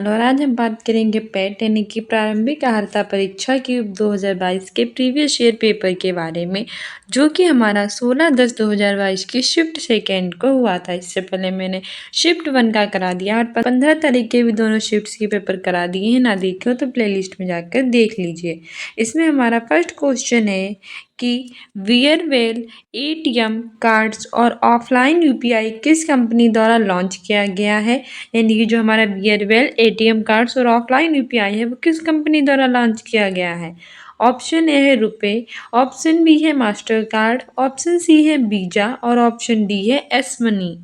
और आज हम बात करेंगे पेट यानी कि प्रारंभिक अर्हता परीक्षा की 2022 के प्रीवियस ईयर पेपर के बारे में, जो कि हमारा 16/10/2022 की शिफ्ट सेकेंड को हुआ था। इससे पहले मैंने शिफ्ट 1 का करा दिया और 15 तारीख के भी दोनों शिफ्ट्स के पेपर करा दिए हैं। ना देखे हो तो प्लेलिस्ट में जाकर देख लीजिए। इसमें हमारा फर्स्ट क्वेश्चन है कि वियरवेल एटीएम कार्ड्स और ऑफलाइन यूपीआई किस कंपनी द्वारा लॉन्च किया गया है। यानी कि जो हमारा वियरवेल एटीएम कार्ड्स और ऑफलाइन यूपीआई है वो किस कंपनी द्वारा लॉन्च किया गया है। ऑप्शन ए है रुपे, ऑप्शन बी है मास्टर कार्ड, ऑप्शन सी है वीजा और ऑप्शन डी है एस मनी।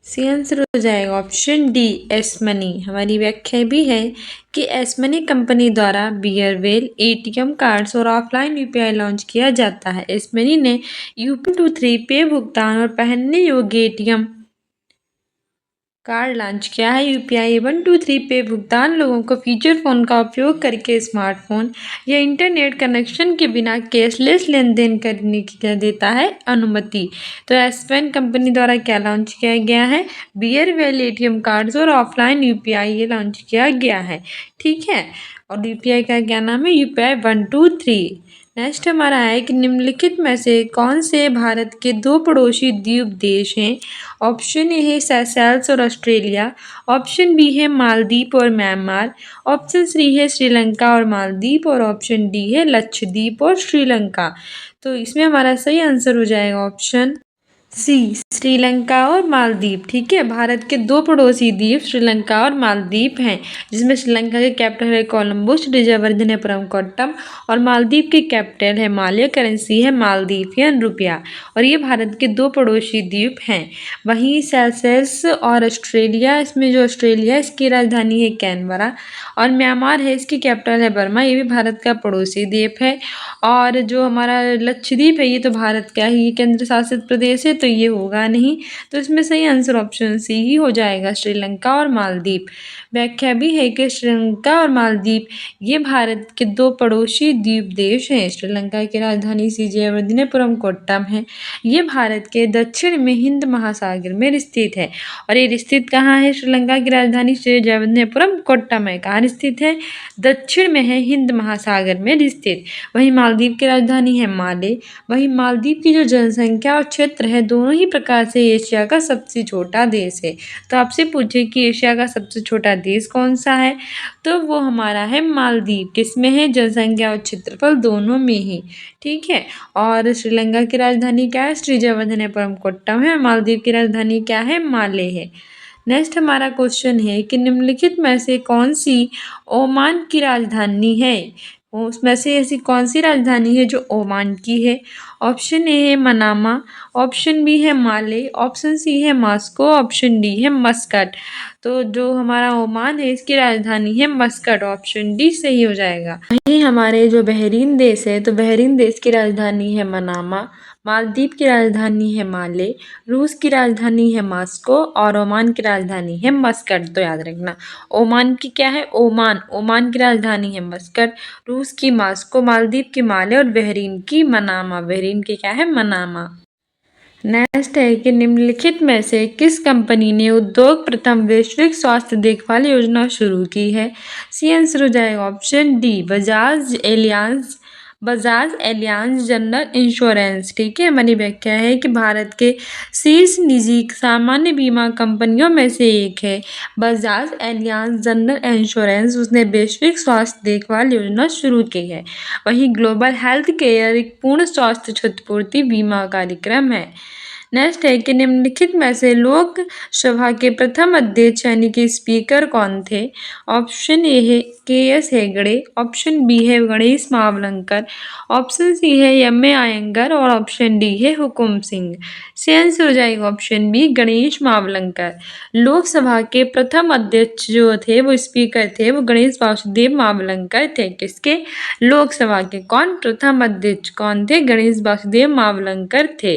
सी आंसर हो जाएगा ऑप्शन डी एस मनी। हमारी व्याख्या भी है कि एस मनी कंपनी द्वारा बियरवेल एटीएम कार्ड्स और ऑफलाइन यूपीआई लॉन्च किया जाता है। एस मनी ने यूपी 123 पे भुगतान और पहनने योग्य एटीएम कार्ड लॉन्च किया है। यूपीआई 123 पे भुगतान लोगों को फीचर फ़ोन का उपयोग करके स्मार्टफोन या इंटरनेट कनेक्शन के बिना कैशलेस लेन देन करने की क्या देता है अनुमति। तो एस पेन कंपनी द्वारा क्या लॉन्च किया गया है, बियरवेल एटीएम कार्ड्स और ऑफलाइन यूपीआई ये लॉन्च किया गया है। ठीक है, और यूपीआई का क्या नाम है, यूपीआई 123। नेक्स्ट हमारा है कि निम्नलिखित में से कौन से भारत के दो पड़ोसी द्वीप देश हैं। ऑप्शन ए है सेशेल्स और ऑस्ट्रेलिया, ऑप्शन बी है मालदीव और म्यांमार, ऑप्शन सी है श्रीलंका और मालदीव और ऑप्शन डी है लक्षद्वीप और श्रीलंका। तो इसमें हमारा सही आंसर हो जाएगा ऑप्शन सी श्रीलंका और मालदीव। ठीक है, भारत के दो पड़ोसी द्वीप श्रीलंका और मालदीव हैं, जिसमें श्रीलंका के कैपिटल है कोलंबो, रिजर्वर्धन है परमकोट्टम और मालदीव की कैपिटल है माले, करेंसी है मालदीवियन रुपया और ये भारत के दो पड़ोसी द्वीप हैं। वहीं सेशेल्स और ऑस्ट्रेलिया, इसमें जो ऑस्ट्रेलिया इसकी राजधानी है कैनबरा और म्यांमार है इसकी कैपिटल है बर्मा, ये भी भारत का पड़ोसी द्वीप है। और जो हमारा लक्षद्वीप है ये तो भारत का ही केंद्र शासित प्रदेश है, तो ये होगा नहीं। तो इसमें सही आंसर ऑप्शन सी ही हो जाएगा, श्रीलंका और मालदीव। व्याख्या भी है कि श्रीलंका और मालदीव ये भारत के दो पड़ोसी द्वीप देश हैं। श्रीलंका की राजधानी विजयवर्धनेपुरम कोट्टम है। ये भारत के दक्षिण में हिंद महासागर में स्थित है। और ये स्थित कहाँ है, श्रीलंका की राजधानी विजयवर्धनेपुरम कोट्टम है। कहाँ स्थित है, दक्षिण में है, हिंद महासागर में स्थित। वहीं मालदीव की राजधानी है माले। वहीं मालदीव की जो जनसंख्या और क्षेत्र है दोनों ही प्रकार से एशिया का सबसे छोटा देश है। तो आपसे पूछे कि एशिया का सबसे छोटा देश कौन सा है, तो वो हमारा है मालदीव। किसमें है, जनसंख्या और क्षेत्रफल दोनों में ही। ठीक है, और श्रीलंका की राजधानी क्या है, श्रीजवर्धनेपुरम कोट्टम है। मालदीव की राजधानी क्या है, माले है। नेक्स्ट हमारा क्वेश्चन है कि निम्नलिखित में से कौन सी ओमान की राजधानी है। उसमें से ऐसी कौन सी राजधानी है जो ओमान की है। ऑप्शन ए है मनामा, ऑप्शन बी है माले, ऑप्शन सी है मास्को, ऑप्शन डी है मस्कट। तो जो हमारा ओमान है इसकी राजधानी है मस्कट, ऑप्शन डी सही हो जाएगा। वहीं हमारे जो बहरीन देश है, तो बहरीन देश की राजधानी है मनामा, मालदीव की राजधानी है माले, रूस की राजधानी है मास्को और ओमान की राजधानी है मस्कट। तो याद रखना, ओमान की क्या है, ओमान की राजधानी है मस्कट, रूस की मास्को, मालदीव की माले और बहरीन की मनामा। बहरीन की क्या है, मनामा। नेक्स्ट है कि निम्नलिखित में से किस कंपनी ने उद्योग प्रथम वैश्विक स्वास्थ्य देखभाल योजना शुरू की है। सी आंसर हो जाएगा option D Bajaj Allianz general insurance. ठीक है, हमारी व्याख्या है कि भारत के शीर्ष निजी सामान्य बीमा कंपनियों में से एक है बजाज एलियांज जनरल इंश्योरेंस। उसने वैश्विक स्वास्थ्य देखभाल योजना शुरू की है। वहीं ग्लोबल हेल्थ केयर एक पूर्ण स्वास्थ्य क्षतिपूर्ति बीमा कार्यक्रम है। नेक्स्ट है कि निम्नलिखित में से लोकसभा के प्रथम अध्यक्ष यानी कि स्पीकर कौन थे। ऑप्शन ए है के.एस. हेगड़े, ऑप्शन बी है गणेश मावलंकर, ऑप्शन सी है एम.ए. अयंगर और ऑप्शन डी है हुकुम सिंह। से आंसर हो जाएगा ऑप्शन बी गणेश मावलंकर। लोकसभा के प्रथम अध्यक्ष जो थे वो स्पीकर थे वो गणेश वासुदेव मावलंकर थे। किसके, लोकसभा के। कौन, प्रथम अध्यक्ष कौन थे, गणेश वासुदेव मावलंकर थे।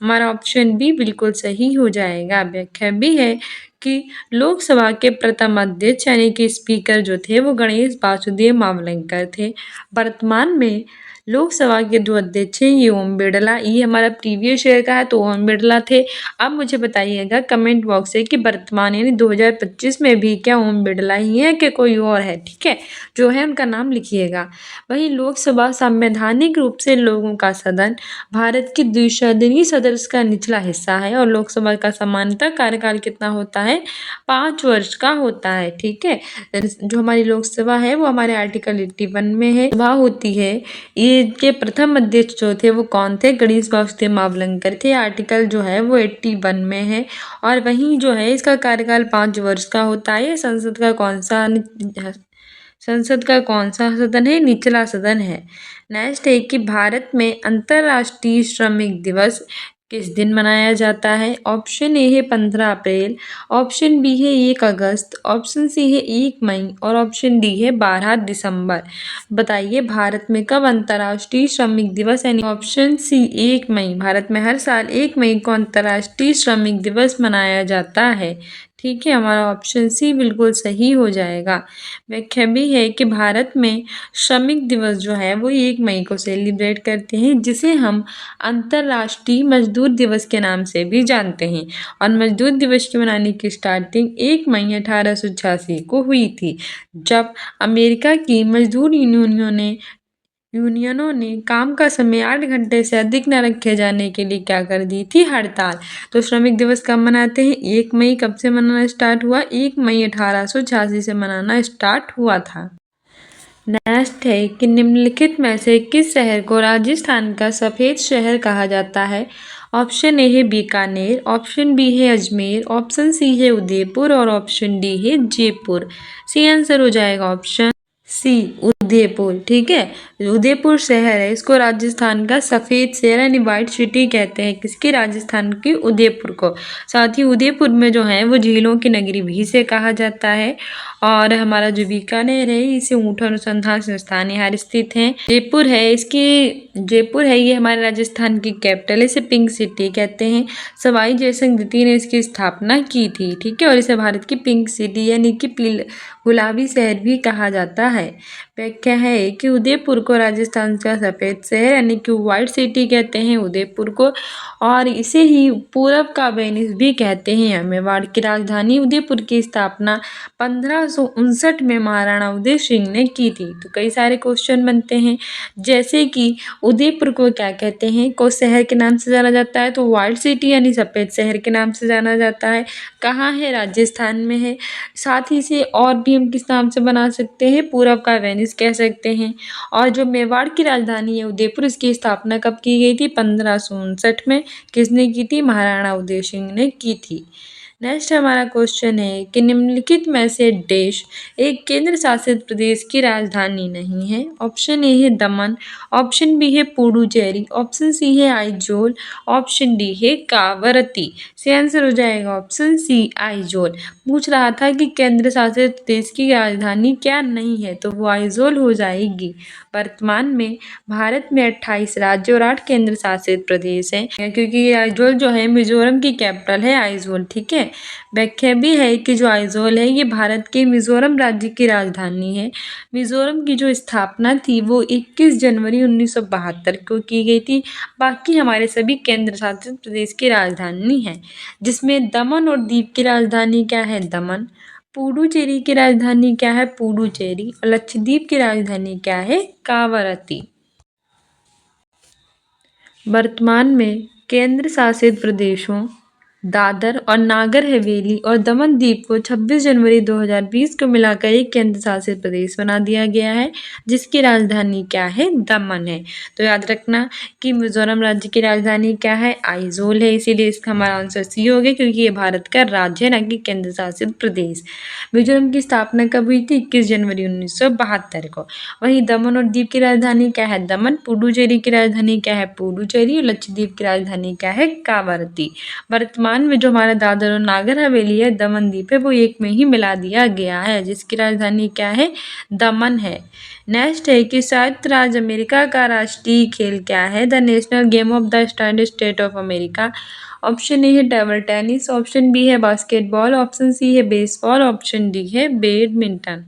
हमारा ऑप्शन बी बिल्कुल सही हो जाएगा। व्याख्या भी है कि लोकसभा के प्रथम अध्यक्ष यानी कि स्पीकर जो थे वो गणेश वासुदेव मावलंकर थे। वर्तमान में लोकसभा के जो अध्यक्ष हैं ये ओम बिरला, ये हमारा प्रीवियस ईयर का है तो ओम बिरला थे। अब मुझे बताइएगा कमेंट बॉक्स से कि वर्तमान यानी 2025 में भी क्या ओम बिरला ही है कि कोई और है, ठीक है, जो है उनका नाम लिखिएगा। वहीं लोकसभा संवैधानिक रूप से लोगों का सदन, भारत की द्विसदनीय सदस्य का निचला हिस्सा है और लोकसभा का सामान्यतः कार्यकाल कितना होता है, 5 वर्ष का होता है, ठीक है। जो हमारी लोकसभा है वो हमारे आर्टिकल 81 में है, सभा होती है। ये के प्रथम अध्यक्ष जो थे वो कौन थे, गणेश वासुदेव मावलंकर थे। आर्टिकल जो है वो 81 में है और वहीं जो है इसका कार्यकाल 5 वर्ष का होता है। संसद का कौन सा सदन है, निचला सदन है। नेक्स्ट है कि भारत में अंतर्राष्ट्रीय श्रमिक दिवस किस दिन मनाया जाता है। ऑप्शन ए है 15 अप्रैल, ऑप्शन बी है 1 अगस्त, ऑप्शन सी है 1 मई और ऑप्शन डी है 12 दिसंबर। बताइए भारत में कब अंतर्राष्ट्रीय श्रमिक दिवस यानी ऑप्शन सी 1 मई, भारत में हर साल 1 मई को अंतर्राष्ट्रीय श्रमिक दिवस मनाया जाता है, ठीक है। हमारा ऑप्शन सी बिल्कुल सही हो जाएगा। व्याख्या भी है कि भारत में श्रमिक दिवस जो है वो 1 मई को सेलिब्रेट करते हैं, जिसे हम अंतर्राष्ट्रीय मजदूर दिवस के नाम से भी जानते हैं और मजदूर दिवस के मनाने की स्टार्टिंग 1 मई 1886 को हुई थी, जब अमेरिका की मजदूर यूनियनों ने काम का समय 8 घंटे से अधिक न रखे जाने के लिए क्या कर दी थी, हड़ताल। तो श्रमिक दिवस कब मनाते हैं, 1 मई। कब से मनाना स्टार्ट हुआ, 1 मई 1886 से मनाना स्टार्ट हुआ था। नेक्स्ट है कि निम्नलिखित में से किस शहर को राजस्थान का सफ़ेद शहर कहा जाता है। ऑप्शन ए है बीकानेर, ऑप्शन बी है अजमेर, ऑप्शन सी है उदयपुर और ऑप्शन डी है जयपुर। सी आंसर हो जाएगा ऑप्शन सी उदयपुर, ठीक है। उदयपुर शहर है, इसको राजस्थान का सफ़ेद शहर यानी वाइट सिटी कहते हैं, किसकी, राजस्थान की उदयपुर को। साथ ही उदयपुर में जो है वो झीलों की नगरी भी से कहा जाता है और हमारा जो बीकानेर है इसे ऊँट अनुसंधान संस्थान यहाँ स्थित है। जयपुर है ये हमारे राजस्थान की कैपिटल है, इसे पिंक सिटी कहते हैं। सवाई जयसिंह द्वितीय ने इसकी स्थापना की थी, ठीक है, और इसे भारत की पिंक सिटी यानी कि गुलाबी शहर भी कहा जाता है। व्याख्या है कि उदयपुर को राजस्थान का सफ़ेद शहर यानी कि वाइट सिटी कहते हैं उदयपुर को, और इसे ही पूरब का वेनिस भी कहते हैं। मेवाड़ की राजधानी उदयपुर की स्थापना 1559 में महाराणा उदय सिंह ने की थी। तो कई सारे क्वेश्चन बनते हैं, जैसे कि उदयपुर को क्या कहते हैं, को शहर के नाम से जाना जाता है, तो वाइट सिटी यानी सफ़ेद शहर के नाम से जाना जाता है। कहाँ है, राजस्थान में है। साथ ही से और भी हम किस नाम से बना सकते हैं, पूरब का वेनिस कह सकते हैं। और जो मेवाड़ की राजधानी है उदयपुर, इसकी स्थापना कब की गई थी, 1559 में। किसने की थी, महाराणा उदय सिंह ने की थी। नेक्स्ट हमारा क्वेश्चन है कि निम्नलिखित में से देश एक केंद्र शासित प्रदेश की राजधानी नहीं है। ऑप्शन ए है दमन, ऑप्शन बी है पुडुचेरी, ऑप्शन सी है आइजोल, ऑप्शन डी है कावरती। से आंसर हो जाएगा ऑप्शन सी आइजोल। पूछ रहा था कि केंद्र शासित प्रदेश की राजधानी क्या नहीं है, तो वो आइजोल हो जाएगी। वर्तमान में भारत में 28 राज्य और 8 केंद्र शासित प्रदेश हैं, क्योंकि आइजोल जो है मिजोरम की कैपिटल है आइजोल, ठीक है। व्याख्या भी है कि जो आइजोल है ये भारत के मिजोरम राज्य की राजधानी है। मिजोरम की जो स्थापना थी वो 21 जनवरी 1972 को की गई थी। बाकी हमारे सभी केंद्र शासित प्रदेश की राजधानी है, जिसमें दमन और दीव की राजधानी क्या है, दमन। पुडुचेरी की राजधानी क्या है, पुडुचेरी। और लक्षद्वीप की राजधानी क्या है, कावरती। वर्तमान में केंद्र शासित प्रदेशों दादर और नागर हवेली और दमन द्वीप को 26 जनवरी 2020 को मिलाकर एक केंद्र शासित प्रदेश बना दिया गया है, जिसकी राजधानी क्या है, दमन है। तो याद रखना कि मिजोरम राज्य की राजधानी क्या है, आइजोल है, इसीलिए इसका हमारा आंसर सी हो गया, क्योंकि ये भारत का राज्य है, ना कि केंद्र शासित प्रदेश। मिजोरम की स्थापना कब हुई थी, 21 जनवरी 1972 को। वहीं दमन और दीव की राजधानी क्या है, दमन। पुडुचेरी की राजधानी क्या है, पुडुचेरी। और लक्षद्वीप की राजधानी क्या है, कावरती। वर्तमान में जो हमारा दादर और नागर हवेली है, दमन द्वीप है, वो एक में ही मिला दिया गया है, जिसकी राजधानी क्या है, दमन है। नेक्स्ट है कि संयुक्त राज्य अमेरिका का राष्ट्रीय खेल क्या है, the national game of the United state of America. Option A है टेबल टेनिस, ऑप्शन बी है बास्केटबॉल, ऑप्शन सी है बेसबॉल, ऑप्शन डी है बैडमिंटन।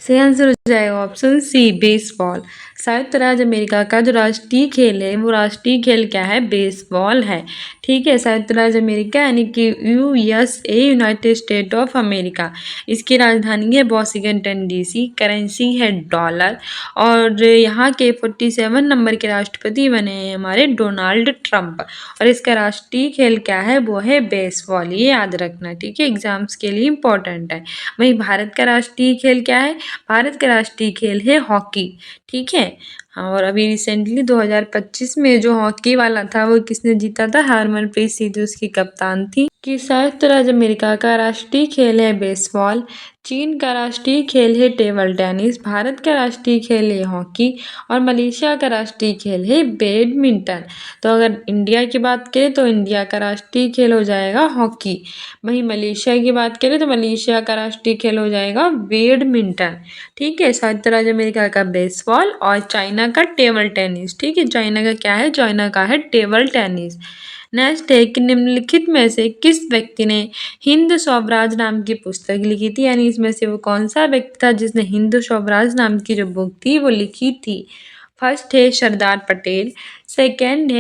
सही आंसर हो जाएगा ऑप्शन सी बेसबॉल। संयुक्त राज्य अमेरिका का जो राष्ट्रीय खेल है वो राष्ट्रीय खेल क्या है? बेसबॉल है। ठीक है, संयुक्त राज्य अमेरिका यानी कि USA, United state of America. इसकी राजधानी है वॉशिंगटन डीसी, करेंसी है डॉलर, और यहाँ के 47 नंबर के राष्ट्रपति बने हैं हमारे डोनाल्ड ट्रंप। और इसका राष्ट्रीय खेल क्या है? वो है बेसबॉल, ये याद रखना। ठीक है, एग्जाम्स के लिए इम्पोर्टेंट है। वहीं भारत का राष्ट्रीय खेल क्या है? भारत का राष्ट्रीय खेल है हॉकी। ठीक है, हाँ, और अभी रिसेंटली 2025 में जो हॉकी वाला था वो किसने जीता था? हरमनप्रीत सिद्धू उसकी कप्तान थी। कि संयुक्त राज्य अमेरिका का राष्ट्रीय खेल है बेसबॉल, चीन का राष्ट्रीय खेल है टेबल टेनिस, भारत का राष्ट्रीय खेल है हॉकी, और मलेशिया का राष्ट्रीय खेल है बैडमिंटन। तो अगर इंडिया की बात करें तो इंडिया का राष्ट्रीय खेल हो जाएगा हॉकी। वहीं मलेशिया की बात करें तो मलेशिया का राष्ट्रीय खेल हो जाएगा बैडमिंटन। ठीक है, संयुक्त राज्य अमेरिका का बेसबॉल और चाइना का टेबल टेनिस। ठीक है, चाइना का क्या है? चाइना का है टेबल टेनिस। नेक्स्ट है कि निम्नलिखित में से किस व्यक्ति ने हिंद स्वराज नाम की पुस्तक लिखी थी? यानी इसमें से वो कौन सा व्यक्ति था जिसने हिंद स्वराज नाम की जो बुक थी वो लिखी थी? फर्स्ट है सरदार पटेल, सेकंड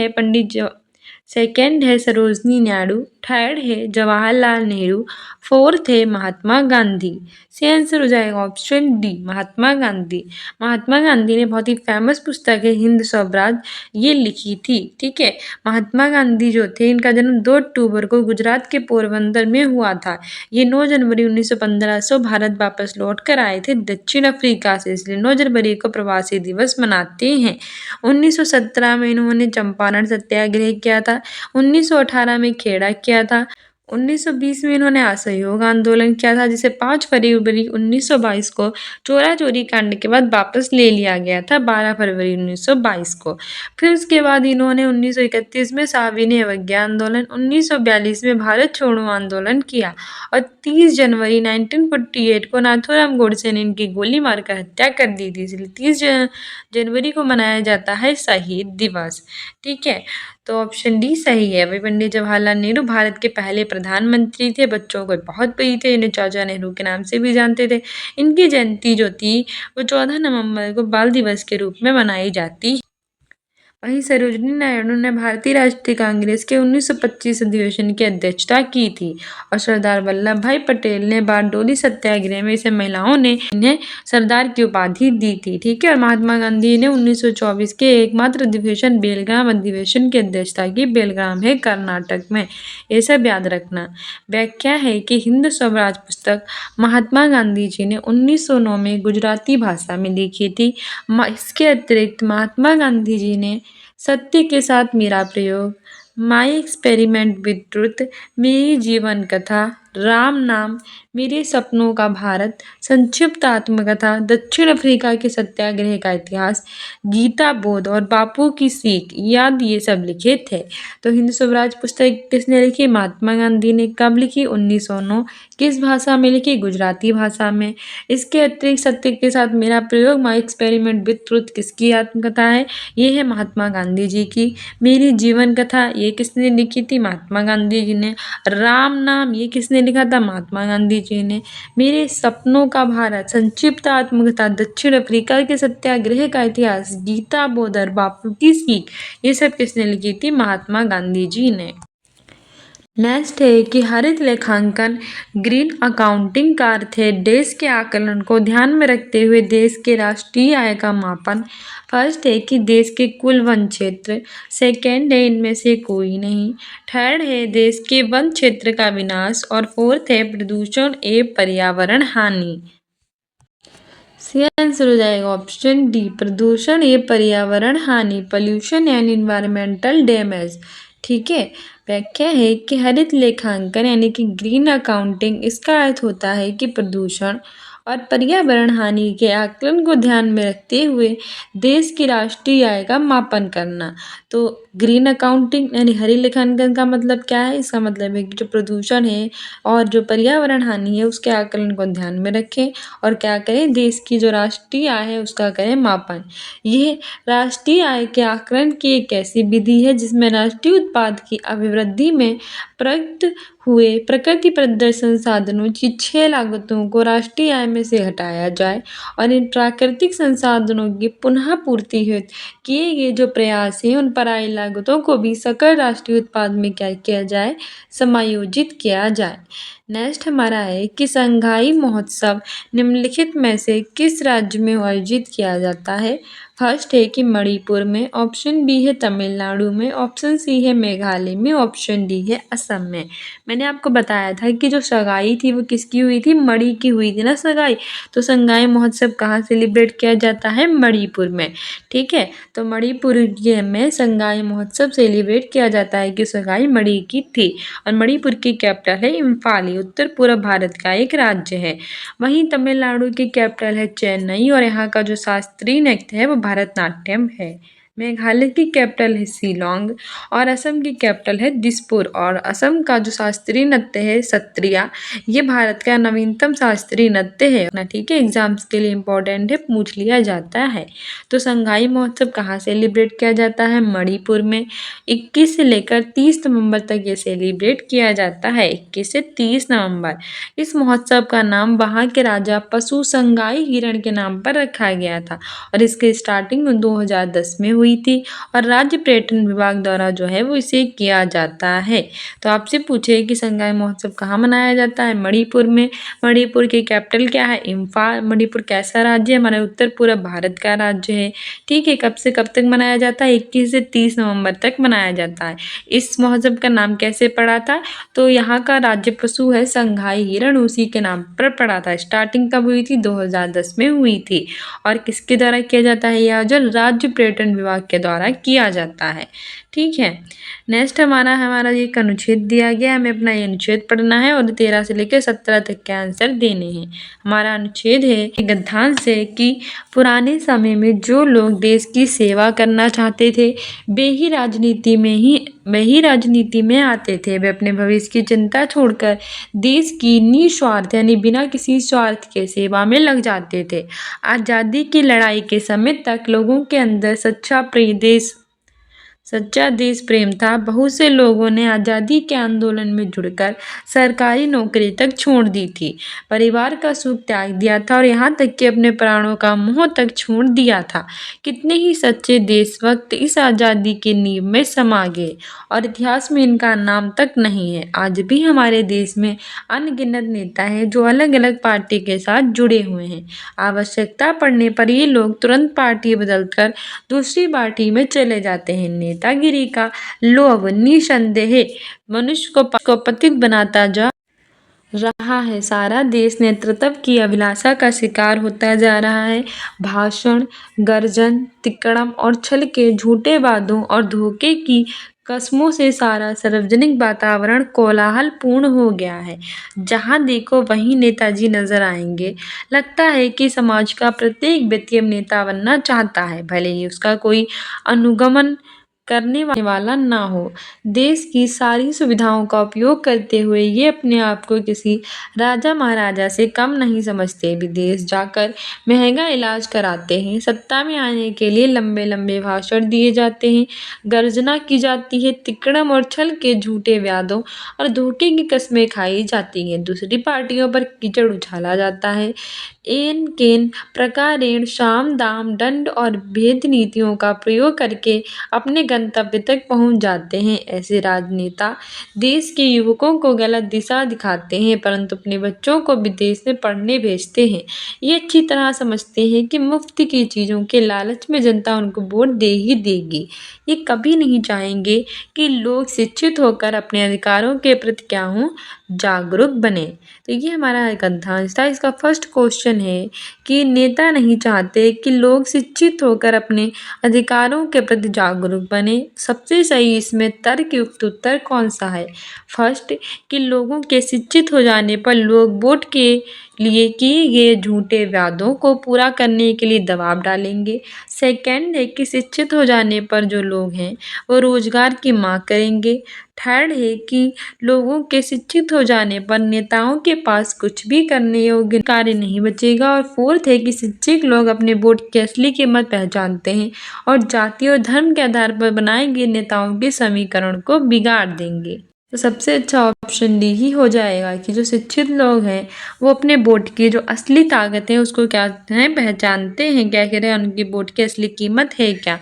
है सरोजनी नायडू, थर्ड है जवाहरलाल नेहरू, फोर्थ है महात्मा गांधी। सही आंसर हो जाएगा ऑप्शन डी, महात्मा गांधी। महात्मा गांधी ने बहुत ही फेमस पुस्तक है हिंद स्वराज, ये लिखी थी। ठीक है, महात्मा गांधी जो थे इनका जन्म 2 अक्टूबर को गुजरात के पोरबंदर में हुआ था। ये 9 जनवरी 1915 से भारत वापस लौट कर आए थे दक्षिण अफ्रीका से, इसलिए 9 जनवरी को प्रवासी दिवस मनाते हैं। 1917 में इन्होंने चंपारण सत्याग्रह किया था, 1918 में खेड़ा किया था, 1920 में इन्होंने असहयोग आंदोलन किया था जिसे 5 फरवरी 1922 को चोरा चोरी कांड के बाद वापस ले लिया गया था 12 फरवरी 1922 को। फिर उसके बाद इन्होंने 1931 में साविनय अवज्ञा आंदोलन, 1942 में भारत छोड़ो आंदोलन किया, और 30 जनवरी 1948 को नाथूराम गोडसे ने इनकी गोली मारकर हत्या कर दी थी, इसलिए 30 जनवरी को मनाया जाता है शहीद दिवस। ठीक है, तो ऑप्शन डी सही है। वही पंडित जवाहरलाल नेहरू भारत के पहले प्रधानमंत्री थे, बच्चों को बहुत प्रिय थे, इन्हें चाचा नेहरू के नाम से भी जानते थे। इनकी जयंती जो थी वो 14 नवंबर को बाल दिवस के रूप में मनाई जाती। वहीं सरोजिनी नायडू ने भारतीय राष्ट्रीय कांग्रेस के 1925 अधिवेशन की अध्यक्षता की थी, और सरदार वल्लभ भाई पटेल ने बारडोली सत्याग्रह में इसे महिलाओं ने इन्हें सरदार की उपाधि दी थी। ठीक है, और महात्मा गांधी ने 1924 के एकमात्र अधिवेशन बेलगाम अधिवेशन की अध्यक्षता की। बेलगाम है कर्नाटक में, ये सब याद रखना। व्याख्या है कि हिंद स्वराज पुस्तक महात्मा गांधी जी ने 1909 में गुजराती भाषा में लिखी थी। इसके अतिरिक्त महात्मा गांधी जी ने सत्य के साथ मेरा प्रयोग, माई एक्सपेरिमेंट विद ट्रुथ, मेरी जीवन कथा, राम नाम, मेरे सपनों का भारत, संक्षिप्त आत्मकथा, दक्षिण अफ्रीका के सत्याग्रह का इतिहास, गीता बोध और बापू की सीख याद, ये सब लिखे थे। तो हिंद स्वराज पुस्तक किसने लिखी? महात्मा गांधी ने। कब लिखी? 1909। किस भाषा में लिखी? गुजराती भाषा में। इसके अतिरिक्त सत्य के साथ मेरा प्रयोग, माई एक्सपेरिमेंट विद ट्रुथ किसकी आत्मकथा है? ये है महात्मा गांधी जी की। मेरी जीवन कथा ये किसने लिखी थी? महात्मा गांधी जी ने। राम नाम ये किसने लिखा था? महात्मा गांधी जी ने। मेरे सपनों का भारत संक्षिप्त आत्मकथा, दक्षिण अफ्रीका के सत्याग्रह का इतिहास, गीता बोध और बापू की सीख, ये सब किसने लिखी थी? महात्मा गांधी जी ने। नेक्स्ट है कि हरित लेखांकन ग्रीन अकाउंटिंग का अर्थ है देश के आकलन को ध्यान में रखते हुए देश के राष्ट्रीय आय का मापन। फर्स्ट है कि देश के कुल वन क्षेत्र, सेकेंड है इनमें से कोई नहीं, थर्ड है देश के वन क्षेत्र का विनाश, और फोर्थ है प्रदूषण एवं पर्यावरण हानि। सी आंसर हो जाएगा ऑप्शन डी, प्रदूषण एवं पर्यावरण हानि, पोल्यूशन एंड इन्वायरमेंटल डैमेज। ठीक है, व्याख्या है कि हरित लेखांकन यानी कि ग्रीन अकाउंटिंग, इसका अर्थ होता है कि प्रदूषण और पर्यावरण हानि के आकलन को ध्यान में रखते हुए देश की राष्ट्रीय आय का मापन करना। तो ग्रीन अकाउंटिंग यानी हरी लेखांकन का मतलब क्या है? इसका मतलब है कि जो प्रदूषण है और जो पर्यावरण हानि है उसके आकलन को ध्यान में रखें और क्या करें, देश की जो राष्ट्रीय आय है उसका करें मापन। यह राष्ट्रीय आय के आकलन की एक ऐसी विधि है जिसमें राष्ट्रीय उत्पाद की अभिवृद्धि में प्रयुक्त हुए प्रकृति प्रदत्त संसाधनों की 6 लागतों को राष्ट्रीय आय में से हटाया जाए और इन प्राकृतिक संसाधनों की पुनः पूर्ति हेतु किए गए जो प्रयास हैं उन पराई लागतों को भी सकल राष्ट्रीय उत्पाद में क्या किया जाए, समायोजित किया जाए। नेक्स्ट हमारा है कि संगाई महोत्सव निम्नलिखित में से किस राज्य में आयोजित किया जाता है। फर्स्ट है कि मणिपुर में, ऑप्शन बी है तमिलनाडु में, ऑप्शन सी है मेघालय में, ऑप्शन डी है असम में। मैंने आपको बताया था कि जो सगाई थी वो किसकी हुई थी, मणि की हुई थी ना सगाई। तो संगाई महोत्सव कहाँ सेलिब्रेट किया जाता है, मणिपुर में। ठीक है, तो मणिपुर में संगाई महोत्सव सेलिब्रेट किया जाता है कि सगाई मणि की थी और मणिपुर की कैपिटल है इम्फाल, उत्तर पूर्व भारत का एक राज्य है। वहीं तमिलनाडु की कैपिटल है चेन्नई और यहाँ का जो शास्त्रीय नृत्य है वो भरतनाट्यम है। मेघालय की कैपिटल है शिलोंग और असम की कैपिटल है दिसपुर और असम का जो शास्त्रीय नृत्य है सत्रिया, ये भारत का नवीनतम शास्त्रीय नृत्य है ना। ठीक है, एग्जाम्स के लिए इम्पोर्टेंट है, पूछ लिया जाता है। तो संगाई महोत्सव कहाँ सेलिब्रेट किया जाता है, मणिपुर में। 21 से लेकर 30 नवंबर तक ये सेलिब्रेट किया जाता है, 21 से 30 नवंबर। इस महोत्सव का नाम वहाँ के राजा पशु संगाई हिरण के नाम पर रखा गया था और इसकी स्टार्टिंग 2010 में हुई थी और राज्य पर्यटन विभाग द्वारा जो है वो इसे किया जाता है। तो आपसे पूछे कि संगाई महोत्सव कहाँ मनाया जाता है, मणिपुर में। मणिपुर की कैपिटल क्या है, इम्फाल। मणिपुर कैसा राज्य है, हमारे उत्तर पूर्व भारत का राज्य है। ठीक है, कब से कब तक मनाया जाता है, 21 से 30 नवंबर तक मनाया जाता है। इस महोत्सव का नाम कैसे पड़ा था, तो यहाँ का राज्य पशु है संगाई हिरण, उसी के नाम पर पड़ा था। स्टार्टिंग कब हुई थी, 2010 में हुई थी और किसके द्वारा किया जाता है, यह आयोजन राज्य पर्यटन विभाग के द्वारा किया जाता है। ठीक है, नेक्स्ट हमारा एक अनुच्छेद दिया गया, हमें अपना ये अनुच्छेद पढ़ना है और 13 से लेकर 17 तक के आंसर देने हैं। हमारा अनुच्छेद है गद्यांश है कि पुराने समय में जो लोग देश की सेवा करना चाहते थे वे ही राजनीति में आते थे। वे अपने भविष्य की चिंता छोड़कर देश की निस्वार्थ यानी बिना किसी स्वार्थ के सेवा में लग जाते थे। आज़ादी की लड़ाई के समय तक लोगों के अंदर सच्चा देश प्रेम था। बहुत से लोगों ने आज़ादी के आंदोलन में जुड़कर सरकारी नौकरी तक छोड़ दी थी, परिवार का सुख त्याग दिया था और यहाँ तक कि अपने प्राणों का मोह तक छोड़ दिया था। कितने ही सच्चे देशभक्त इस आज़ादी की नींव में समा गए और इतिहास में इनका नाम तक नहीं है। आज भी हमारे देश में अनगिनत नेता हैं जो अलग अलग पार्टी के साथ जुड़े हुए हैं। आवश्यकता पड़ने पर ये लोग तुरंत पार्टी बदलकर दूसरी पार्टी में चले जाते हैं। नेतागिरी का लोभ निसंदेह मनुष्य को पतित बनाता जा रहा है। सारा देश नेतृत्व की अभिलाषा का शिकार होता जा रहा है। भाषण, गर्जन, तिकड़म और छल के झूठे वादों और धोखे की कस्मों से सारा सार्वजनिक वातावरण कोलाहल पूर्ण हो गया है। जहाँ देखो वहीं नेताजी नजर आएंगे। लगता है कि समाज का प्रत्येक व्यक्ति अब नेता बनना चाहता है, भले ही उसका कोई अनुगमन करने वाला ना हो। देश की सारी सुविधाओं का उपयोग करते हुए ये अपने आप को किसी राजा महाराजा से कम नहीं समझते। विदेश जाकर महंगा इलाज कराते हैं। सत्ता में आने के लिए लंबे लंबे भाषण दिए जाते हैं, गर्जना की जाती है, तिकड़म और छल के झूठे वादों और धोखे की कस्में खाई जाती हैं। दूसरी पार्टियों पर कीचड़ उछाला जाता है। एन केन प्रकारेण साम दाम दंड और भेद नीतियों का प्रयोग करके अपने गंतव्य तक पहुंच जाते हैं। ऐसे राजनेता देश के युवकों को गलत दिशा दिखाते हैं परंतु अपने बच्चों को विदेश में पढ़ने भेजते हैं। ये अच्छी तरह समझते हैं कि मुफ्त की चीज़ों के लालच में जनता उनको वोट दे ही देगी। ये कभी नहीं चाहेंगे कि लोग शिक्षित होकर अपने अधिकारों के प्रति क्या हों, जागरूक बने। तो ये हमारा एक गद्यांश था। इसका फर्स्ट क्वेश्चन है कि नेता नहीं चाहते कि लोग शिक्षित होकर अपने अधिकारों के प्रति जागरूक बने। सबसे सही इसमें तर्कयुक्त उत्तर कौन सा है? फर्स्ट, कि लोगों के शिक्षित हो जाने पर लोग वोट के लिए किए गए झूठे वादों को पूरा करने के लिए दबाव डालेंगे। सेकंड है कि शिक्षित हो जाने पर जो लोग हैं वो रोजगार की मांग करेंगे। थर्ड है कि लोगों के शिक्षित हो जाने पर नेताओं के पास कुछ भी करने योग्य कार्य नहीं बचेगा। और फोर्थ है कि शिक्षित लोग अपने वोट की असली कीमत पहचानते हैं और जाति और धर्म के आधार पर बनाए गए नेताओं के समीकरण को बिगाड़ देंगे। तो सबसे अच्छा ऑप्शन डी ही हो जाएगा कि जो शिक्षित लोग हैं वो अपने वोट की जो असली ताकत है उसको क्या है पहचानते हैं, क्या कह रहे हैं उनकी वोट की असली कीमत है क्या,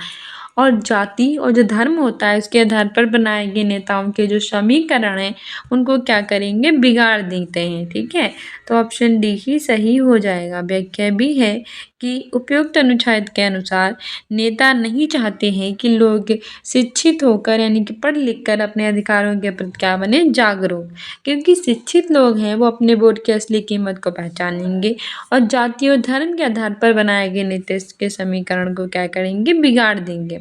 और जाति और जो धर्म होता है उसके आधार पर बनाए गए नेताओं के जो समीकरण हैं उनको क्या करेंगे बिगाड़ देते हैं। ठीक है, तो ऑप्शन डी ही सही हो जाएगा। व्याख्या भी है कि उपयुक्त अनुच्छेद के अनुसार नेता नहीं चाहते हैं कि लोग शिक्षित होकर यानी कि पढ़ लिख कर अपने अधिकारों के प्रति क्या बने जागरूक, क्योंकि शिक्षित लोग हैं वो अपने वोट की असली कीमत को पहचानेंगे और जाति और धर्म के आधार पर बनाए गए नीति के समीकरण को क्या करेंगे बिगाड़ देंगे।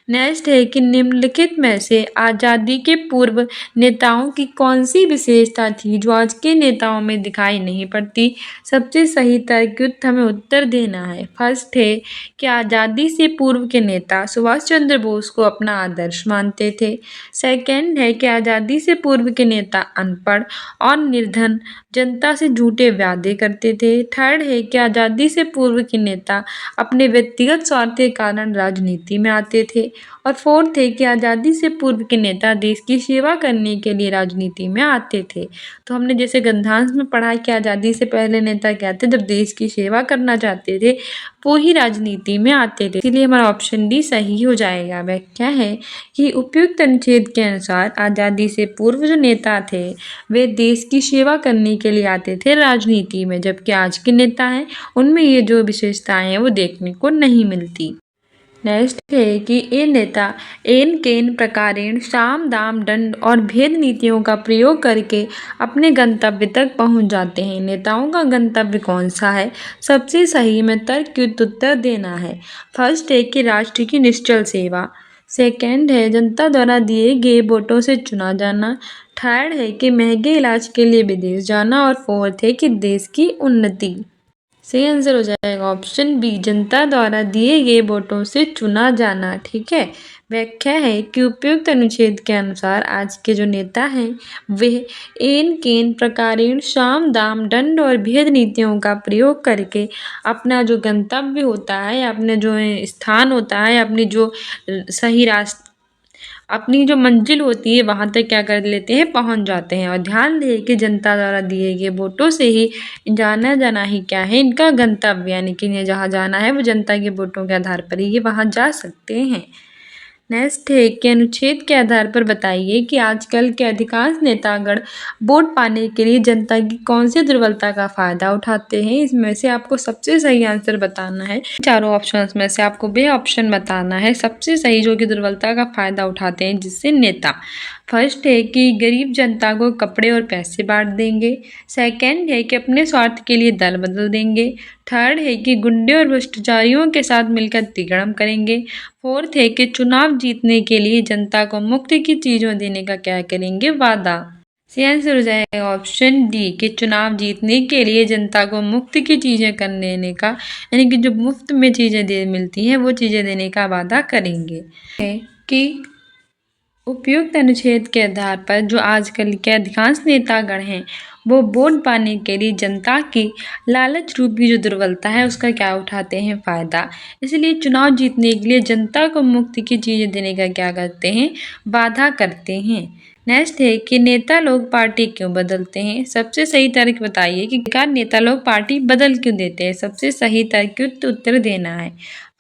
नेक्स्ट है कि निम्नलिखित में से आज़ादी के पूर्व नेताओं की कौन सी विशेषता थी जो आज के नेताओं में दिखाई नहीं पड़ती। सबसे सही तर्कयुक्त हमें उत्तर देना है। फर्स्ट है कि आज़ादी से पूर्व के नेता सुभाष चंद्र बोस को अपना आदर्श मानते थे। सेकंड है कि आज़ादी से पूर्व के नेता अनपढ़ और निर्धन जनता से झूठे वादे करते थे। थर्ड है कि आज़ादी से पूर्व के नेता अपने व्यक्तिगत स्वार्थ के कारण राजनीति में आते थे। और फोर्थ है कि आज़ादी से पूर्व के नेता देश की सेवा करने के लिए राजनीति में आते थे। तो हमने जैसे गद्यांश में पढ़ा कि आज़ादी से पहले नेता क्या थे, जब देश की सेवा करना चाहते थे वो ही राजनीति में आते थे, इसलिए हमारा ऑप्शन डी सही हो जाएगा। व्याख्या है कि उपयुक्त अनुच्छेद के अनुसार आज़ादी से पूर्व जो नेता थे वे देश की सेवा करने के लिए आते थे राजनीति में, जबकि आज के नेता हैं उनमें ये जो विशेषताएं हैं वो देखने को नहीं मिलती। नेक्स्ट है कि ये नेता एन केन प्रकारेण साम दाम दंड और भेद नीतियों का प्रयोग करके अपने गंतव्य तक पहुंच जाते हैं। नेताओं का गंतव्य कौन सा है, सबसे सही में तर्कयुक्त उत्तर देना है। फर्स्ट है कि राष्ट्र की निश्चल सेवा। सेकंड है जनता द्वारा दिए गए वोटों से चुना जाना। थर्ड है कि महंगे इलाज के लिए विदेश जाना। और फोर्थ है कि देश की उन्नति। सही आंसर हो जाएगा ऑप्शन बी, जनता द्वारा दिए गए वोटों से चुना जाना। ठीक है, व्याख्या है कि उपयुक्त अनुच्छेद के अनुसार आज के जो नेता हैं वे एन केन प्रकारेण साम दाम दंड और भेद नीतियों का प्रयोग करके अपना जो गंतव्य होता है, अपने जो स्थान होता है, अपनी जो सही रास्ता, अपनी जो मंजिल होती है वहाँ तक क्या कर लेते हैं पहुँच जाते हैं। और ध्यान दें कि जनता द्वारा दिए गए वोटों से ही जाना जाना ही क्या है इनका गंतव्य, यानी कि इन्हें जहाँ जाना है वो जनता के वोटों के आधार पर ही ये वहाँ जा सकते हैं। नेक्स्ट है कि अनुच्छेद के आधार पर बताइए कि आजकल के अधिकांश नेतागण वोट पाने के लिए जनता की कौन सी दुर्बलता का फायदा उठाते हैं। इसमें से आपको सबसे सही आंसर बताना है। चारों ऑप्शंस में से आपको बे ऑप्शन बताना है सबसे सही जो कि दुर्बलता का फायदा उठाते हैं जिससे नेता। फर्स्ट है कि गरीब जनता को कपड़े और पैसे बांट देंगे। सेकंड है कि अपने स्वार्थ के लिए दल बदल देंगे। थर्ड है कि गुंडे और भ्रष्टाचारियों के साथ मिलकर तिगड़म करेंगे। फोर्थ है कि चुनाव जीतने के लिए जनता को मुफ्त की चीज़ों देने का क्या करेंगे वादा। सही आंसर हो जाएगा ऑप्शन डी कि चुनाव जीतने के लिए जनता को मुफ्त की चीज़ें करने देने का, यानी कि जो मुफ्त में चीज़ें दे मिलती हैं वो चीज़ें देने का वादा करेंगे। है कि उपयुक्त अनुच्छेद के आधार पर जो आजकल के अधिकांश नेतागण हैं वो वोट पाने के लिए जनता की लालच रूपी जो दुर्बलता है उसका क्या उठाते हैं फ़ायदा, इसलिए चुनाव जीतने के लिए जनता को मुफ्त की चीज़ें देने का क्या करते हैं वादा करते हैं। नेक्स्ट है कि नेता लोग पार्टी क्यों बदलते हैं। सबसे सही तर्क बताइए कि क्या नेता लोग पार्टी बदल क्यों देते हैं। सबसे सही तर्कयुक्त उत्तर देना है।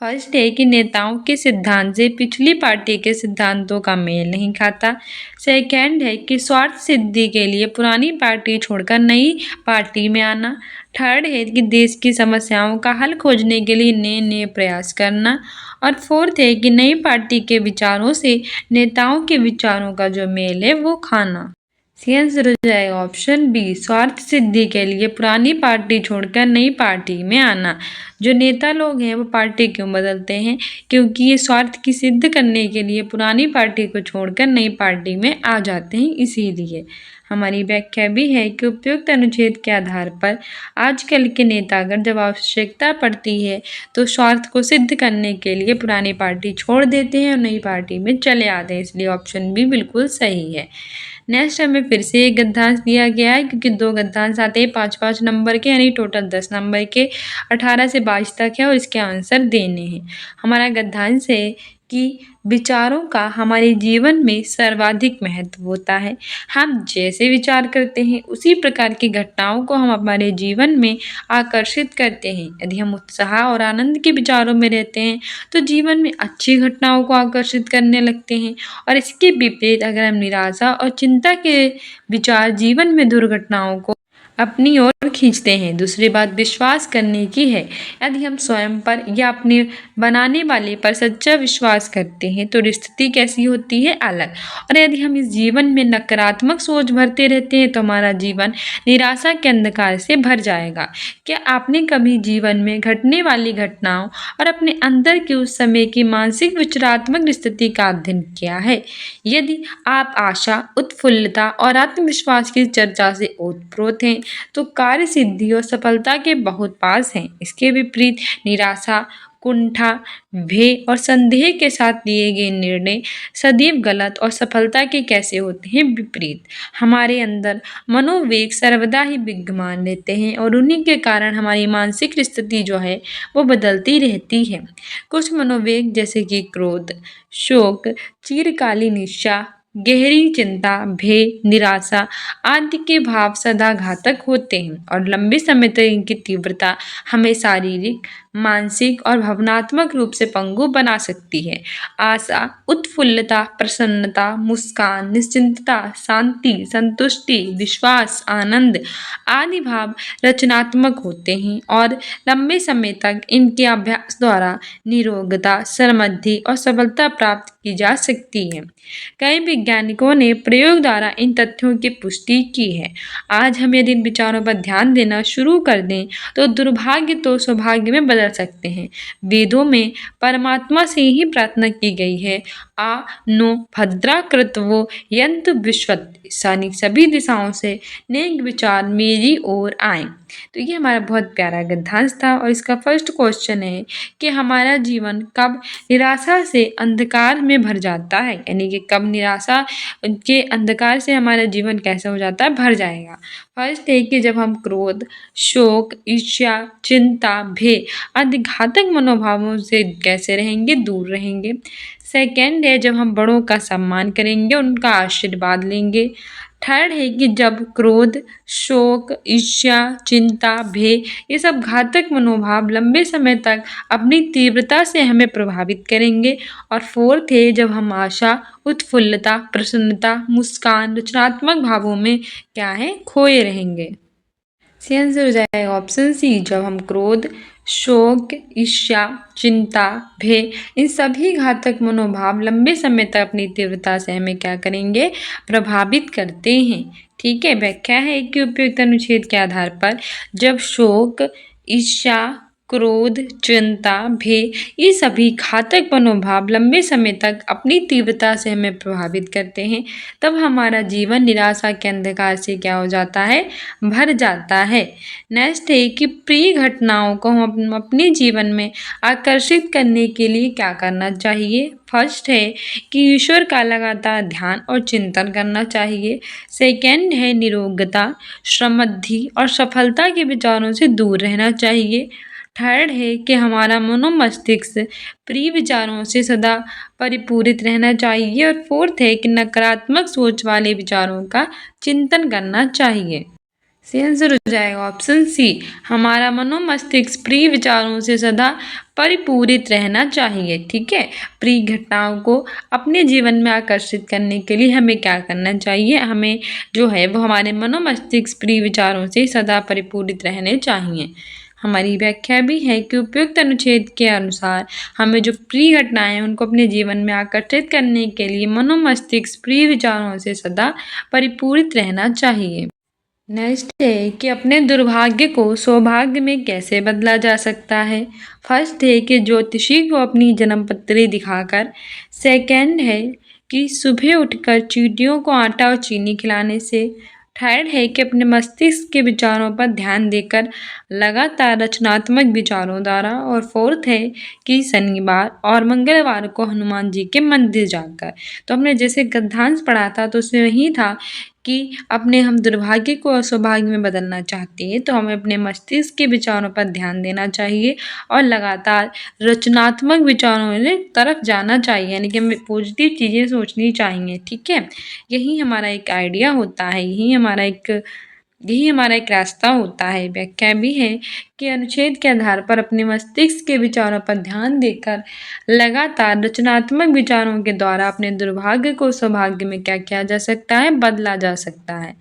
फर्स्ट है कि नेताओं के सिद्धांत से पिछली पार्टी के सिद्धांतों का मेल नहीं खाता। सेकंड है कि स्वार्थ सिद्धि के लिए पुरानी पार्टी छोड़कर नई पार्टी में आना। थर्ड है कि देश की समस्याओं का हल खोजने के लिए नए नए प्रयास करना। और फोर्थ है कि नई पार्टी के विचारों से नेताओं के विचारों का जो मेल है वो खाना। सही आंसर हो जाएगा ऑप्शन बी, स्वार्थ सिद्धि के लिए पुरानी पार्टी छोड़कर नई पार्टी में आना। जो नेता लोग हैं वो पार्टी क्यों बदलते हैं, क्योंकि ये स्वार्थ की सिद्ध करने के लिए पुरानी पार्टी को छोड़कर नई पार्टी में आ जाते हैं। इसीलिए हमारी व्याख्या भी है कि उपयुक्त अनुच्छेद के आधार पर आजकल के नेतागण जब आवश्यकता पड़ती है तो स्वार्थ को सिद्ध करने के लिए पुरानी पार्टी छोड़ देते हैं और नई पार्टी में चले आते हैं, इसलिए ऑप्शन बी बिल्कुल सही है। नेक्स्ट हमें फिर से एक गद्यांश दिया गया है, क्योंकि 2 गद्यांश आते हैं 5-5 नंबर के, यानी टोटल 10 नंबर के, 18 से 22 तक है और इसके आंसर देने हैं। हमारा गद्यांश है कि विचारों का हमारे जीवन में सर्वाधिक महत्व होता है। हम जैसे विचार करते हैं उसी प्रकार की घटनाओं को हम हमारे जीवन में आकर्षित करते हैं। यदि हम उत्साह और आनंद के विचारों में रहते हैं तो जीवन में अच्छी घटनाओं को आकर्षित करने लगते हैं, और इसके विपरीत अगर हम निराशा और चिंता के विचार जीवन में दुर्घटनाओं को अपनी ओर खींचते हैं। दूसरी बात विश्वास करने की है। यदि हम स्वयं पर या अपने बनाने वाले पर सच्चा विश्वास करते हैं तो स्थिति कैसी होती है, अलग। और यदि हम इस जीवन में नकारात्मक सोच भरते रहते हैं तो हमारा जीवन निराशा के अंधकार से भर जाएगा। क्या आपने कभी जीवन में घटने वाली घटनाओं और अपने अंदर के उस समय की मानसिक विचारात्मक स्थिति का अध्ययन किया है? यदि आप आशा, उत्फुल्लता और आत्मविश्वास की चर्चा से ओतप्रोत हैं तो कार्य सिद्धि और सफलता के बहुत पास हैं। इसके विपरीत निराशा, कुंठा, भय और संदेह के साथ लिए गए निर्णय सदैव गलत और सफलता के कैसे होते हैं, विपरीत। हमारे अंदर मनोवेग सर्वदा ही विद्यमान रहते हैं और उन्हीं के कारण हमारी मानसिक स्थिति जो है वो बदलती रहती है। कुछ मनोवेग जैसे कि क्रोध, शोक, चिरकालीन ईर्ष्या, गहरी चिंता, भय, निराशा आदि के भाव सदा घातक होते हैं और लंबे समय तक इनकी तीव्रता हमें शारीरिक, मानसिक और भावनात्मक रूप से पंगु बना सकती है। आशा, उत्फुल्लता, प्रसन्नता, मुस्कान, निश्चिंतता, शांति, संतुष्टि, विश्वास, आनंद आदि भाव रचनात्मक होते हैं और लंबे समय तक इनके अभ्यास द्वारा निरोगता, समृद्धि और सफलता प्राप्त की जा सकती है। कई वैज्ञानिकों ने प्रयोग द्वारा इन तथ्यों की पुष्टि की है। आज हम यदि इन विचारों पर ध्यान देना शुरू कर दें तो दुर्भाग्य तो सौभाग्य में बदल सकते हैं। वेदों में परमात्मा से ही प्रार्थना की गई है, आ नो भद्रा कृतवो यंतु विश्वत, यानी सभी दिशाओं से नेक विचार मेरी ओर आए। तो ये हमारा बहुत प्यारा गद्यांश था और इसका फर्स्ट क्वेश्चन है कि हमारा जीवन कब निराशा से अंधकार में भर जाता है, यानी कि कब निराशा के अंधकार से हमारा जीवन कैसे हो जाता है, भर जाएगा। फर्स्ट है कि जब हम क्रोध, शोक, ईर्ष्या, चिंता, भय आदि घातक मनोभावों से कैसे रहेंगे, दूर रहेंगे। सेकेंड है जब हम बड़ों का सम्मान करेंगे, उनका आशीर्वाद लेंगे। थर्ड है कि जब क्रोध, शोक, ईर्ष्या, चिंता, भय ये सब घातक मनोभाव लंबे समय तक अपनी तीव्रता से हमें प्रभावित करेंगे। और फोर्थ है जब हम आशा, उत्फुल्लता, प्रसन्नता, मुस्कान, रचनात्मक भावों में क्या है, खोए रहेंगे। सी आंसर हो जाएगा ऑप्शन सी, जब हम क्रोध, शोक, ईर्ष्या, चिंता, भय इन सभी घातक मनोभाव लंबे समय तक अपनी तीव्रता से हमें क्या करेंगे, प्रभावित करते हैं। ठीक है, व्याख्या है कि उपयुक्त अनुच्छेद के आधार पर जब शोक, ईर्ष्या, क्रोध, चिंता, भय ये सभी घातक मनोभाव लंबे समय तक अपनी तीव्रता से हमें प्रभावित करते हैं तब हमारा जीवन निराशा के अंधकार से क्या हो जाता है, भर जाता है। नेक्स्ट है कि प्रिय घटनाओं को हम अपने जीवन में आकर्षित करने के लिए क्या करना चाहिए। फर्स्ट है कि ईश्वर का लगातार ध्यान और चिंतन करना चाहिए। सेकेंड है निरोगता, समृद्धि और सफलता के विचारों से दूर रहना चाहिए। थर्ड है कि हमारा मनोमस्तिष्क प्रिय विचारों से सदा परिपूरित रहना चाहिए। और फोर्थ है कि नकारात्मक सोच वाले विचारों का चिंतन करना चाहिए। सी आंसर हो जाएगा ऑप्शन सी, हमारा मनोमस्तिष्क प्रिय विचारों से सदा परिपूरित रहना चाहिए। ठीक है, प्रिय घटनाओं को अपने जीवन में आकर्षित करने के लिए हमें क्या करना चाहिए, हमें जो है वो हमारे मनोमस्तिष्क प्रिय विचारों से सदा परिपूरित रहने चाहिए। हमारी व्याख्या भी है कि उपयुक्त अनुच्छेद के अनुसार हमें जो प्रिय घटनाएं हैं उनको अपने जीवन में आकर्षित करने के लिए मनोमस्तिष्क प्रिय विचारों से सदा परिपूरित रहना चाहिए। नेक्स्ट है कि अपने दुर्भाग्य को सौभाग्य में कैसे बदला जा सकता है। फर्स्ट है कि ज्योतिषी को अपनी जन्मपत्री दिखाकर। सेकंड है कि सुबह उठकर चींटियों को आटा और चीनी खिलाने से। थर्ड है कि अपने मस्तिष्क के विचारों पर ध्यान देकर लगातार रचनात्मक विचारों द्वारा। और फोर्थ है कि शनिवार और मंगलवार को हनुमान जी के मंदिर जाकर। तो हमने जैसे गद्यांश पढ़ा था तो उसमें यही था कि अपने हम दुर्भाग्य को सौभाग्य में बदलना चाहते हैं तो हमें अपने मस्तिष्क के विचारों पर ध्यान देना चाहिए और लगातार रचनात्मक विचारों की तरफ जाना चाहिए, यानी कि हमें पॉजिटिव चीज़ें सोचनी चाहिए। ठीक है, यही हमारा एक आइडिया होता है, यही हमारा एक रास्ता होता है। व्याख्या भी है कि अनुच्छेद के आधार पर अपने मस्तिष्क के विचारों पर ध्यान देकर लगातार रचनात्मक विचारों के द्वारा अपने दुर्भाग्य को सौभाग्य में क्या किया जा सकता है, बदला जा सकता है।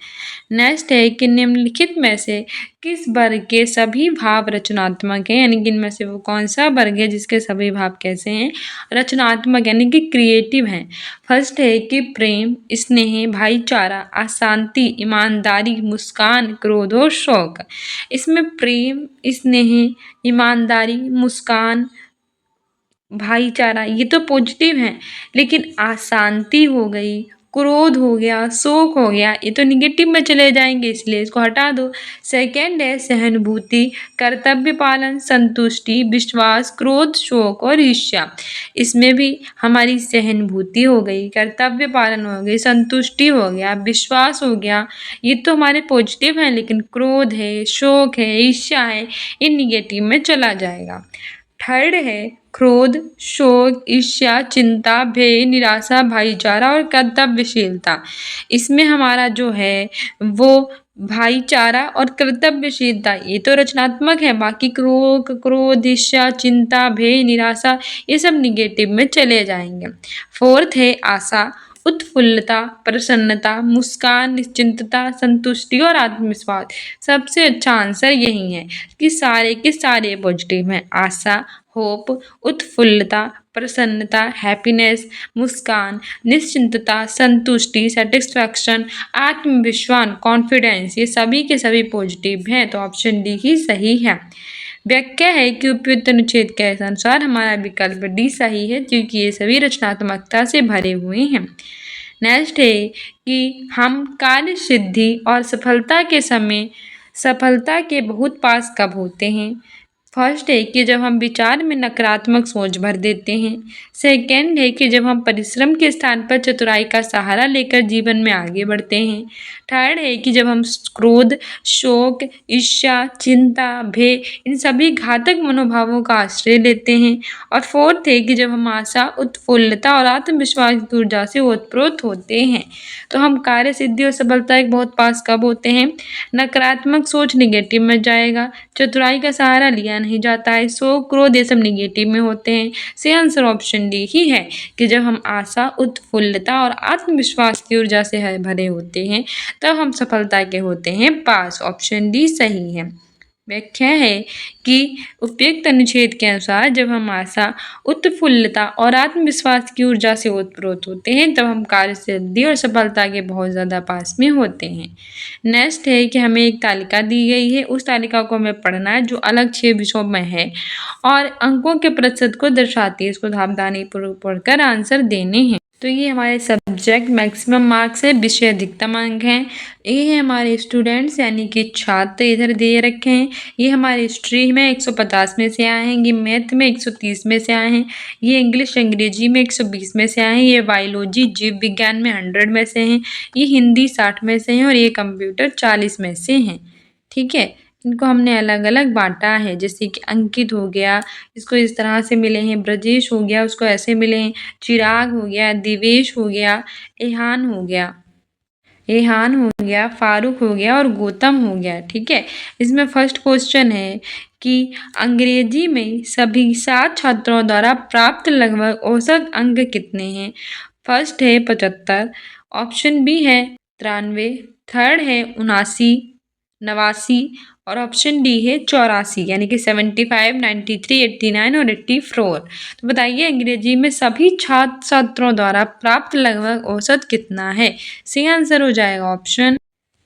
नेक्स्ट है कि निम्नलिखित में से किस वर्ग के सभी भाव रचनात्मक हैं, यानी कि इनमें से वो कौन सा वर्ग है जिसके सभी भाव कैसे हैं, रचनात्मक यानी कि क्रिएटिव हैं। फर्स्ट है कि प्रेम, स्नेह, भाईचारा, अशांति, ईमानदारी, मुस्कान, क्रोध और शौक। इसमें प्रेम, स्नेह, ईमानदारी, मुस्कान, भाईचारा ये तो पॉजिटिव हैं, लेकिन अशांति हो गई, क्रोध हो गया, शोक हो गया, ये तो निगेटिव में चले जाएंगे, इसलिए इसको हटा दो। सेकंड है सहानुभूति, कर्तव्य पालन, संतुष्टि, विश्वास, क्रोध, शोक और ईर्ष्या। इसमें भी हमारी सहानुभूति हो गई, कर्तव्य पालन हो गई, संतुष्टि हो गया, विश्वास हो गया, ये तो हमारे पॉजिटिव हैं, लेकिन क्रोध है, शोक है, ईर्ष्या है, ये निगेटिव में चला जाएगा। थर्ड है क्रोध, शोक, ईर्ष्या, चिंता, भय, निराशा, भाईचारा और कर्तव्यशीलता। इसमें हमारा जो है वो भाईचारा और कर्तव्यशीलता ये तो रचनात्मक है, बाकी क्रोध, ईर्ष्या, चिंता, भय, निराशा ये सब निगेटिव में चले जाएंगे। फोर्थ है आशा, उत्फुल्लता, प्रसन्नता, मुस्कान, निश्चिंतता, संतुष्टि और आत्मविश्वास। सबसे अच्छा आंसर यही है कि सारे के सारे पॉजिटिव हैं। आशा, होप, उत्फुल्लता, प्रसन्नता, हैप्पीनेस, मुस्कान, निश्चिंतता, संतुष्टि, सेटिस्फैक्शन, आत्मविश्वास, कॉन्फिडेंस ये सभी के सभी पॉजिटिव हैं, तो ऑप्शन डी ही सही है। व्याख्या है कि उपयुक्त अनुच्छेद के अनुसार हमारा विकल्प डी सही है, क्योंकि ये सभी रचनात्मकता से भरे हुए हैं। नेक्स्ट है कि हम कार्य सिद्धि और सफलता के समय सफलता के बहुत पास कब होते हैं। फर्स्ट है कि जब हम विचार में नकारात्मक सोच भर देते हैं। सेकंड है कि जब हम परिश्रम के स्थान पर चतुराई का सहारा लेकर जीवन में आगे बढ़ते हैं। थर्ड है कि जब हम क्रोध, शोक, ईर्ष्या, चिंता, भय इन सभी घातक मनोभावों का आश्रय लेते हैं। और फोर्थ है कि जब हम आशा, उत्फुल्लता और आत्मविश्वास की ऊर्जा से ओतप्रोत होते हैं। तो हम कार्य सिद्धि और सफलता के बहुत पास कब होते हैं। नकारात्मक सोच निगेटिव में जाएगा, चतुराई का सहारा लिया नहीं जाता है, शोक, क्रोध ये सब निगेटिव में होते हैं। सही आंसर ऑप्शन डी ही है कि जब हम आशा, उत्फुल्लता और आत्मविश्वास की ऊर्जा से भरे होते हैं तब हम सफलता के होते हैं पास। ऑप्शन डी सही है। व्याख्या है कि उपयुक्त अनुच्छेद के अनुसार जब हम आशा, उत्फुल्लता और आत्मविश्वास की ऊर्जा से ओतप्रोत होते हैं तब हम कार्य सिद्धि और सफलता के बहुत ज़्यादा पास में होते हैं। नेक्स्ट है कि हमें एक तालिका दी गई है, उस तालिका को हमें पढ़ना है जो अलग 6 विषयों में है और अंकों के प्रतिशत को दर्शाती है। इसको सावधानीपूर्वक पढ़कर आंसर देने हैं। तो ये हमारे सब्जेक्ट मैक्सिमम मार्क्स है, विषय अधिकतम अंक हैं। ये है हमारे स्टूडेंट्स यानी कि छात्र इधर दे रखे हैं। ये हमारे हिस्ट्री में 150 में से आए हैं, ये मैथ में 130 में से आए हैं, ये इंग्लिश अंग्रेजी में 120 में से आए हैं, ये बायोलॉजी जीव विज्ञान में 100 में से हैं, ये हिंदी 60 में से हैं और ये कंप्यूटर 40 में से हैं। ठीक है, इनको हमने अलग अलग बांटा है, जैसे कि अंकित हो गया, इसको इस तरह से मिले हैं, ब्रजेश हो गया उसको ऐसे मिले हैं, चिराग हो गया, दिवेश हो गया, एहान हो गया, फारूक हो गया और गौतम हो गया। ठीक है, इसमें फर्स्ट क्वेश्चन है कि अंग्रेजी में सभी 7 छात्रों द्वारा प्राप्त लगभग औसत अंक कितने हैं। फर्स्ट है 75, ऑप्शन बी है 93, थर्ड है 79, 89 और ऑप्शन डी है 84, यानी कि 75, 93, 89 और 84। तो बताइए अंग्रेजी में सभी छात्रों द्वारा प्राप्त लगभग औसत कितना है। सही आंसर हो जाएगा ऑप्शन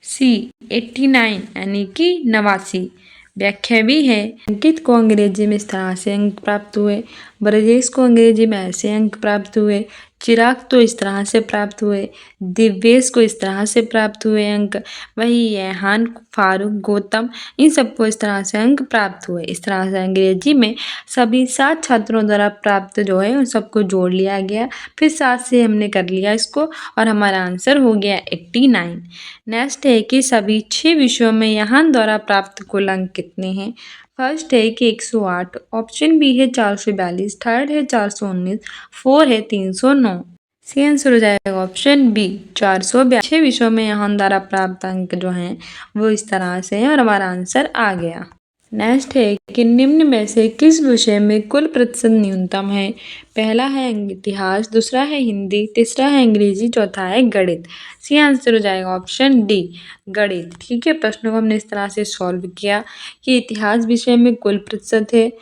सी 89 यानी कि 89। व्याख्या भी है अंकित को अंग्रेजी में इस तरह से अंक प्राप्त हुए, ब्रजेश को अंग्रेजी में ऐसे अंक प्राप्त हुए, चिराग तो इस तरह से प्राप्त हुए, दिव्येश को इस तरह से प्राप्त हुए अंक, वही यहान, फारूक, गौतम, इन सबको इस तरह से अंक प्राप्त हुए। इस तरह से अंग्रेजी में सभी 7 छात्रों द्वारा प्राप्त जो है उन सबको जोड़ लिया गया, फिर 7 से हमने कर लिया इसको और हमारा आंसर हो गया 89। नेक्स्ट है कि सभी 6 विषयों में यहान द्वारा प्राप्त कुल अंक कितने हैं। फर्स्ट है कि 108, ऑप्शन बी है 442, थर्ड है 419, फोर है 309। सी आंसर हो जाएगा ऑप्शन बी 442। विषयों में यहाँ द्वारा प्राप्त अंक जो हैं वो इस तरह से हैं और हमारा आंसर आ गया। नेक्स्ट है कि निम्न में से किस विषय में कुल प्रतिशत न्यूनतम है। पहला है इतिहास, दूसरा है हिंदी, तीसरा है अंग्रेजी, चौथा है गणित। सी आंसर हो जाएगा ऑप्शन डी गणित। ठीक है, प्रश्नों को हमने इस तरह से सॉल्व किया कि इतिहास विषय में कुल प्रतिशत है,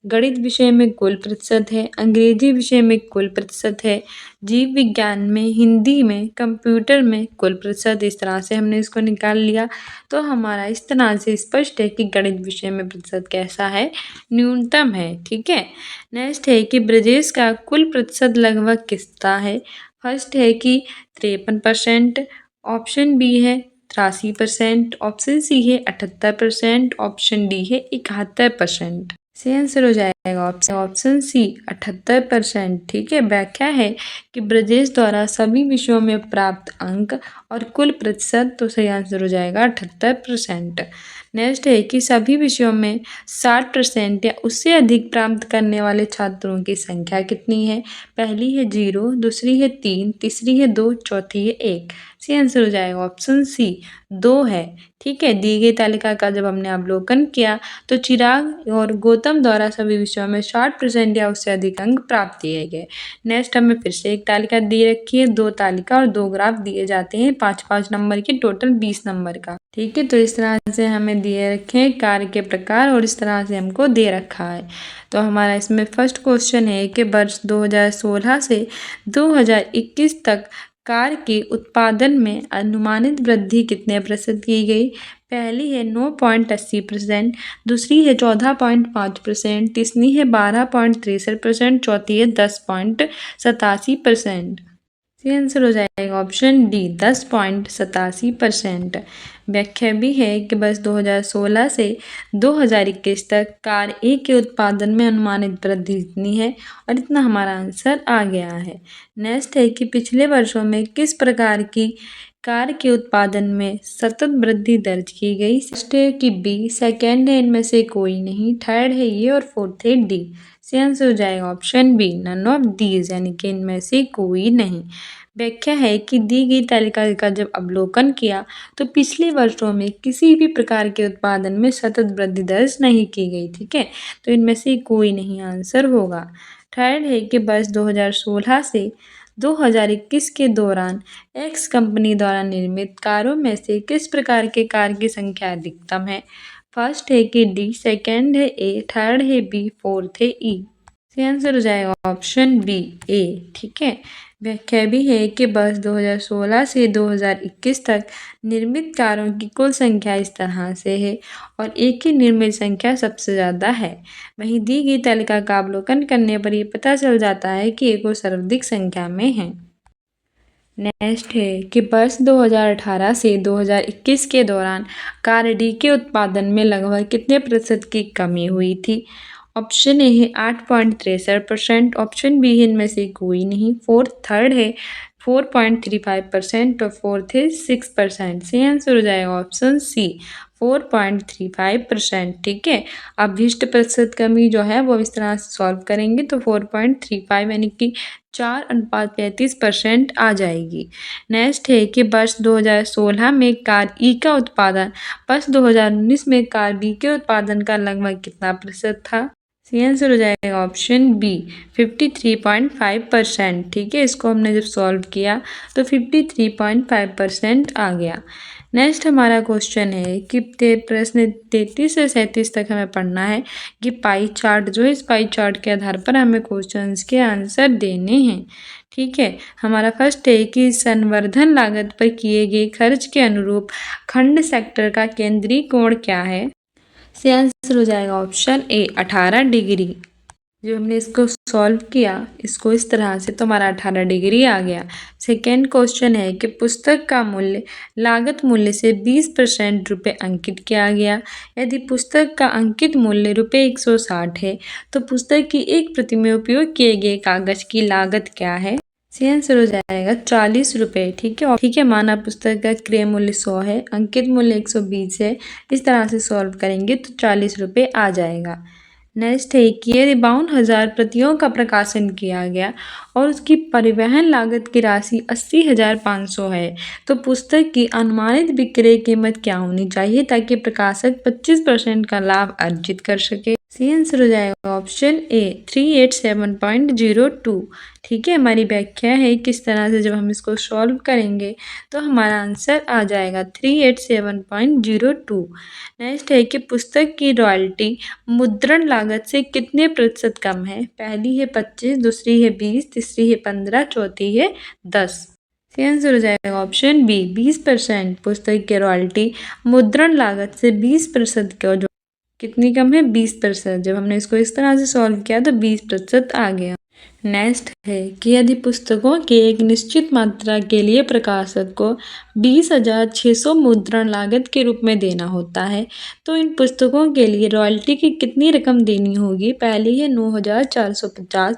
गणित विषय में कुल प्रतिशत है, अंग्रेजी विषय में कुल प्रतिशत है, जीव विज्ञान में, हिंदी में, कंप्यूटर में कुल प्रतिशत। इस तरह से हमने इसको निकाल लिया तो हमारा इस तरह से स्पष्ट है कि गणित विषय में प्रतिशत कैसा है, न्यूनतम है। ठीक है, नेक्स्ट है कि ब्रजेश का कुल प्रतिशत लगभग कितना है। फर्स्ट है कि 53%, ऑप्शन बी है 83%, ऑप्शन सी है 78%, ऑप्शन डी है 71%। सी आंसर हो जाएगा ऑप्शन सी 78%। ठीक है, व्याख्या है कि ब्रजेश द्वारा सभी विषयों में प्राप्त अंक और कुल प्रतिशत, तो सही आंसर हो जाएगा 78%। नेक्स्ट है कि सभी विषयों में 60% या उससे अधिक प्राप्त करने वाले छात्रों की संख्या कितनी है। पहली है 0, दूसरी है 3, तीसरी है 2, चौथी है 1। सी आंसर हो जाएगा ऑप्शन सी 2 है। ठीक है, दी गई तालिका का जब हमने अवलोकन किया तो चिराग और गौतम द्वारा सभी विषयों में 60% या उससे अधिक अंक प्राप्त किए गए। नेक्स्ट हमें फिर से एक तालिका दी रखी है, 2 तालिका और 2 ग्राफ दिए जाते हैं 5-5 नंबर के, टोटल 20 नंबर का। ठीक है, तो इस तरह से हमें दिए रखे हैं कार्य के प्रकार और इस तरह से हमको दे रखा है। तो हमारा इसमें फर्स्ट क्वेश्चन है कि वर्ष 2016 से 2021 तक कार के उत्पादन में अनुमानित वृद्धि कितने प्रतिशत की गई। पहली है 9.80%, दूसरी है 14.5%, तीसरी है 12.63%, चौथी है 10.87%। सी आंसर हो जाएगा ऑप्शन डी 10.87%। व्याख्या भी है कि वर्ष 2016 से 2021 तक कार ए के उत्पादन में अनुमानित वृद्धि इतनी है और इतना हमारा आंसर आ गया है। नेक्स्ट है कि पिछले वर्षों में किस प्रकार की कार के उत्पादन में सतत वृद्धि दर्ज की गई। फर्स्ट है कि बी, सेकेंड है इनमें से कोई नहीं, थर्ड है ये और फोर्थ है डी। सी आंसर हो जाएगा option B none of these, यानी कि इनमें से कोई नहीं। व्याख्या है कि दी गई तालिका का जब अवलोकन किया तो पिछले वर्षों में किसी भी प्रकार के उत्पादन में सतत वृद्धि दर्ज नहीं की गई। ठीक है, तो इनमें से कोई नहीं आंसर होगा। थर्ड है कि वर्ष 2016 से 2021 के दौरान एक्स कंपनी द्वारा निर्मित कारों में से किस प्रकार के कार की संख्या अधिकतम है। फर्स्ट है कि डी, सेकेंड है ए, थर्ड है बी, फोर्थ है ई। इसका आंसर हो जाएगा ऑप्शन बी ए। ठीक है, व्याख्या भी है कि वर्ष 2016 से 2021 तक निर्मित कारों की कुल संख्या इस तरह से है और एक की निर्मित संख्या सबसे ज़्यादा है। वहीं दी गई तालिका का अवलोकन करने पर यह पता चल जाता है कि एक सर्वाधिक संख्या में है। नेक्स्ट है कि वर्ष 2018 से 2021 के दौरान कार डी के उत्पादन में लगभग कितने प्रतिशत की कमी हुई थी। ऑप्शन ए है 8.63%, ऑप्शन बी है इनमें से कोई नहीं, थर्ड है 4.35% और फोर्थ है 6%। सही आंसर हो जाएगा ऑप्शन सी 4.35%। ठीक है, अभीष्ट प्रतिशत कमी जो है वो इस तरह से सॉल्व करेंगे तो 4.35 यानी कि 4:35% आ जाएगी। नेक्स्ट है कि वर्ष 2016 में कार ई का उत्पादन वर्ष 2019 में कार बी के उत्पादन का लगभग कितना प्रतिशत था। सी आंसर हो जाएगा ऑप्शन बी 53.5%। ठीक है, इसको हमने जब सॉल्व किया तो 53.5% आ गया। नेक्स्ट हमारा क्वेश्चन है कि प्रश्न 33 से 37 तक हमें पढ़ना है कि पाई चार्ट जो है, इस पाई चार्ट के आधार पर हमें क्वेश्चंस के आंसर देने हैं। ठीक है, हमारा फर्स्ट है कि संवर्धन लागत पर किए गए खर्च के अनुरूप खंड सेक्टर का केंद्रीय कोण क्या है। से आंसर हो जाएगा ऑप्शन ए 18 डिग्री। जब हमने इसको सॉल्व किया इसको इस तरह से तो हमारा 18 डिग्री आ गया। सेकेंड क्वेश्चन है कि पुस्तक का मूल्य लागत मूल्य से 20% रुपये अंकित किया गया। यदि पुस्तक का अंकित मूल्य रुपये 160 है तो पुस्तक की एक प्रति में उपयोग किए गए कागज की लागत क्या है? सी आंसर हो जाएगा 40 रुपये। ठीक है, माना पुस्तक का क्रय मूल्य 100 है, अंकित मूल्य 120 है। इस तरह से सॉल्व करेंगे तो 40 रुपये आ जाएगा। नेक्स्ट है कि यदि 52,000 प्रतियों का प्रकाशन किया गया और उसकी परिवहन लागत की राशि 80,500 है तो पुस्तक की अनुमानित विक्रय कीमत क्या होनी चाहिए ताकि प्रकाशक 25% का लाभ अर्जित कर सके? सी आंसर हो जाएगा ऑप्शन ए 387.02। ठीक है, हमारी व्याख्या है किस तरह से जब हम इसको सॉल्व करेंगे तो हमारा आंसर आ जाएगा 387.02। नेक्स्ट है कि पुस्तक की रॉयल्टी मुद्रण लागत से कितने प्रतिशत कम है? पहली है 25, दूसरी है 20, तीसरी है 15, चौथी है 10। इसका आंसर हो जाएगा ऑप्शन बी 20%। पुस्तक की रॉयल्टी मुद्रण लागत से 20% का जो कितनी कम है 20%। जब हमने इसको इस तरह से सॉल्व किया तो 20% आ गया। नेक्स्ट है कि यदि पुस्तकों की एक निश्चित मात्रा के लिए प्रकाशक को 20,600 मुद्रण लागत के रूप में देना होता है तो इन पुस्तकों के लिए रॉयल्टी की कितनी रकम देनी होगी? पहली है 9,450,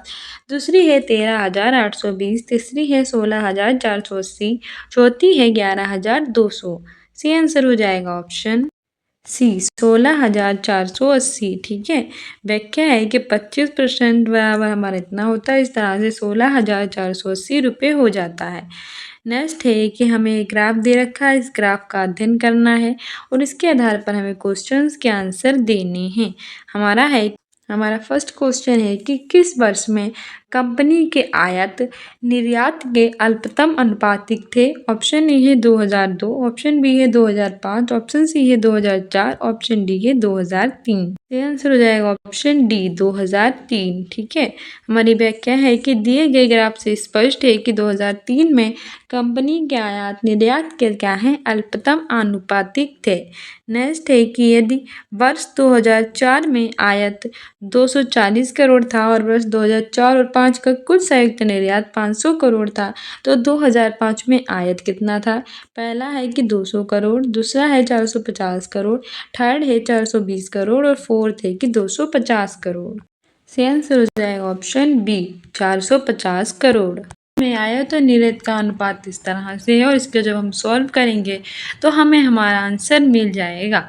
दूसरी है 13,820, तीसरी है 16,480, चौथी है 11,200। सी आंसर हो जाएगा ऑप्शन सी 16,480। ठीक है, व्याख्या है कि 25% बराबर हमारा इतना होता है। इस तरह से 16,480 रुपये हो जाता है। नेक्स्ट है कि हमें एक ग्राफ दे रखा है, इस ग्राफ का अध्ययन करना है और इसके आधार पर हमें क्वेश्चंस के आंसर देने हैं। हमारा फर्स्ट क्वेश्चन है कि किस वर्ष में कंपनी के आयात निर्यात के अल्पतम अनुपातिक थे? ऑप्शन ए है 2002, ऑप्शन बी है 2005, ऑप्शन सी है 2004, ऑप्शन डी है 2003। आंसर हो जाएगा ऑप्शन डी 2003। ठीक है, हमारी व्याख्या है कि दिए गए ग्राफ से स्पष्ट है कि 2003 में कंपनी के आयात निर्यात के क्या हैं अल्पतम आनुपातिक थे। नेक्स्ट है कि यदि वर्ष 2004 में आयात 240 करोड़ था और वर्ष 2004 और 5 का कुल संयुक्त निर्यात 500 करोड़ था तो 2005 में आयात कितना था? पहला है कि 200 करोड़, दूसरा है 450 करोड़, थर्ड है 420 करोड़ और फोर्थ है कि 250 करोड़। से आंसर हो जाएगा ऑप्शन बी 450 करोड़। में आयात और निर्यात का अनुपात इस तरह से है और इसके जब हम सॉल्व करेंगे तो हमें हमारा आंसर मिल जाएगा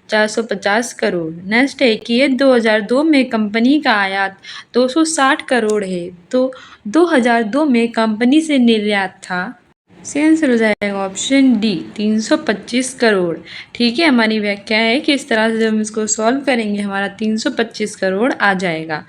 450 करोड़। नेक्स्ट है कि ये 2002 में कंपनी का आयात 260 करोड़ है तो 2002 में कंपनी से निर्यात था। से आंसर हो जाएगा ऑप्शन डी 325 करोड़। ठीक है, हमारी व्याख्या है कि इस तरह से जब हम इसको सॉल्व करेंगे हमारा 325 करोड़ आ जाएगा।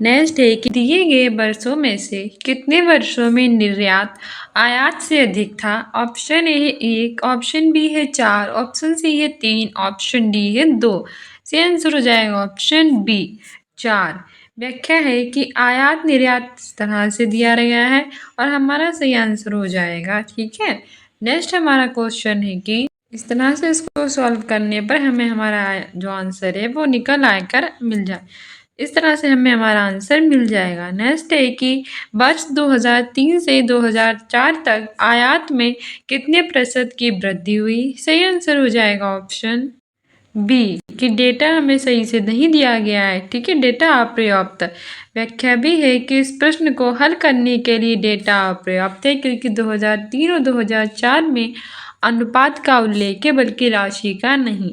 नेक्स्ट है कि दिए गए वर्षों में से कितने वर्षों में निर्यात आयात से अधिक था? ऑप्शन ए है 1, ऑप्शन बी है 4, ऑप्शन सी है 3, ऑप्शन डी है 2। से आंसर हो जाएगा ऑप्शन बी 4। व्याख्या है कि आयात निर्यात इस तरह से दिया गया है और हमारा सही आंसर हो जाएगा। ठीक है, नेक्स्ट हमारा क्वेश्चन है कि इस तरह से इसको सॉल्व करने पर हमें हमारा जो आंसर है वो निकल आकर मिल जाए। इस तरह से हमें हमारा आंसर मिल जाएगा। नेक्स्ट है कि वर्ष 2003 से 2004 तक आयात में कितने प्रतिशत की वृद्धि हुई? सही आंसर हो जाएगा ऑप्शन बी कि डेटा हमें सही से नहीं दिया गया है। ठीक है, डेटा अपर्याप्त। व्याख्या भी है कि इस प्रश्न को हल करने के लिए डेटा अपर्याप्त है क्योंकि 2003 और 2004 में अनुपात का उल्लेख है बल्कि राशि का नहीं।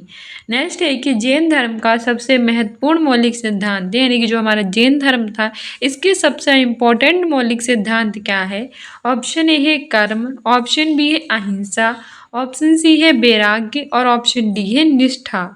नेक्स्ट है कि जैन धर्म का सबसे महत्वपूर्ण मौलिक सिद्धांत यानी कि जो हमारा जैन धर्म था इसके सबसे इम्पोर्टेंट मौलिक सिद्धांत क्या है? ऑप्शन ए है कर्म, ऑप्शन बी है अहिंसा, ऑप्शन सी है वैराग्य और ऑप्शन डी है निष्ठा।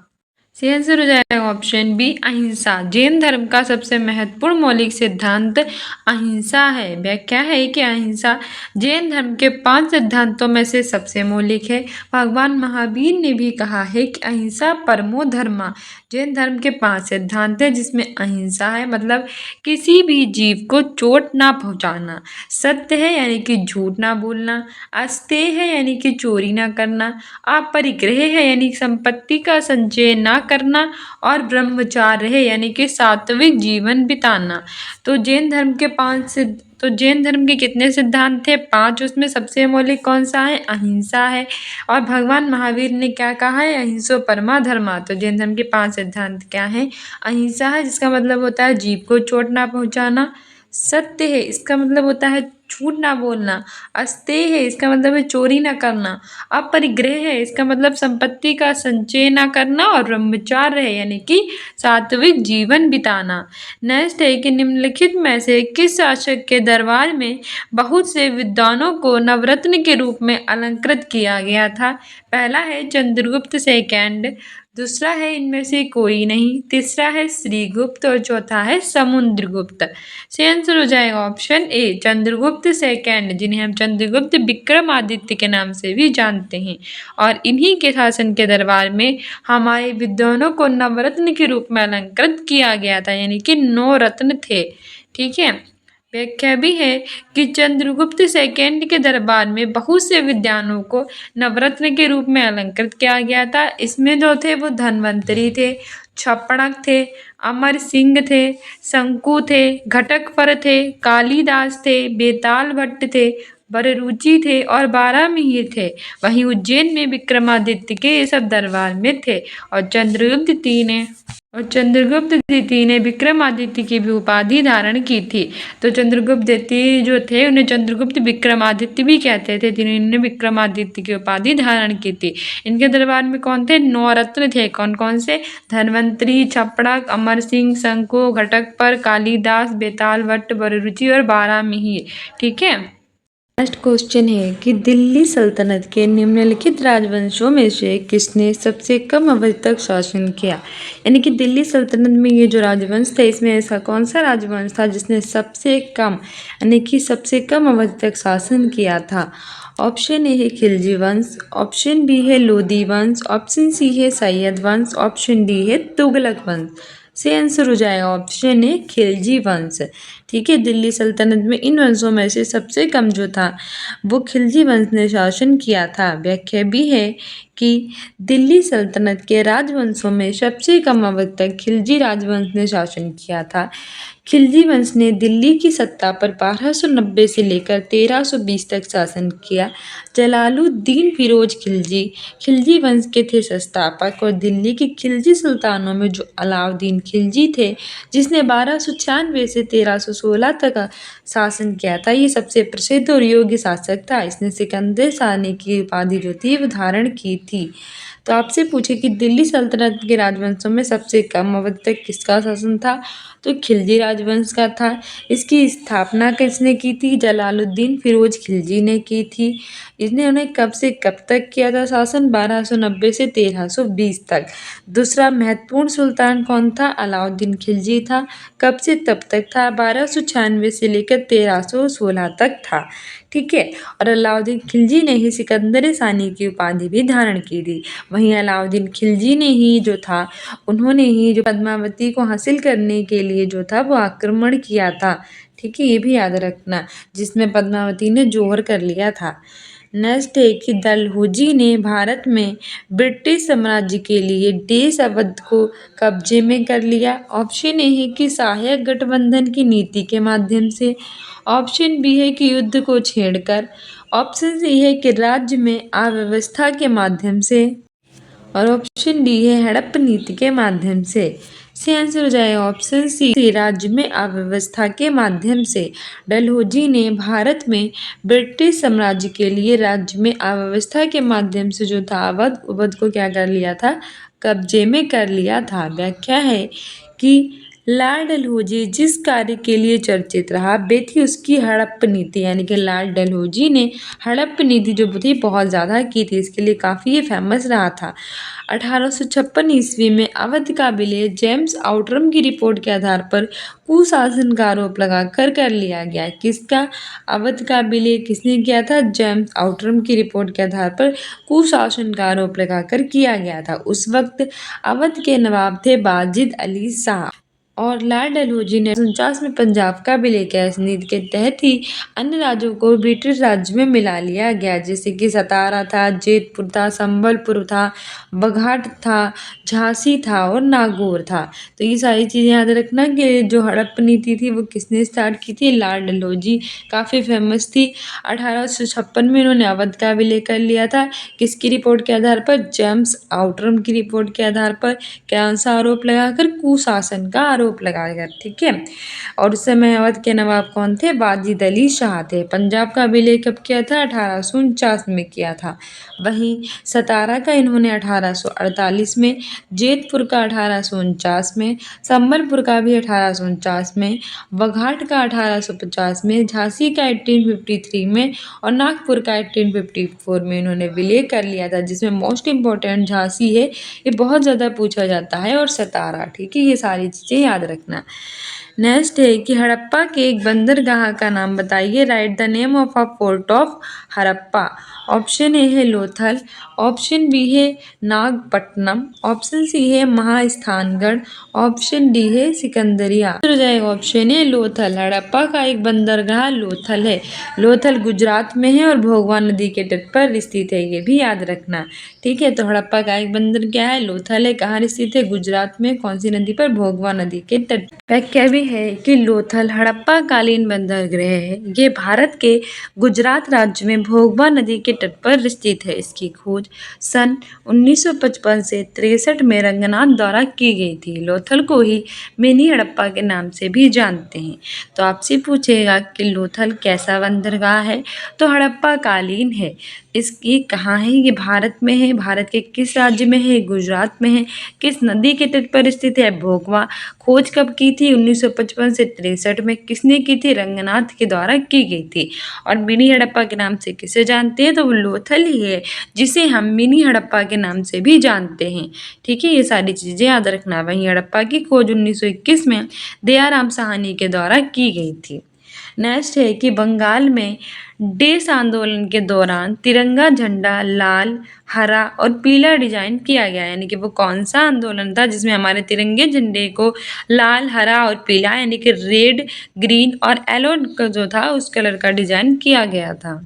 सही आंसर हो जाएगा ऑप्शन बी अहिंसा। जैन धर्म का सबसे महत्वपूर्ण मौलिक सिद्धांत अहिंसा है। व्याख्या है कि अहिंसा जैन धर्म के 5 सिद्धांतों में से सबसे मौलिक है। भगवान महावीर ने भी कहा है कि अहिंसा परमो धर्मा। जैन धर्म के 5 सिद्धांत है जिसमें अहिंसा है मतलब किसी भी जीव को चोट ना पहुंचाना, सत्य है यानी कि झूठ ना बोलना, अस्तेय है यानी कि चोरी ना करना, अपरिग्रह है यानी संपत्ति का संचय ना करना और ब्रह्मचार्य है यानी कि सात्विक जीवन बिताना। तो जैन धर्म के कितने सिद्धांत थे? 5। उसमें सबसे मौलिक कौन सा है? अहिंसा है। और भगवान महावीर ने क्या कहा है? अहिंसो परमा धर्मा। तो जैन धर्म के 5 सिद्धांत क्या हैं? अहिंसा है, जिसका मतलब होता है जीव को चोट ना पहुंचाना। सत्य है, इसका मतलब होता है झूठ ना बोलना। अस्तेय है, इसका मतलब है चोरी ना करना। अपरिग्रह है, इसका मतलब संपत्ति का संचय ना करना। और ब्रह्मचार्य है यानी कि सात्विक जीवन बिताना। नेक्स्ट है कि निम्नलिखित में से किस शासक के दरबार में बहुत से विद्वानों को नवरत्न के रूप में अलंकृत किया गया था? पहला है चंद्रगुप्त सेकंड, दूसरा है इनमें से कोई नहीं, तीसरा है श्रीगुप्त और चौथा है समुद्रगुप्त। से आंसर हो जाएगा ऑप्शन ए चंद्रगुप्त सेकंड, जिन्हें हम चंद्रगुप्त विक्रमादित्य के नाम से भी जानते हैं। और इन्हीं के शासन के दरबार में हमारे विद्वानों को नवरत्न के रूप में अलंकृत किया गया था, यानी कि 9 रत्न थे। ठीक है। व्याख्या भी है कि चंद्रगुप्त सेकंड के दरबार में बहुत से विद्वानों को नवरत्न के रूप में अलंकृत किया गया था। इसमें जो थे वो धन्वंतरी थे, छप्पड़क थे, अमर सिंह थे, शंकु थे, घटकपर थे, कालिदास थे, बेताल भट्ट थे, बररुचि थे और बारामिहिर थे। वहीं उज्जैन में विक्रमादित्य के ये सब दरबार में थे। और चंद्रगुप्त द्वितीय ने विक्रमादित्य की भी उपाधि धारण की थी। तो चंद्रगुप्त द्वितीय जो थे उन्हें चंद्रगुप्त विक्रमादित्य भी कहते थे, जिन्होंने विक्रमादित्य की उपाधि धारण की थी। इनके दरबार में कौन थे? 9 रत्न थे। कौन कौन से? धन्वंतरी, छप्पड़क, अमर सिंह, शंकु, घटकपर, कालिदास, बेताल भट्ट, बररुचि और बारामिहिर। ठीक है। नेक्स्ट क्वेश्चन है कि दिल्ली सल्तनत के निम्नलिखित राजवंशों में से किसने सबसे कम अवधि तक शासन किया? यानी कि दिल्ली सल्तनत में ये जो राजवंश थे, इसमें ऐसा कौन सा राजवंश था जिसने सबसे कम यानी कि सबसे कम अवधि तक शासन किया था? ऑप्शन ए है खिलजी वंश, ऑप्शन बी है लोदी वंश, ऑप्शन सी है सैयद वंश, ऑप्शन डी है तुगलक वंश। से आंसर हो जाएगा ऑप्शन ए खिलजी वंश। ठीक है। दिल्ली सल्तनत में इन वंशों में से सबसे कम जो था वो खिलजी वंश ने शासन किया था। व्याख्या भी है कि दिल्ली सल्तनत के राजवंशों में सबसे कम अवधि तक खिलजी राजवंश ने शासन किया था। खिलजी वंश ने दिल्ली की सत्ता पर 1290 से लेकर 1320 तक शासन किया। जलालुद्दीन फिरोज खिलजी खिलजी वंश के थे संस्थापक। और दिल्ली के खिलजी सुल्तानों में जो अलाउद्दीन खिलजी थे, जिसने 1296 से 1316 तक शासन किया था, ये सबसे प्रसिद्ध और योग्य शासक था। इसने सिकंदर शाही की उपाधि जो थी वो धारण की थी। तो आपसे पूछे कि दिल्ली सल्तनत के राजवंशों में सबसे कम अवधि तक किसका शासन था? तो खिलजी राजवंश का था। इसकी स्थापना किसने की थी? जलालुद्दीन फिरोज खिलजी ने की थी। इसने उन्हें कब से कब तक किया था शासन? 1290 से 1320 तक। दूसरा महत्वपूर्ण सुल्तान कौन था? अलाउद्दीन खिलजी था। कब से तब तक था? 1296 से लेकर 1316 तक था। ठीक है। और अलाउद्दीन खिलजी ने ही सिकंदर शाही की उपाधि भी धारण की थी। वहीं अलाउद्दीन खिलजी ने ही जो था, उन्होंने ही जो पद्मावती को हासिल करने के लिए जो था वो आक्रमण किया था। ठीक है, ये भी याद रखना, जिसमें पद्मावती ने जोहर कर लिया था। नेक्स्ट है कि डलहौजी ने भारत में ब्रिटिश साम्राज्य के लिए देश अवध को कब्जे में कर लिया। ऑप्शन ए है कि सहायक गठबंधन की नीति के माध्यम से, ऑप्शन बी है कि युद्ध को छेड़कर, ऑप्शन सी है कि राज्य में अव्यवस्था के माध्यम से, और ऑप्शन डी है हड़प नीति के माध्यम से। आंसर हो जाएगा ऑप्शन सी राज्य में अव्यवस्था के माध्यम से। डलहौजी ने भारत में ब्रिटिश साम्राज्य के लिए राज्य में अव्यवस्था के माध्यम से जो था अवध को क्या कर लिया था? कब्जे में कर लिया था। व्याख्या है कि लॉर्ड डलहौजी जिस कार्य के लिए चर्चित रहा वे थी उसकी हड़प नीति, यानी कि लॉर्ड डलहौजी ने हड़प नीति जो थी बहुत ज़्यादा की थी, इसके लिए काफ़ी ये फेमस रहा था। 1856 ईस्वी में अवध का विलय जेम्स आउटरम की रिपोर्ट के आधार पर कुशासन का आरोप लगाकर कर लिया गया। किसका? अवध का विलय किसने किया था? जेम्स आउटरम की रिपोर्ट के आधार पर कुशासन का आरोप लगाकर किया गया था। उस वक्त अवध के नवाब थे बाजिद अली शाह। और लॉर्ड डलहौजी ने 1949 में पंजाब का विलय किया। इस नीति के तहत ही अन्य राज्यों को ब्रिटिश राज्य में मिला लिया गया, जैसे कि सतारा था, जेतपुर था, संबलपुर था, बघाट था, झांसी था और नागौर था। तो ये सारी चीज़ें याद रखना कि जो हड़प्पा नीति थी वो किसने स्टार्ट की थी, लॉर्ड डलहौजी। काफ़ी फेमस थी। 1856 में इन्होंने अवध का विलय कर लिया था। किसकी रिपोर्ट के आधार पर, जेम्स आउटरम की रिपोर्ट के आधार पर। कौन सा आरोप लगाकर, कुशासन का आरोप लगाकर, ठीक है। और उस समय अवध के नवाब कौन थे, वाजिद अली शाह थे। पंजाब का विलय कब किया था, 1849 में किया था। वहीं सतारा का इन्होंने 1848 में, जेतपुर का 1849 में, संबलपुर का भी 1849 में, बघाट का 1850 में, झांसी का 1853 में और नागपुर का 1854 में इन्होंने विलय कर लिया था, जिसमें मोस्ट इम्पोर्टेंट झांसी है, ये बहुत ज़्यादा पूछा जाता है, और सतारा, ठीक है। ये सारी चीज़ें याद रखना। नेक्स्ट है कि हड़प्पा के एक बंदरगाह का नाम बताइए। Right the name of a port of Harappa. Option A है लोथल, ऑप्शन बी है नागपट्टनम, ऑप्शन सी है महास्थानगढ़, ऑप्शन डी है सिकंदरिया। हो जाएगा ऑप्शन ए लोथल। हड़प्पा का एक बंदरगाह लोथल है। लोथल गुजरात में है और भोगवा नदी के तट पर स्थित है, ये भी याद रखना, ठीक है। तो हड़प्पा का एक बंदर क्या है, लोथल है। कहाँ स्थित है, गुजरात में। कौन सी नदी पर, भोगवा नदी के तट। व्याख्या भी है कि लोथल हड़प्पा कालीन बंदरगाह है। ये भारत के गुजरात राज्य में भोगवा नदी के तट पर स्थित है। इसकी खोज सन 1955 से 63 में रंगनाथ द्वारा की गई थी। लोथल को ही मिनी हड़प्पा के नाम से भी जानते हैं। तो आपसे पूछेगा कि लोथल कैसा बंदरगाह है, तो हड़प्पा कालीन है। इसकी कहाँ है, ये भारत में है। भारत के किस राज्य में है, गुजरात में है। किस नदी के तट पर स्थित है, भोगवा। खोज कब की थी, 1955 से 63 में। किसने की थी, रंगनाथ के द्वारा की गई थी। और मिनी हड़प्पा के नाम से किसे जानते हैं, तो वो लोथल ही है, जिसे हम मिनी हड़प्पा के नाम से भी जानते हैं, ठीक है। ये सारी चीज़ें याद रखना। वहीं हड़प्पा की खोज 1921 में दयाराम साहनी के द्वारा की गई थी। नेक्स्ट है कि बंगाल में डेस आंदोलन के दौरान तिरंगा झंडा लाल, हरा और पीला डिजाइन किया गया, यानी कि वो कौन सा आंदोलन था जिसमें हमारे तिरंगे झंडे को लाल, हरा और पीला, यानी कि रेड, ग्रीन और येलो जो था उस कलर का डिजाइन किया गया था।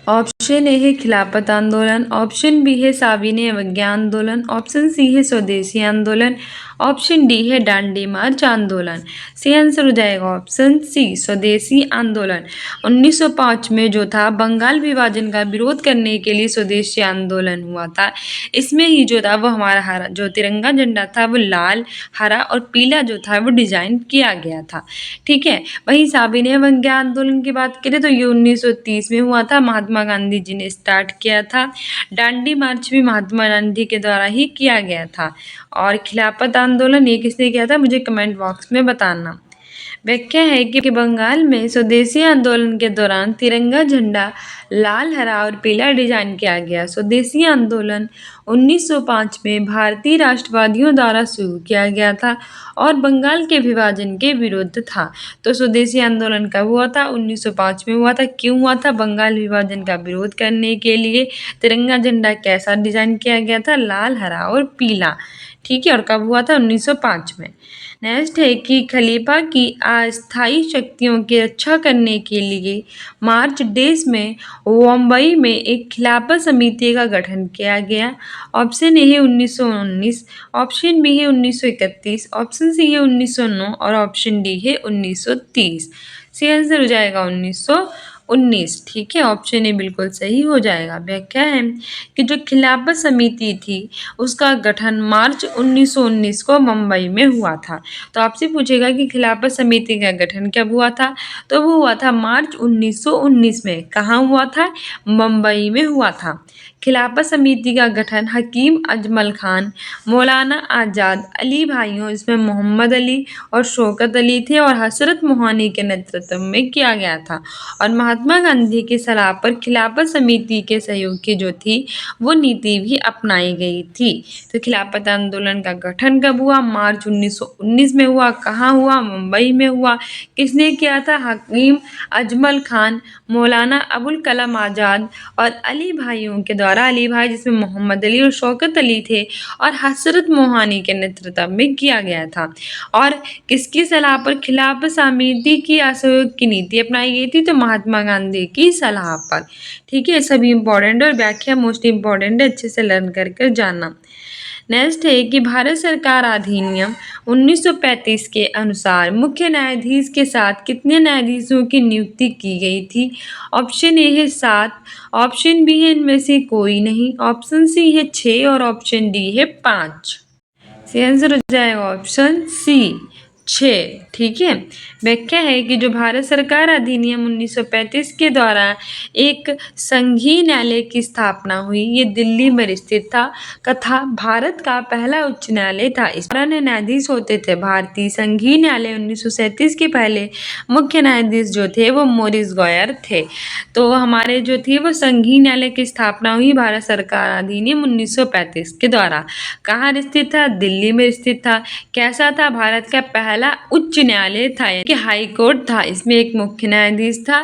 ऑप्शन ए है खिलाफत आंदोलन, ऑप्शन बी है साविने अवज्ञा आंदोलन, ऑप्शन सी है स्वदेशी आंदोलन, ऑप्शन डी है दांडी मार्च आंदोलन। सी आंसर हो जाएगा ऑप्शन सी, स्वदेशी आंदोलन। 1905 में जो था बंगाल विभाजन का विरोध करने के लिए स्वदेशी आंदोलन हुआ था। इसमें ही जो था वो हमारा हरा जो तिरंगा झंडा था वो लाल, हरा और पीला जो था वो डिजाइन किया गया था, ठीक है। वहीं साविने अवज्ञा आंदोलन की बात करें तो ये 1930 में हुआ था, महात्मा गांधी जी ने स्टार्ट किया था। दांडी मार्च भी महात्मा गांधी के द्वारा ही किया गया था। और खिलाफत आंदोलन ये किसने किया था, मुझे कमेंट बॉक्स में बताना। व्याख्या है कि बंगाल में स्वदेशी आंदोलन के दौरान तिरंगा झंडा लाल, हरा और पीला डिजाइन किया गया। स्वदेशी आंदोलन 1905 में भारतीय राष्ट्रवादियों द्वारा शुरू किया गया था और बंगाल के विभाजन के विरुद्ध था। तो स्वदेशी आंदोलन कब हुआ था, 1905 में हुआ था। क्यों हुआ था, बंगाल विभाजन का विरोध करने के लिए। तिरंगा झंडा कैसा डिजाइन किया गया था, लाल, हरा और पीला, ठीक है। और कब हुआ था, 1905 में। नेक्स्ट है कि खलीफा की अस्थायी शक्तियों की रक्षा करने के लिए मार्च डेज में मुंबई में एक खिलाफत समिति का गठन किया गया। ऑप्शन ए है 1919, ऑप्शन बी है 1931, ऑप्शन सी है 1909 और ऑप्शन डी है 1930। सी आंसर हो जाएगा 1919, ठीक है। ऑप्शन ए बिल्कुल सही हो जाएगा। व्याख्या है कि जो खिलाफत समिति थी उसका गठन मार्च 1919 को मुंबई में हुआ था। तो आपसे पूछेगा कि खिलाफत समिति का गठन कब हुआ था, तो वो हुआ था मार्च 1919 में। कहाँ हुआ था, मुंबई में हुआ था। खिलाफत समिति का गठन हकीम अजमल खान, मौलाना आज़ाद अली भाइयों, इसमें मोहम्मद अली और शौकत अली थे और हसरत मोहानी के नेतृत्व में किया गया था। और महात्मा गांधी की सलाह पर खिलाफत समिति के सहयोग की जो थी वो नीति भी अपनाई गई थी। तो खिलाफत आंदोलन का गठन कब हुआ, मार्च 1919 में हुआ। कहाँ हुआ, मुंबई में हुआ। किसने किया था, हकीम अजमल खान, मौलाना अबुल कलाम आज़ाद और अली भाइयों के द्वारा द्वारा अली भाई, जिसमें मोहम्मद अली और शौकत अली थे, और हसरत मोहानी के नेतृत्व में किया गया था। और किसकी सलाह पर खिलाफत समिति की असहयोग की नीति अपनाई गई थी? तो महात्मा गांधी की सलाह पर। ठीक है, सभी इंपॉर्टेंट और व्याख्या मोस्ट इंपॉर्टेंट है, अच्छे से लर्न करके जानना। नेक्स्ट है कि भारत सरकार अधिनियम 1935 के अनुसार मुख्य न्यायाधीश के साथ कितने न्यायाधीशों की नियुक्ति की गई थी? ऑप्शन ए है 7, ऑप्शन बी है इनमें से कोई नहीं, ऑप्शन सी है 6 और ऑप्शन डी है 5। इसका आंसर हो जाएगा ऑप्शन सी 6। ठीक है, व्याख्या है कि जो भारत सरकार अधिनियम 1935 के द्वारा एक संघीय न्यायालय की स्थापना हुई, ये दिल्ली में स्थित था तथा भारत का पहला उच्च न्यायालय था। इस पर न्यायाधीश होते थे। भारतीय संघीय न्यायालय 1937 के पहले मुख्य न्यायाधीश जो थे वो मोरिस गोयर थे। तो हमारे जो थी वो संघीय न्यायालय की स्थापना हुई भारत सरकार अधिनियम 1935 के द्वारा। कहाँ स्थित था? दिल्ली में स्थित था। कैसा था? भारत का पहला उच्च न्यायालय था, कि हाई कोर्ट था। इसमें एक मुख्य न्यायाधीश था,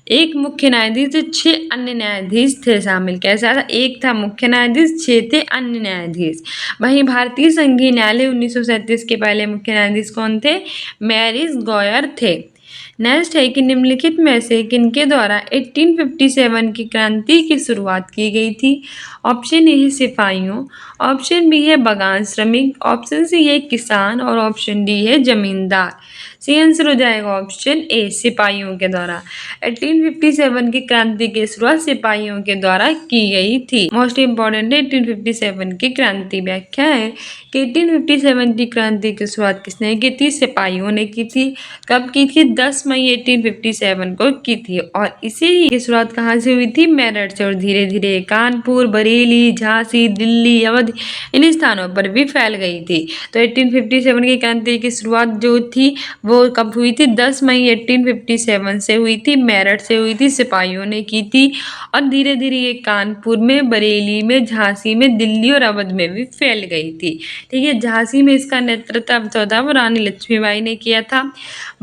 एक मुख्य न्यायाधीश, 6 अन्य न्यायाधीश थे शामिल। कैसा था? एक था मुख्य न्यायाधीश, 6 थे अन्य न्यायाधीश। वहीं भारतीय संघीय न्यायालय 1937 के पहले मुख्य न्यायाधीश कौन थे? मोरिस गोयर थे। नेक्स्ट है कि निम्नलिखित में से किनके द्वारा 1857 की क्रांति की शुरुआत की गई थी? ऑप्शन ए है सिपाहियों, ऑप्शन बी है बागान श्रमिक, ऑप्शन सी है किसान और ऑप्शन डी है जमींदार। सही आंसर हो जाएगा ऑप्शन ए, सिपाहियों के द्वारा। 1857 की क्रांति की शुरुआत सिपाहियों के द्वारा की गई थी। मोस्ट इंपॉर्टेंट है 1857 की क्रांति। व्याख्या है कि 1857 की क्रांति की शुरुआत किसने की थी? सिपाहियों ने की थी। कब की थी? 10 मई 1857 को की थी। और इसी की शुरुआत कहाँ से हुई थी? मेरठ से। और धीरे धीरे कानपुर, बरेली, झांसी, दिल्ली, अवध, इन स्थानों पर भी फैल गई थी। तो 1857 की क्रांति की शुरुआत जो थी वो कब हुई थी? 10 मई 1857 से हुई थी, मेरठ से हुई थी, सिपाहियों ने की थी। और धीरे धीरे ये कानपुर में, बरेली में, झांसी में, दिल्ली और अवध में भी फैल गई थी। ठीक है, झांसी में इसका नेतृत्व जो था वो रानी लक्ष्मीबाई ने किया था।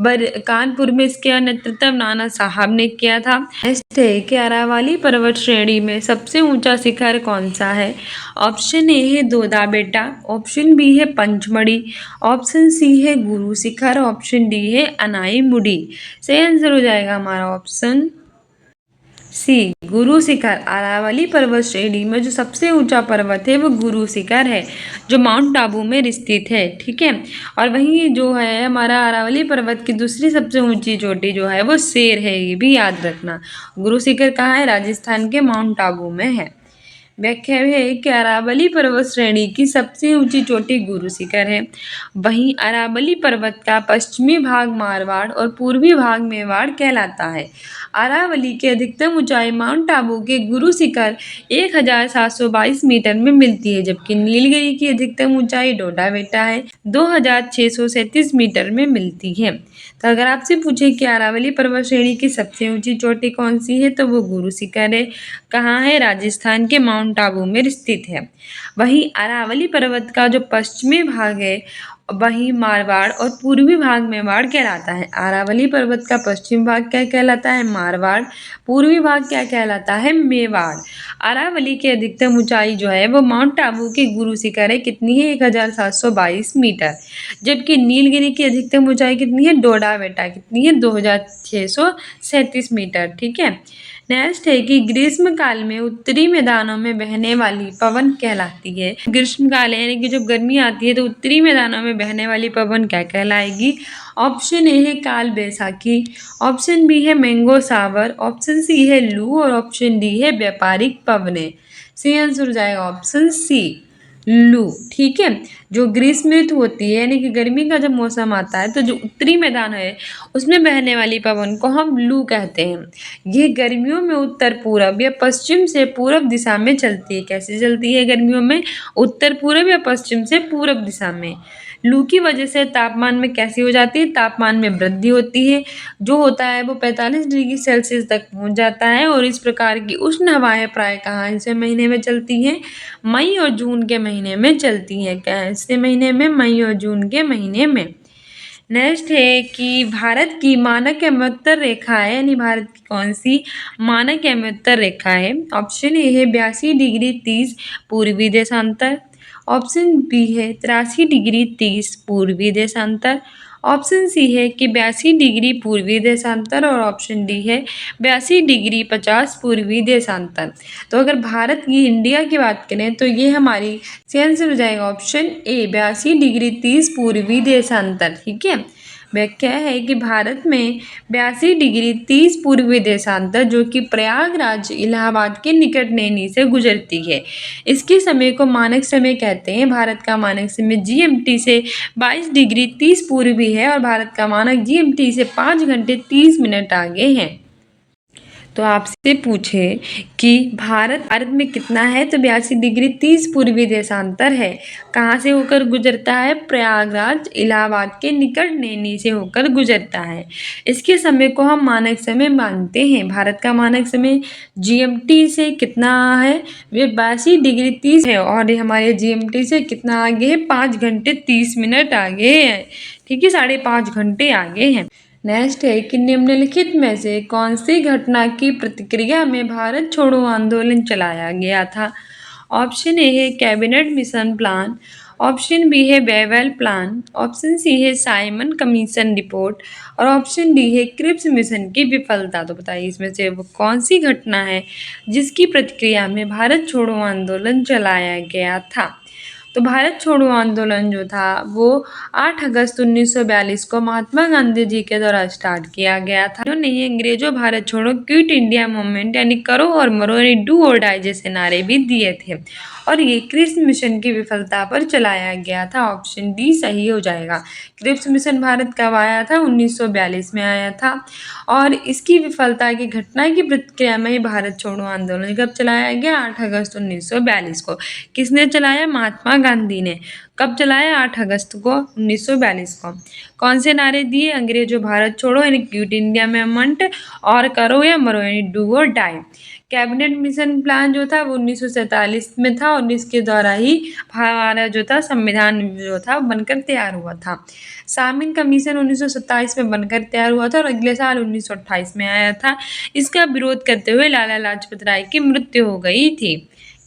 कानपुर में इसका नेतृत्व नाना साहब ने किया था। नेक्स्ट है कि अरावली पर्वत श्रेणी में सबसे ऊंचा शिखर कौन सा है? ऑप्शन ए है दोदा बेटा, ऑप्शन बी है पंचमढ़ी, ऑप्शन सी है गुरु शिखर, ऑप्शन डी है अनाई मुड़ी। सही आंसर हो जाएगा हमारा ऑप्शन सी, गुरु शिखर। अरावली पर्वत श्रेणी में जो सबसे ऊंचा पर्वत है वो गुरु शिखर है, जो माउंट आबू में स्थित है। ठीक है, और वहीं जो है हमारा अरावली पर्वत की दूसरी सबसे ऊंची चोटी जो है वो शेर है, ये भी याद रखना। गुरु शिखर कहाँ है? राजस्थान के माउंट आबू में है। व्याख्या है कि अरावली पर्वत श्रेणी की सबसे ऊंची चोटी गुरु शिखर है। वहीं अरावली पर्वत का पश्चिमी भाग मारवाड़ और पूर्वी भाग मेवाड़ कहलाता है। अरावली की अधिकतम ऊंचाई माउंट आबू के गुरु शिखर 1722 मीटर में मिलती है, जबकि नीलगिरी की अधिकतम ऊंचाई डोडा बेटा है, 2637 मीटर में मिलती है। तो अगर आपसे पूछे कि अरावली पर्वत श्रेणी की सबसे ऊंची चोटी कौन सी है, तो वो गुरु शिखर है। कहाँ है? राजस्थान के माउंट आबू में स्थित है। वहीं अरावली पर्वत का जो पश्चिमी भाग है वहीं मारवाड़ और पूर्वी भाग मेवाड़ कहलाता है। अरावली पर्वत का पश्चिम भाग क्या कहलाता है? मारवाड़। पूर्वी भाग क्या कहलाता है? मेवाड़। अरावली की अधिकतम ऊंचाई जो है वो माउंट आबू के गुरु शिखर है, कितनी है? 1722 मीटर। जबकि नीलगिरी की अधिकतम ऊंचाई कितनी है? डोडा बेटा कितनी है? 2637 मीटर। ठीक है, नेक्स्ट है कि ग्रीष्म काल में उत्तरी मैदानों में बहने वाली पवन कहलाती है। ग्रीष्म काल यानी कि जब गर्मी आती है तो उत्तरी मैदानों में बहने वाली पवन क्या कहलाएगी? ऑप्शन ए है काल बैसाखी, ऑप्शन बी है मैंगो सावर, ऑप्शन सी है लू और ऑप्शन डी है व्यापारिक पवने। सही आंसर हो जाएगा ऑप्शन सी, लू। ठीक है, जो ग्रीष्म ऋतु होती है यानी कि गर्मी का जब मौसम आता है तो जो उत्तरी मैदान है उसमें बहने वाली पवन को हम लू कहते हैं। ये गर्मियों में उत्तर पूरब या पश्चिम से पूरब दिशा में चलती है। कैसे चलती है गर्मियों में? उत्तर पूरब या पश्चिम से पूरब दिशा में। लू की वजह से तापमान में कैसी हो जाती है? तापमान में वृद्धि होती है, जो होता है वो 45 डिग्री सेल्सियस तक पहुंच जाता है। और इस प्रकार की उष्ण हवाएं प्राय कहाँ से महीने में चलती हैं? मई और जून के महीने में चलती हैं। कैसे महीने में? मई और जून के महीने में। नेक्स्ट है कि भारत की मानक एवं रेखा है, यानी भारत की कौन सी मानक एवं रेखा है। ऑप्शन ए है 82 डिग्री 30 पूर्वी देशांतर। ऑप्शन बी है 83 डिग्री 30 पूर्वी देशांतर। ऑप्शन सी है कि 82 डिग्री पूर्वी देशांतर और ऑप्शन डी है 82 डिग्री 50 पूर्वी देशांतर। तो अगर भारत की इंडिया की बात करें तो ये हमारी सही आंसर हो जाएगा ऑप्शन ए 82 डिग्री 30 पूर्वी देशांतर। ठीक है, व्याख्या है कि भारत में 82 डिग्री 30 पूर्वी देशांतर जो कि प्रयागराज इलाहाबाद के निकट नैनी से गुजरती है, इसके समय को मानक समय कहते हैं। भारत का मानक समय जीएमटी से 22 डिग्री 30 पूर्वी है और भारत का मानक जीएमटी से 5 घंटे 30 मिनट आगे है। तो आपसे पूछे कि भारत में कितना है, तो 82 डिग्री 30 पूर्वी देशांतर है। कहाँ से होकर गुजरता है? प्रयागराज इलाहाबाद के निकट नैनी से होकर गुजरता है। इसके समय को हम मानक समय मानते हैं। भारत का मानक समय जीएमटी से कितना है? वे 82 डिग्री 30 है और हमारे जीएमटी से कितना आगे है? 5 घंटे 30 मिनट आगे है। ठीक है, 5.5 घंटे आगे हैं। नेक्स्ट है कि निम्नलिखित में से कौन सी घटना की प्रतिक्रिया में भारत छोड़ो आंदोलन चलाया गया था। ऑप्शन ए है cabinet mission plan. Option B है बेवेल प्लान। ऑप्शन सी है साइमन कमीशन रिपोर्ट और ऑप्शन डी है क्रिप्स मिशन की विफलता। तो बताइए इसमें से वो कौन सी घटना है जिसकी प्रतिक्रिया में भारत छोड़ो आंदोलन चलाया गया था। तो भारत छोड़ो आंदोलन जो था वो 8 अगस्त 1942 को महात्मा गांधी जी के द्वारा स्टार्ट किया गया था। उन्होंने अंग्रेजों भारत छोड़ो क्विट इंडिया मूवमेंट यानी करो और मरो यानी डू और डाई जैसे नारे भी दिए थे और ये क्रिप्स मिशन की विफलता पर चलाया गया था। ऑप्शन डी सही हो जाएगा। क्रिप्स मिशन भारत कब आया था? 1942 में आया था और इसकी विफलता की घटना की प्रतिक्रिया में ही भारत छोड़ो आंदोलन कब चलाया गया? 8 अगस्त 1942 को। किसने चलाया? महात्मा गांधी ने। कब चलाया? 8 अगस्त को 1942 को। कौन से नारे दिए? अंग्रेजों भारत छोड़ो यानी क्विट इंडिया मूवमेंट और करो या मरो यानी डू और डाई। कैबिनेट मिशन प्लान जो था वो 1947 में था और इसके द्वारा ही हमारा जो था संविधान जो था बनकर तैयार हुआ था। सामिन कमीशन 1927 में बनकर तैयार हुआ था और अगले साल 1928 में आया था। इसका विरोध करते हुए लाला लाजपत राय की मृत्यु हो गई थी।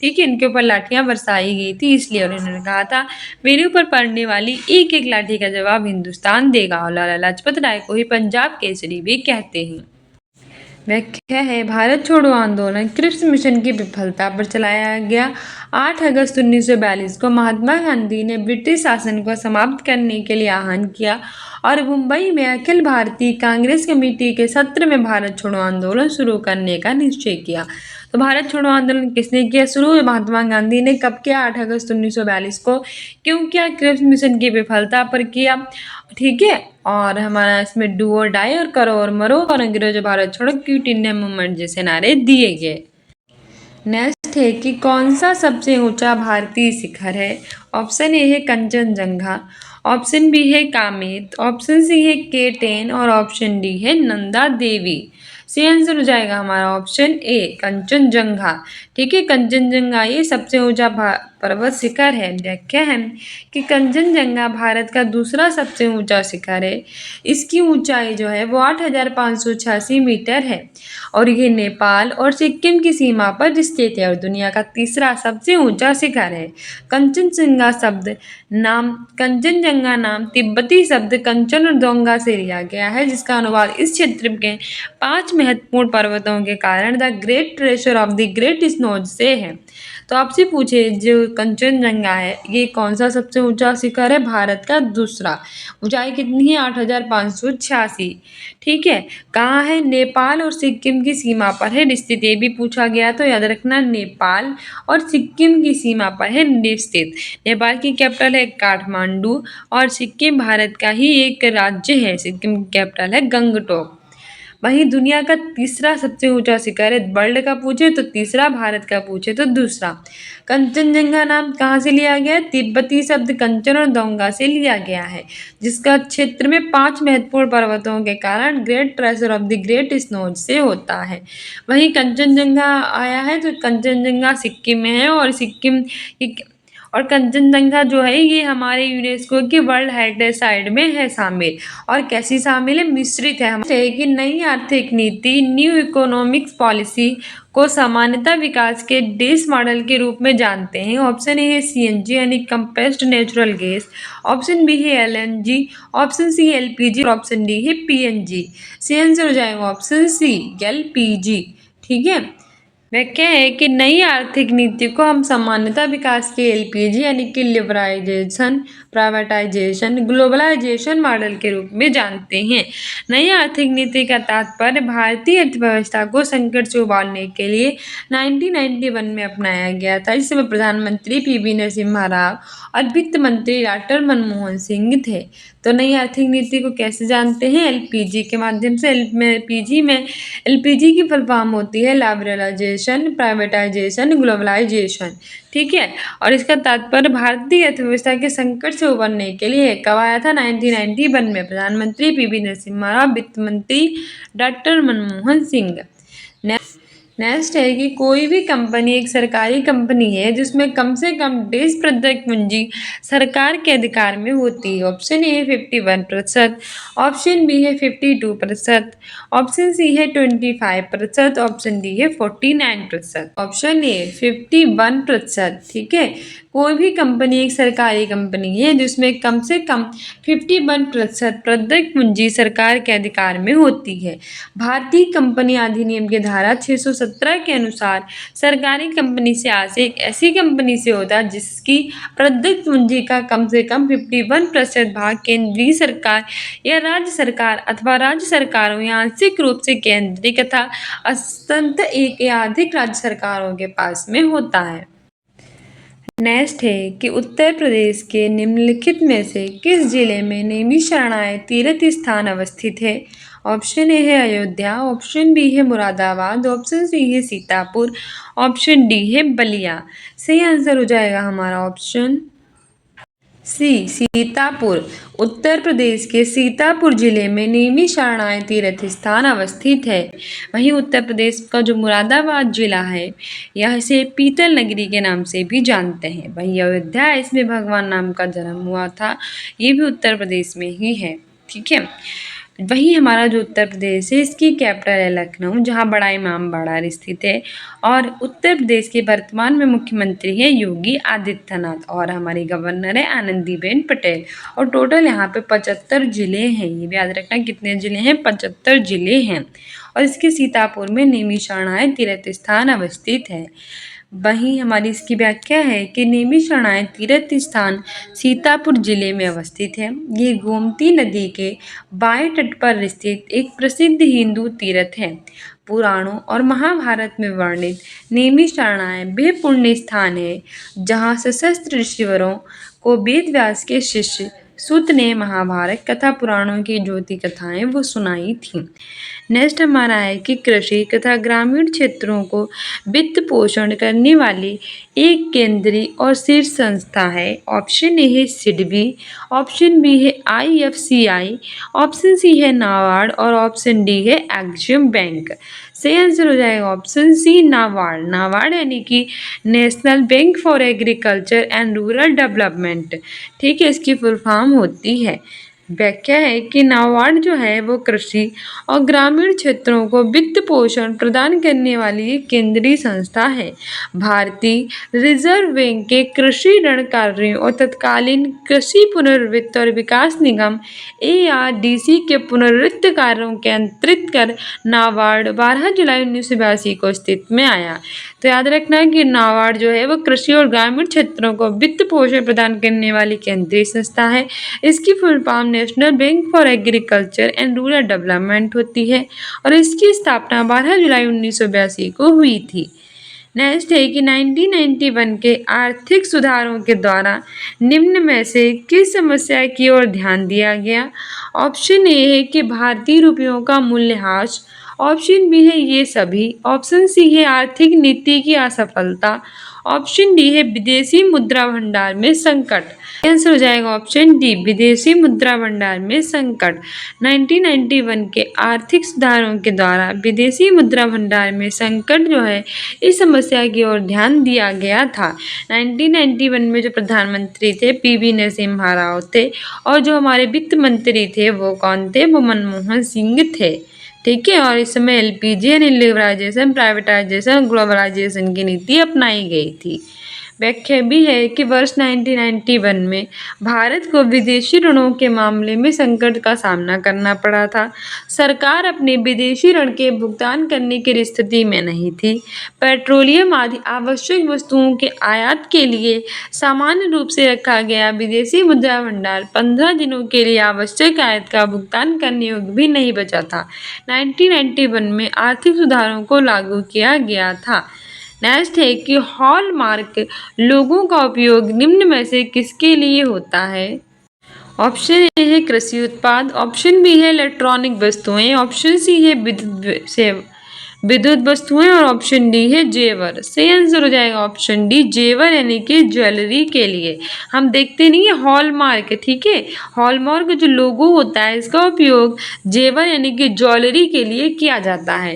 ठीक है, इनके ऊपर लाठियां बरसाई गई थी इसलिए उन्होंने कहा था मेरे ऊपर पड़ने वाली एक एक लाठी का जवाब हिंदुस्तान देगा और लाला लाजपत राय को ही पंजाब केसरी भी कहते हैं। व्याख्या है भारत छोड़ो आंदोलन क्रिप्स मिशन की विफलता पर चलाया गया। 8 अगस्त 1942 को महात्मा गांधी ने ब्रिटिश शासन को समाप्त करने के लिए आह्वान किया और मुंबई में अखिल भारतीय कांग्रेस कमेटी के सत्र में भारत छोड़ो आंदोलन शुरू करने का निश्चय किया। तो भारत छोड़ो आंदोलन किसने किया शुरू? महात्मा गांधी ने। कब किया? 8 अगस्त 1942 को। क्यों किया? क्रिप्स मिशन की विफलता पर किया। ठीक है, और हमारा इसमें डू और डाई और करो और मरो और अंग्रेजों भारत छोड़ो क्विट इंडिया मूवमेंट जैसे नारे दिए गए। नेक्स्ट है कि कौन सा सबसे ऊंचा भारतीय शिखर है। ऑप्शन ए है कंचनजंगा। ऑप्शन बी है कामेत। ऑप्शन सी है K10 और ऑप्शन डी है नंदा देवी। सही आंसर हो जाएगा हमारा ऑप्शन ए कंचनजंगा। ठीक है, कंचनजंगा ये सबसे ऊंचा पर्वत शिखर है। व्याख्या है कि कंचनजंगा भारत का दूसरा सबसे ऊंचा शिखर है। इसकी ऊंचाई जो है वो 8,586 मीटर है और ये नेपाल और सिक्किम की सीमा पर स्थित है और दुनिया का तीसरा सबसे ऊंचा शिखर है। कंचनजंगा नाम तिब्बती शब्द कंचनजोंगा से लिया गया है जिसका अनुवाद इस क्षेत्र के 5 महत्वपूर्ण पर्वतों के कारण the great treasure of the great snows से है। तो आपसे पूछे जो कंचनजंगा है ये कौन सा सबसे ऊंचा शिखर है? भारत का दूसरा। ऊंचाई कितनी है? 8,586। ठीक है, कहाँ है? नेपाल और सिक्किम की सीमा पर है स्थित। ये भी पूछा गया तो याद रखना नेपाल और सिक्किम की सीमा पर है स्थित। नेपाल की कैपिटल है काठमांडू और सिक्किम भारत का ही एक राज्य है। सिक्किम की कैपिटल है गंगटोक। वहीं दुनिया का तीसरा सबसे ऊंचा शिखर है। वर्ल्ड का पूछे तो तीसरा, भारत का पूछे तो दूसरा। कंचनजंगा नाम कहाँ से लिया गया है? तिब्बती शब्द कंचन और दोंगा से लिया गया है जिसका क्षेत्र में 5 महत्वपूर्ण पर्वतों के कारण great treasure of the great snows से होता है। वहीं कंचनजंगा आया है तो कंचनजंगा सिक्किम में है और सिक्किम और कंचनजंगा जो है ये हमारे यूनेस्को के वर्ल्ड हेरिटेज साइट में है शामिल। और कैसी शामिल है? मिश्रित है। हम कि नई आर्थिक नीति न्यू इकोनॉमिक्स पॉलिसी को सामान्यतः विकास के डेस मॉडल के रूप में जानते हैं। ऑप्शन ए है सीएनजी यानी compressed natural gas, option B है LNG, option C LPG, option D है पीएनजी। सी आंसर हो जाएगा ऑप्शन सी एलपीजी। ठीक है, व्याख्या है कि नई आर्थिक नीति को हम सामान्यतः विकास के एलपीजी यानी कि लिबराइजेशन, प्राइवेटाइजेशन, ग्लोबलाइजेशन मॉडल के रूप में जानते हैं। नई आर्थिक नीति का तात्पर्य भारतीय अर्थव्यवस्था को संकट से उबारने के लिए 1991 में अपनाया गया था। इस समय प्रधानमंत्री पीवी नरसिम्हा राव और वित्त मंत्री डॉक्टर मनमोहन सिंह थे। तो नई आर्थिक नीति को कैसे जानते हैं? एलपीजी के माध्यम से। एलपीजी की फुल फॉर्म होती है लिबरलाइजेशन, प्राइवेटाइजेशन, ग्लोबलाइजेशन। ठीक है, और इसका तात्पर्य भारतीय अर्थव्यवस्था के संकट से उबरने के लिए कब आया था? 1991 में प्रधानमंत्री पीवी नरसिम्हा राव, वित्त मंत्री डॉक्टर मनमोहन सिंह। नेक्स्ट है कि कोई भी कंपनी एक सरकारी कंपनी है जिसमें कम से कम 10% पूंजी सरकार के अधिकार में होती है। ऑप्शन ए है 51%, ऑप्शन बी है 52%, ऑप्शन सी है 25%, ऑप्शन डी है 49%। Option A 51%। ठीक है, कोई भी कंपनी एक सरकारी कंपनी है जिसमें कम से कम 51% प्रत्येक पूंजी सरकार के अधिकार में होती है। भारतीय कंपनी अधिनियम के धारा 617 के अनुसार सरकारी कंपनी से आशय एक ऐसी कंपनी से होता है जिसकी प्रत्येक पूंजी का कम से कम 51% भाग केंद्रीय सरकार या राज्य सरकार अथवा राज्य सरकारों या आंशिक रूप से केंद्रीय तथा अंततः एक या अधिक राज्य सरकारों के पास में होता है। नेक्स्ट है कि उत्तर प्रदेश के निम्नलिखित में से किस जिले में नैमिषारण्य तीर्थ स्थान अवस्थित है? ऑप्शन ए है अयोध्या, ऑप्शन बी है मुरादाबाद, ऑप्शन सी है सीतापुर, ऑप्शन डी है बलिया। सही आंसर हो जाएगा हमारा ऑप्शन सी सीतापुर। उत्तर प्रदेश के सीतापुर जिले में नैमिषारण्य तीर्थ स्थान अवस्थित है। वहीं उत्तर प्रदेश का जो मुरादाबाद जिला है यह इसे पीतल नगरी के नाम से भी जानते हैं। वहीं अयोध्या, इसमें भगवान राम का जन्म हुआ था, ये भी उत्तर प्रदेश में ही है। ठीक है, वहीं हमारा जो उत्तर प्रदेश है इसकी कैपिटल है लखनऊ, जहाँ बड़ा इमामबाड़ा स्थित है। और उत्तर प्रदेश के वर्तमान में मुख्यमंत्री है योगी आदित्यनाथ और हमारी गवर्नर है आनंदीबेन पटेल। और टोटल यहाँ पे 75 जिले हैं। ये भी याद रखना कितने जिले हैं? 75 जिले हैं। और इसके सीतापुर में नैमिषारण्य तीर्थ स्थान अवस्थित है। वहीं हमारी इसकी व्याख्या है कि नैमिषारण्य तीर्थ स्थान सीतापुर जिले में अवस्थित है। ये गोमती नदी के बाएं तट पर स्थित एक प्रसिद्ध हिंदू तीर्थ है। पुराणों और महाभारत में वर्णित नैमिषारण्य वह पुण्य स्थान है जहाँ सशस्त्र ऋषिवरों को वेद व्यास के शिष्य सूत ने महाभारत कथा पुराणों की ज्योति कथाएं वो सुनाई थी। नेक्स्ट हमारा है कि कृषि तथा ग्रामीण क्षेत्रों को वित्त पोषण करने वाली एक केंद्रीय और शीर्ष संस्था है। ऑप्शन ए है सिडबी, ऑप्शन बी है आईएफसीआई, ऑप्शन सी है नाबार्ड और ऑप्शन डी है एक्सिम बैंक। सही आंसर हो जाएगा ऑप्शन सी नाबार्ड। नाबार्ड यानी कि national bank for agriculture and rural development. ठीक है, इसकी फुल फॉर्म होती है। व्याख्या है कि नाबार्ड जो है वो कृषि और ग्रामीण क्षेत्रों को वित्त पोषण प्रदान करने वाली एक केंद्रीय संस्था है। भारतीय रिजर्व बैंक के कृषि ऋण कार्यों और तत्कालीन कृषि पुनर्वित्त और विकास निगम ARDC के पुनर्वित्त कार्यों के अंतर्गत कर नाबार्ड 12 जुलाई 1982 को अस्तित्व में आया। तो याद रखना कि नाबार्ड जो है वो कृषि और ग्रामीण क्षेत्रों को वित्त पोषण प्रदान करने वाली केंद्रीय संस्था है। इसकी full form national bank for agriculture and rural development होती है और इसकी स्थापना 12 जुलाई 1982 को हुई थी। नेक्स्ट है कि 1991 के आर्थिक सुधारों के द्वारा निम्न में से किस समस्या की ओर ध्यान दिया गया? ऑप्शन ए है कि भारतीय रुपयों का मूल्यह्रास, ऑप्शन बी है ये सभी, ऑप्शन सी है आर्थिक नीति की असफलता, ऑप्शन डी है विदेशी मुद्रा भंडार में संकट। आंसर हो जाएगा ऑप्शन डी, विदेशी मुद्रा भंडार में संकट। 1991 के आर्थिक सुधारों के द्वारा विदेशी मुद्रा भंडार में संकट जो है, इस समस्या की ओर ध्यान दिया गया था। 1991 में जो प्रधानमंत्री थे पीवी नरसिम्हा राव थे, और जो हमारे वित्त मंत्री थे वो कौन थे, वो मनमोहन सिंह थे। ठीक है, और इस समय एलपीजी यानी लिबराइजेशन, प्राइवेटाइजेशन, ग्लोबलाइजेशन की नीति अपनाई गई थी। व्याख्या भी है कि वर्ष 1991 में भारत को विदेशी ऋणों के मामले में संकट का सामना करना पड़ा था। सरकार अपने विदेशी ऋण के भुगतान करने की स्थिति में नहीं थी। पेट्रोलियम आदि आवश्यक वस्तुओं के आयात के लिए सामान्य रूप से रखा गया विदेशी मुद्रा भंडार 15 दिनों के लिए आवश्यक आयात का भुगतान करने योग्य भी नहीं बचा था। 1991 में आर्थिक सुधारों को लागू किया गया था। नेक्स्ट है कि हॉलमार्क लोगों का उपयोग निम्न में से किसके लिए होता है। ऑप्शन ए है कृषि उत्पाद, ऑप्शन बी है इलेक्ट्रॉनिक वस्तुएं, ऑप्शन सी है विद्युत वस्तुएं, और ऑप्शन डी है जेवर। सही आंसर हो जाएगा ऑप्शन डी, जेवर यानी कि ज्वेलरी के लिए। हम देखते नहीं है हॉलमार्क, ठीक है, हॉलमार्क जो लोगो होता है इसका उपयोग जेवर यानी कि ज्वेलरी के लिए किया जाता है।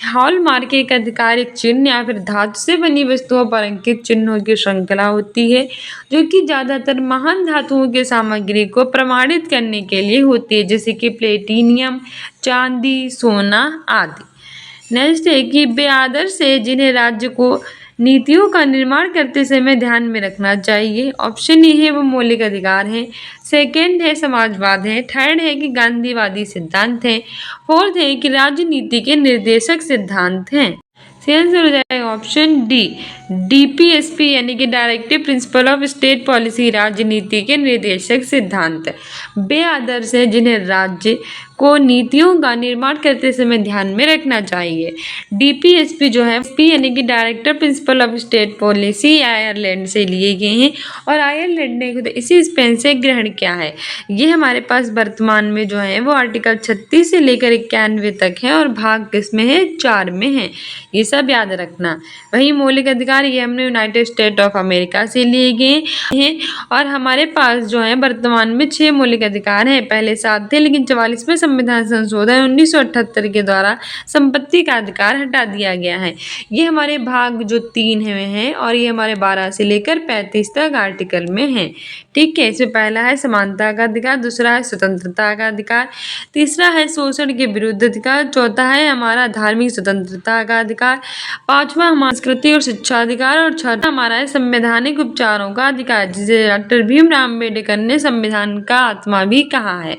हॉलमार्क एक आधिकारिक चिन्ह या फिर धातु से बनी वस्तुओं पर अंकित चिन्हों की श्रृंखला होती है, जो कि ज्यादातर महान धातुओं की सामग्री को प्रमाणित करने के लिए होती है, जैसे कि प्लेटिनियम, चांदी, सोना आदि। नेक्स्ट है कि वे आदर्श है जिन्हें राज्य को नीतियों का निर्माण करते समय ध्यान में रखना चाहिए। ऑप्शन ए है वो मौलिक अधिकार है, सेकंड है समाजवाद है, थर्ड है कि गांधीवादी सिद्धांत है, फोर्थ है कि राजनीति के निर्देशक सिद्धांत हैं। सही आंसर हो जाएगा ऑप्शन डी, डीपीएसपी यानी कि directive principle of state policy, राजनीति के निर्देशक सिद्धांत। वे आदर्श है जिन्हें राज्य को नीतियों का निर्माण करते समय ध्यान में रखना चाहिए। डीपीएसपी जो है यानी कि director principle of state policy Ireland से लिए गए हैं, और आयरलैंड ने खुद इसी स्पेन से ग्रहण किया है। ये हमारे पास वर्तमान में जो है वो आर्टिकल 36 से लेकर 91 तक है, और भाग किसमें है, 4 में है। ये सब याद रखना। वही मौलिक अधिकार ये हमने यूनाइटेड स्टेट ऑफ अमेरिका से लिए गए हैं, और हमारे पास जो है वर्तमान में 6 मौलिक अधिकार हैं। पहले 7 थे, लेकिन 44वें संविधान संशोधन 1978 के द्वारा संपत्ति का अधिकार हटा दिया गया है। ये हमारे भाग जो 3 हैं, और ये हमारे 12 से लेकर 35 तक आर्टिकल में है। ठीक है, इसमें पहला है समानता का अधिकार, दूसरा है स्वतंत्रता का अधिकार, तीसरा है शोषण के विरुद्ध अधिकार, चौथा है हमारा धार्मिक स्वतंत्रता का अधिकार, पांचवा हमारा संस्कृति और शिक्षा अधिकार, और छठा हमारा है संवैधानिक उपचारों का अधिकार, जिसे डॉक्टर भीमराव अम्बेडकर ने संविधान का आत्मा भी कहा है।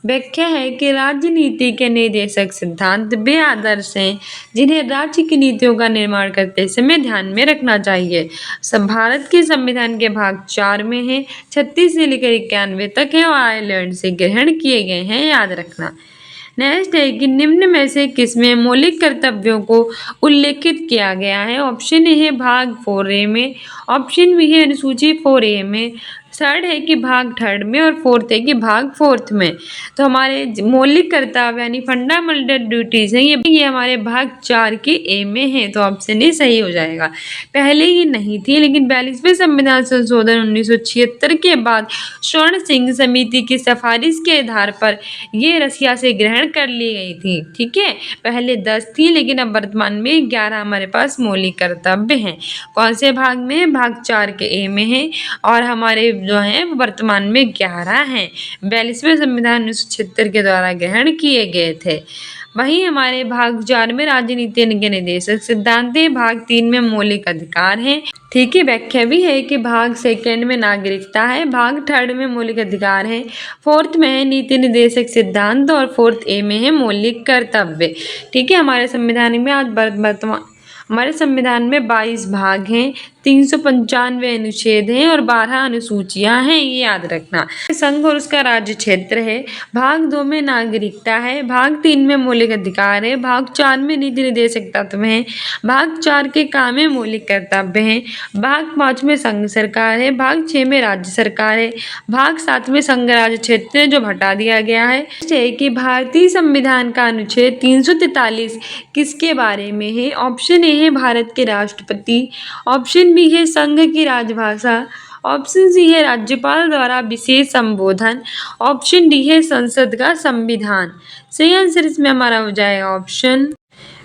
व्याख्या है कि राजनीति के निर्देशक सिद्धांत वे आदर्श हैं जिन्हें राज्य की नीतियों का निर्माण करते समय ध्यान में रखना चाहिए। सब भारत के संविधान के भाग 4 में है, 36 से लेकर 91 तक है, और आयरलैंड से ग्रहण किए गए हैं, याद रखना। नेक्स्ट है कि निम्न में से किसमें मौलिक कर्तव्यों को उल्लेखित किया गया है। ऑप्शन ए है भाग 4A में, ऑप्शन बी है अनुसूची 4A में, थर्ड है कि भाग 3 में, और फोर्थ है कि भाग 4 में। तो हमारे मौलिक कर्तव्य यानी फंडामेंटल ड्यूटीज हैं, ये हमारे भाग 4 के ए में है, तो ऑप्शन ए सही हो जाएगा। पहले ये नहीं थी, लेकिन 42वें संविधान संशोधन 1976 के बाद स्वर्ण सिंह समिति की सिफारिश के आधार पर ये रसिया से ग्रहण कर ली गई थी। ठीक है, पहले 10 थी, लेकिन अब वर्तमान में 11 हमारे पास मौलिक कर्तव्य हैं। कौन से भाग में, भाग 4 के ए में है, और हमारे जो है वर्तमान में 11 हैं। 42वें संविधान 1976 के द्वारा ग्रहण किए गए थे। वहीं हमारे भाग 4 में राजनीति के निर्देशक सिद्धांत है, भाग 3 में मौलिक अधिकार हैं। ठीक है, व्याख्या भी है कि भाग 2 में नागरिकता है, भाग 3 में मौलिक अधिकार है, 4th में है नीति निर्देशक सिद्धांत, और 4th ए में है मौलिक कर्तव्य। ठीक है, हमारे संविधान में आज वर्तमान हमारे संविधान में 22 भाग हैं, 395 अनुच्छेद हैं और 12 अनुसूचियां हैं, ये याद रखना। संघ और उसका राज्य क्षेत्र है। भाग 2 में नागरिकता है। भाग 3 में मौलिक अधिकार है। भाग 4 में नीति निर्देशक तत्व हैं। भाग 4 के काम में मौलिक कर्तव्य हैं। भाग 5 में संघ सरकार है। भाग 6 में राज्य सरकार है। भाग 7 में संघ राज्य क्षेत्र है, जो हटा दिया गया है कि भारतीय संविधान का अनुच्छेद 343 किसके बारे में है। ऑप्शन ए है भारत के राष्ट्रपति, ऑप्शन बी है संघ की राजभाषा, ऑप्शन सी है राज्यपाल द्वारा विशेष संबोधन, ऑप्शन डी है संसद का संविधान। सही आंसर इसमें हमारा हो जाएगा ऑप्शन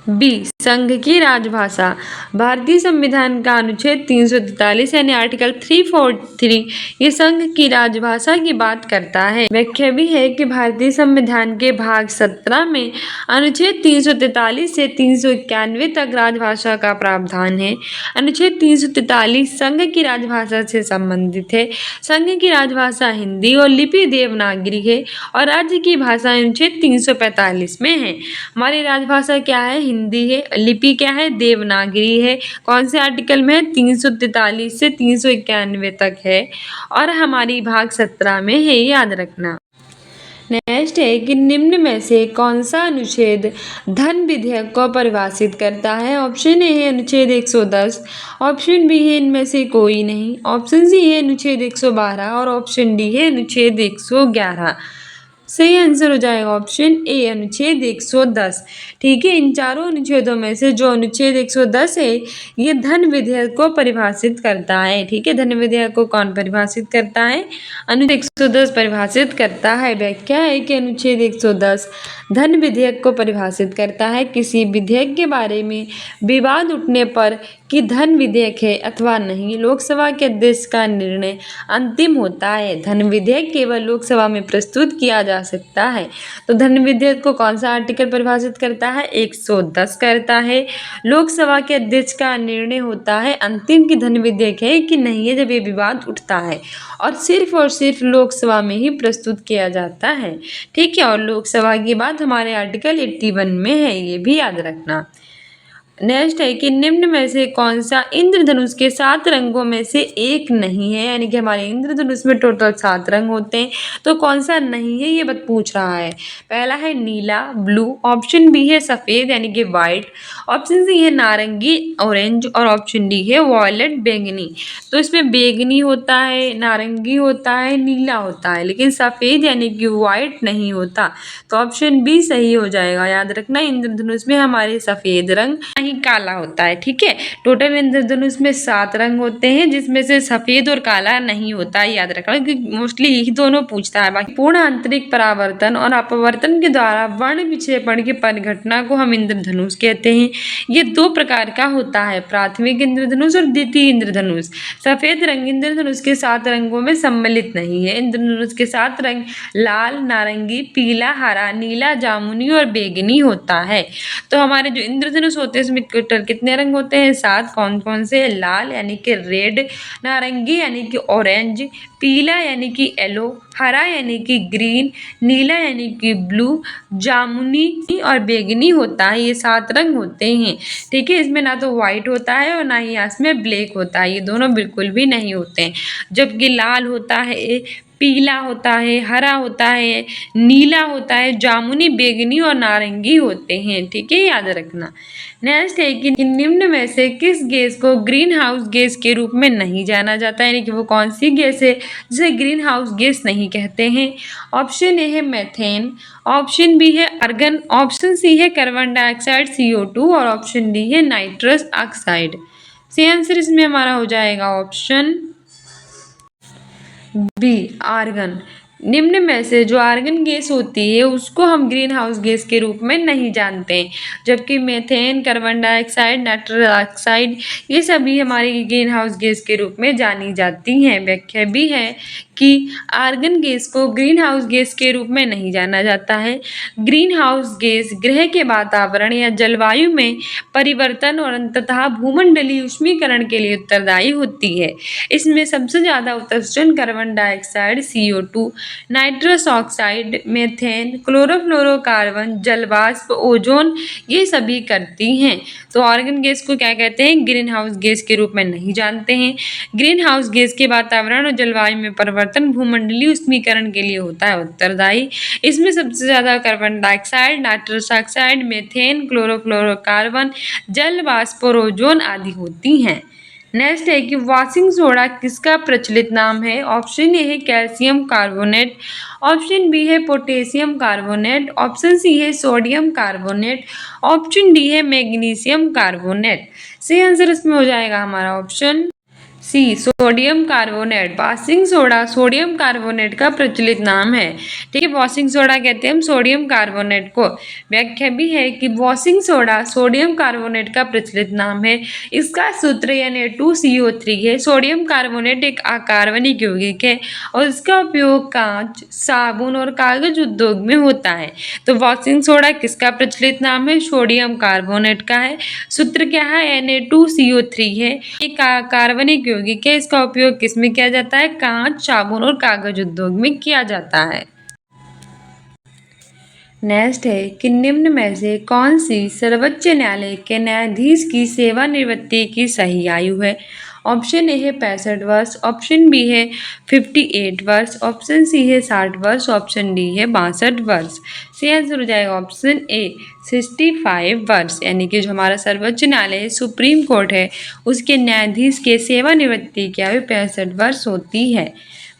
बी, संघ की राजभाषा। भारतीय संविधान का अनुच्छेद 343 यानी आर्टिकल 343 ये संघ की राजभाषा की बात करता है। व्याख्या भी है कि भारतीय संविधान के भाग 17 में अनुच्छेद 343 से 391 तक राजभाषा का प्रावधान है। अनुच्छेद 343 संघ की राजभाषा से संबंधित है। संघ की राजभाषा हिंदी और लिपि देवनागरी है और राज्य की भाषा अनुच्छेद 345 में है। हमारी राजभाषा क्या है? हिंदी है। लिपि क्या है? देवनागरी है। कौन से आर्टिकल में है? 343 से 391 तक है और हमारी भाग 17 में है, याद रखना। नेक्स्ट है कि निम्न में से कौन सा अनुच्छेद धन विधेयक को परिभाषित करता है। ऑप्शन ए है अनुच्छेद 110, ऑप्शन बी है इनमें से कोई नहीं, ऑप्शन सी है अनुच्छेद 112 और ऑप्शन डी है अनुच्छेद 111। सही आंसर हो जाएगा ऑप्शन ए, अनुच्छेद 110। ठीक है, इन चारों अनुच्छेदों में से जो अनुच्छेद 110 है ये धन विधेयक को परिभाषित करता है। ठीक है, धन विधेयक को कौन परिभाषित करता है? अनुच्छेद 110 परिभाषित करता है। व्याख्या है कि अनुच्छेद 110 धन विधेयक को परिभाषित करता है। किसी विधेयक के बारे में विवाद उठने पर कि धन विधेयक है अथवा नहीं, लोकसभा के अध्यक्ष का निर्णय अंतिम होता है। धन विधेयक केवल लोकसभा में प्रस्तुत किया जा सकता है। तो धन विधेयक को कौन सा आर्टिकल परिभाषित करता है? 110 करता है। लोकसभा के अध्यक्ष का निर्णय होता है अंतिम कि धन विधेयक है कि नहीं है, जब ये विवाद उठता है और सिर्फ लोकसभा में ही प्रस्तुत किया जाता है। ठीक है, और लोकसभा की बात हमारे आर्टिकल 81 में है, ये भी याद रखना। नेक्स्ट है कि निम्न में से कौन सा इंद्रधनुष के 7 रंगों में से एक नहीं है। यानी कि हमारे इंद्रधनुष में टोटल 7 रंग होते हैं, तो कौन सा नहीं है ये बात पूछ रहा है। पहला है नीला, ब्लू, ऑप्शन बी है सफ़ेद यानी कि वाइट, ऑप्शन सी है नारंगी ऑरेंज और ऑप्शन डी है वॉयलेट बैंगनी। तो इसमें बैंगनी होता है, नारंगी होता है, नीला होता है, लेकिन सफ़ेद यानी कि वाइट नहीं होता। तो ऑप्शन बी सही हो जाएगा। याद रखना, इंद्रधनुष में हमारे सफ़ेद रंग ही काला होता है। ठीक है, टोटल इंद्रधनुष में 7 रंग होते हैं जिसमें से सफेद और काला नहीं होता है, याद रखना, क्योंकि मोस्टली यही दोनों पूछता है। बाकी पूर्ण आंतरिक परावर्तन और अपवर्तन के द्वारा वर्ण विक्षेपण की परिघटना को हम इंद्रधनुष कहते हैं। ये 2 प्रकार का होता है, प्राथमिक इंद्रधनुष और द्वितीय इंद्रधनुष। सफेद रंग इंद्रधनुष के 7 रंगों में सम्मिलित नहीं है। इंद्रधनुष के 7 रंग लाल, नारंगी, पीला, हरा, नीला, जामुनी और बैंगनी होता है। तो हमारे जो इंद्रधनुष होते हैं टोटल कितने रंग होते हैं? 7। कौन कौन से? लाल यानी कि रेड, नारंगी यानी कि ऑरेंज, पीला यानी कि येलो, हरा यानी कि ग्रीन, नीला यानी कि ब्लू, जामुनी और बैंगनी होता है। ये 7 रंग होते हैं। ठीक है, इसमें ना तो वाइट होता है और ना ही इसमें ब्लैक होता है, ये दोनों बिल्कुल भी नहीं होते हैं। जबकि लाल होता है, पीला होता है, हरा होता है, नीला होता है, जामुनी, बैंगनी और नारंगी होते हैं। ठीक है, याद रखना। नेक्स्ट है कि निम्न में से किस गैस को ग्रीन हाउस गैस के रूप में नहीं जाना जाता है। यानी कि वो कौन सी गैस है जिसे ग्रीन हाउस गैस नहीं कहते हैं। ऑप्शन ए है मेथेन, ऑप्शन बी है आर्गन, ऑप्शन सी है कार्बन डाइऑक्साइड CO2 और ऑप्शन डी है नाइट्रस ऑक्साइड। सही आंसर इसमें हमारा हो जाएगा ऑप्शन बी, आर्गन। निम्न में से जो आर्गन गैस होती है उसको हम ग्रीन हाउस गैस के रूप में नहीं जानते, जबकि methane, carbon dioxide, nitrous oxide ये सभी हमारी ग्रीन हाउस गैस के रूप में जानी जाती हैं। व्याख्या भी है कि आर्गन गैस को ग्रीन हाउस गैस के रूप में नहीं जाना जाता है। ग्रीन हाउस गैस ग्रह के वातावरण या जलवायु में परिवर्तन और अंततः भूमंडलीय ऊष्मीकरण के लिए उत्तरदायी होती है। इसमें सबसे ज़्यादा उत्सर्जन carbon dioxide CO2, nitrous oxide, methane, chlorofluorocarbon, जलवाष्प, ओजोन ये सभी करती हैं। तो आर्गन गैस को क्या कहते हैं? ग्रीन हाउस गैस के रूप में नहीं जानते हैं। ग्रीन हाउस गैस के वातावरण और जलवायु में परिवर्तन भूमंडलीय ऊष्मीकरण के लिए होता है उत्तरदायी। इसमें सबसे ज़्यादा carbon dioxide, nitrous oxide, methane, chlorofluorocarbon, जल वाष्प और ओजोन आदि होती हैं। नेक्स्ट है कि वॉशिंग सोडा किसका प्रचलित नाम है? ऑप्शन ए है कैल्शियम कार्बोनेट, ऑप्शन बी है पोटेशियम कार्बोनेट, ऑप्शन सी है सोडियम कार्बोनेट, ऑप्शन डी है मैग्नीशियम कार्बोनेट। सही आंसर इसमें हो जाएगा हमारा option C sodium carbonate. Washing soda sodium carbonate का प्रचलित नाम है। ठीक है, वॉशिंग सोडा कहते हैं हम सोडियम कार्बोनेट को। व्याख्या भी है कि वॉशिंग सोडा सोडियम कार्बोनेट का प्रचलित नाम है। इसका सूत्र Na2CO3 है। सोडियम कार्बोनेट एक अकार्बनिक यौगिक है और इसका उपयोग कांच, साबुन और कागज उद्योग में होता है। तो वॉशिंग सोडा किसका प्रचलित नाम है? सोडियम कार्बोनेट का है। सूत्र क्या है? Na2CO3 है। एक कार्बनिक यौगिक है। इसका उपयोग किसमें किया जाता है? कांच, साबुन और कागज उद्योग में किया जाता है। नेक्स्ट है कि निम्न में से कौन सी सर्वोच्च न्यायालय के न्यायाधीश की सेवानिवृत्ति की सही आयु है? ऑप्शन ए है 65 वर्ष, ऑप्शन बी है 58 वर्ष, ऑप्शन सी है 60 वर्ष, ऑप्शन डी है 62 वर्ष। सही आंसर हो जाएगा ऑप्शन ए 65 वर्ष। यानी कि जो हमारा सर्वोच्च न्यायालय है, सुप्रीम कोर्ट है, उसके न्यायाधीश के सेवानिवृत्ति की आयु 65 वर्ष होती है।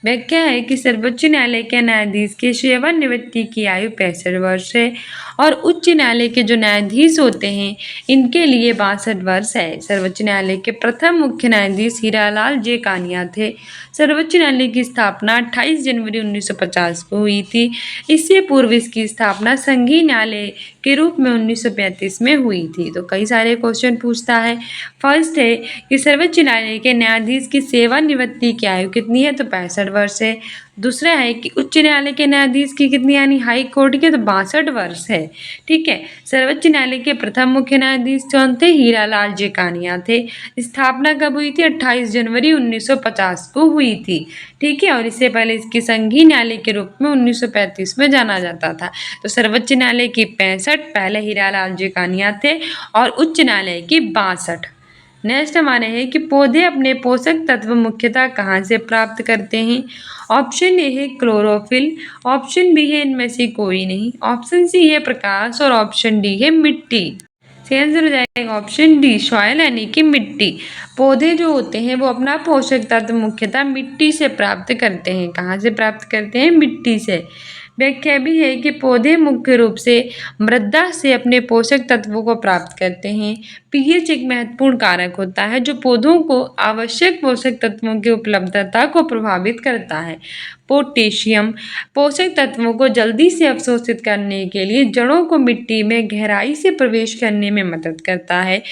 व्याख्या है कि सर्वोच्च न्यायालय के न्यायाधीश की सेवानिवृत्ति की आयु 65 वर्ष है और उच्च न्यायालय के जो न्यायाधीश होते हैं इनके लिए 62 वर्ष है। सर्वोच्च न्यायालय के प्रथम मुख्य न्यायाधीश हीरालाल जे कानिया थे। सर्वोच्च न्यायालय की स्थापना 28 जनवरी 1950 को हुई थी। इससे पूर्व इसकी स्थापना संघीय न्यायालय के रूप में 1935 में हुई थी। तो कई सारे क्वेश्चन पूछता है। फर्स्ट है कि सर्वोच्च न्यायालय के न्यायाधीश की सेवानिवृत्ति की आयु कितनी है? तो 65 वर्ष है। दूसरा है कि उच्च न्यायालय के न्यायाधीश की कितनी, यानी हाई कोर्ट के, तो 62 वर्ष है। ठीक है। सर्वोच्च न्यायालय के प्रथम मुख्य न्यायाधीश कौन थे? हीरालाल जे कानिया थे। स्थापना कब हुई थी? 28 जनवरी 1950 को हुई थी। ठीक है। और इससे पहले इसकी संघीय न्यायालय के रूप में 1935 में जाना जाता था। तो सर्वोच्च न्यायालय की 65, पहले हीरालाल जे कानिया थे, और उच्च न्यायालय की 62। नेक्स्ट हमारे है कि पौधे अपने पोषक तत्व मुख्यतः कहाँ से प्राप्त करते हैं? ऑप्शन ए है क्लोरोफिल, ऑप्शन बी है इनमें से कोई नहीं, ऑप्शन सी है प्रकाश, और ऑप्शन डी है मिट्टी। सही आंसर हो जाएगा ऑप्शन डी सॉइल, यानी कि मिट्टी। पौधे जो होते हैं वो अपना पोषक तत्व मुख्यतः मिट्टी से प्राप्त करते हैं। कहाँ से प्राप्त करते हैं? मिट्टी से। व्याख्या भी है कि पौधे मुख्य रूप से मृदा से अपने पोषक तत्वों को प्राप्त करते हैं। पीएच एक महत्वपूर्ण कारक होता है जो पौधों को आवश्यक पोषक तत्वों की उपलब्धता को प्रभावित करता है। पोटेशियम पोषक तत्वों को जल्दी से अवशोषित करने के लिए जड़ों को मिट्टी में गहराई से प्रवेश करने में मदद करता है।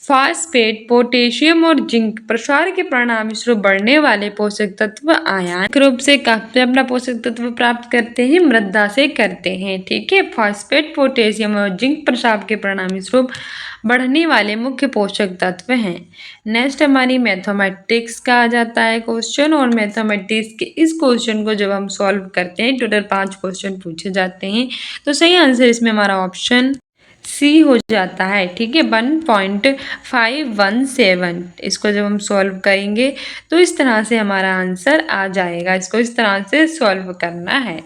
फास्फेट, पोटेशियम और जिंक प्रसार के परिणामस्वरूप बढ़ने वाले पोषक तत्व आयन रूप से काफी अपना पोषक तत्व प्राप्त करते हैं, मृदा से करते हैं। ठीक है। फास्फेट, पोटेशियम और जिंक प्रसार के परिणामस्वरूप बढ़ने वाले मुख्य पोषक तत्व हैं। नेक्स्ट हमारी मैथमेटिक्स का आ जाता है क्वेश्चन, और मैथमेटिक्स के इस क्वेश्चन को जब हम सॉल्व करते हैं टोटल 5 क्वेश्चन पूछे जाते हैं। तो सही आंसर इसमें हमारा ऑप्शन सी हो जाता है। ठीक है। 1.517 इसको जब हम सॉल्व करेंगे तो इस तरह से हमारा आंसर आ जाएगा। इसको इस तरह से सॉल्व करना है।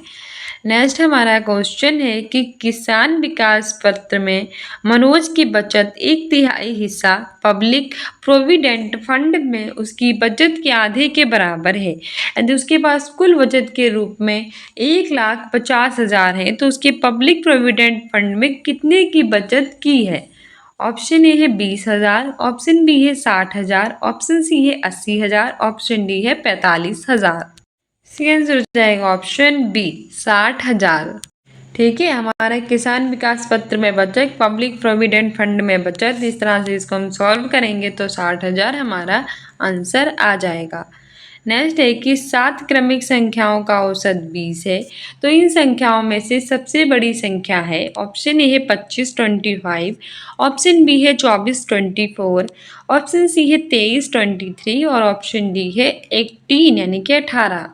नेक्स्ट हमारा क्वेश्चन है कि किसान विकास पत्र में मनोज की बचत 1/3 हिस्सा पब्लिक प्रोविडेंट फंड में उसकी बचत के आधे के बराबर है। यदि उसके पास कुल बचत के रूप में 1,50,000 है तो उसके पब्लिक प्रोविडेंट फंड में कितने की बचत की है? ऑप्शन ए है 20,000, ऑप्शन बी है 60,000, ऑप्शन सी है 80,000, ऑप्शन डी है 45,000। सी आंसर हो जाएगा ऑप्शन बी 60,000। ठीक है। हमारा किसान विकास पत्र में बचत, पब्लिक प्रोविडेंट फंड में बचत, इस तरह से इसको हम सॉल्व करेंगे तो 60,000 हमारा आंसर आ जाएगा। नेक्स्ट है कि 7 क्रमिक संख्याओं का औसत 20 है, तो इन संख्याओं में से सबसे बड़ी संख्या है ऑप्शन ए है 25 25, ऑप्शन बी है 24 24, ऑप्शन सी है 23 23 और ऑप्शन डी है 18 यानी कि 18।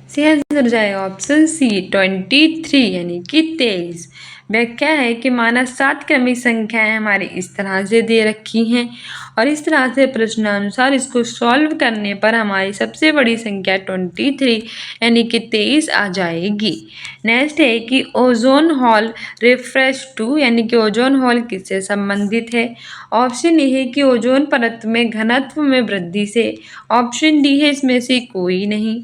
सही आंसर हो जाएगा ऑप्शन सी 23 यानी कि 23। व्याख्या है कि माना 7 क्रमिक संख्याएं हमारी इस तरह से दे रखी हैं और इस तरह से प्रश्नानुसार इसको सॉल्व करने पर हमारी सबसे बड़ी संख्या 23 यानी कि 23 आ जाएगी। नेक्स्ट है कि ओजोन हॉल रिफ्रेश टू यानी कि ओजोन हॉल किससे संबंधित है। ऑप्शन ए है कि ओजोन परत में घनत्व में वृद्धि से, ऑप्शन डी है इसमें से कोई नहीं,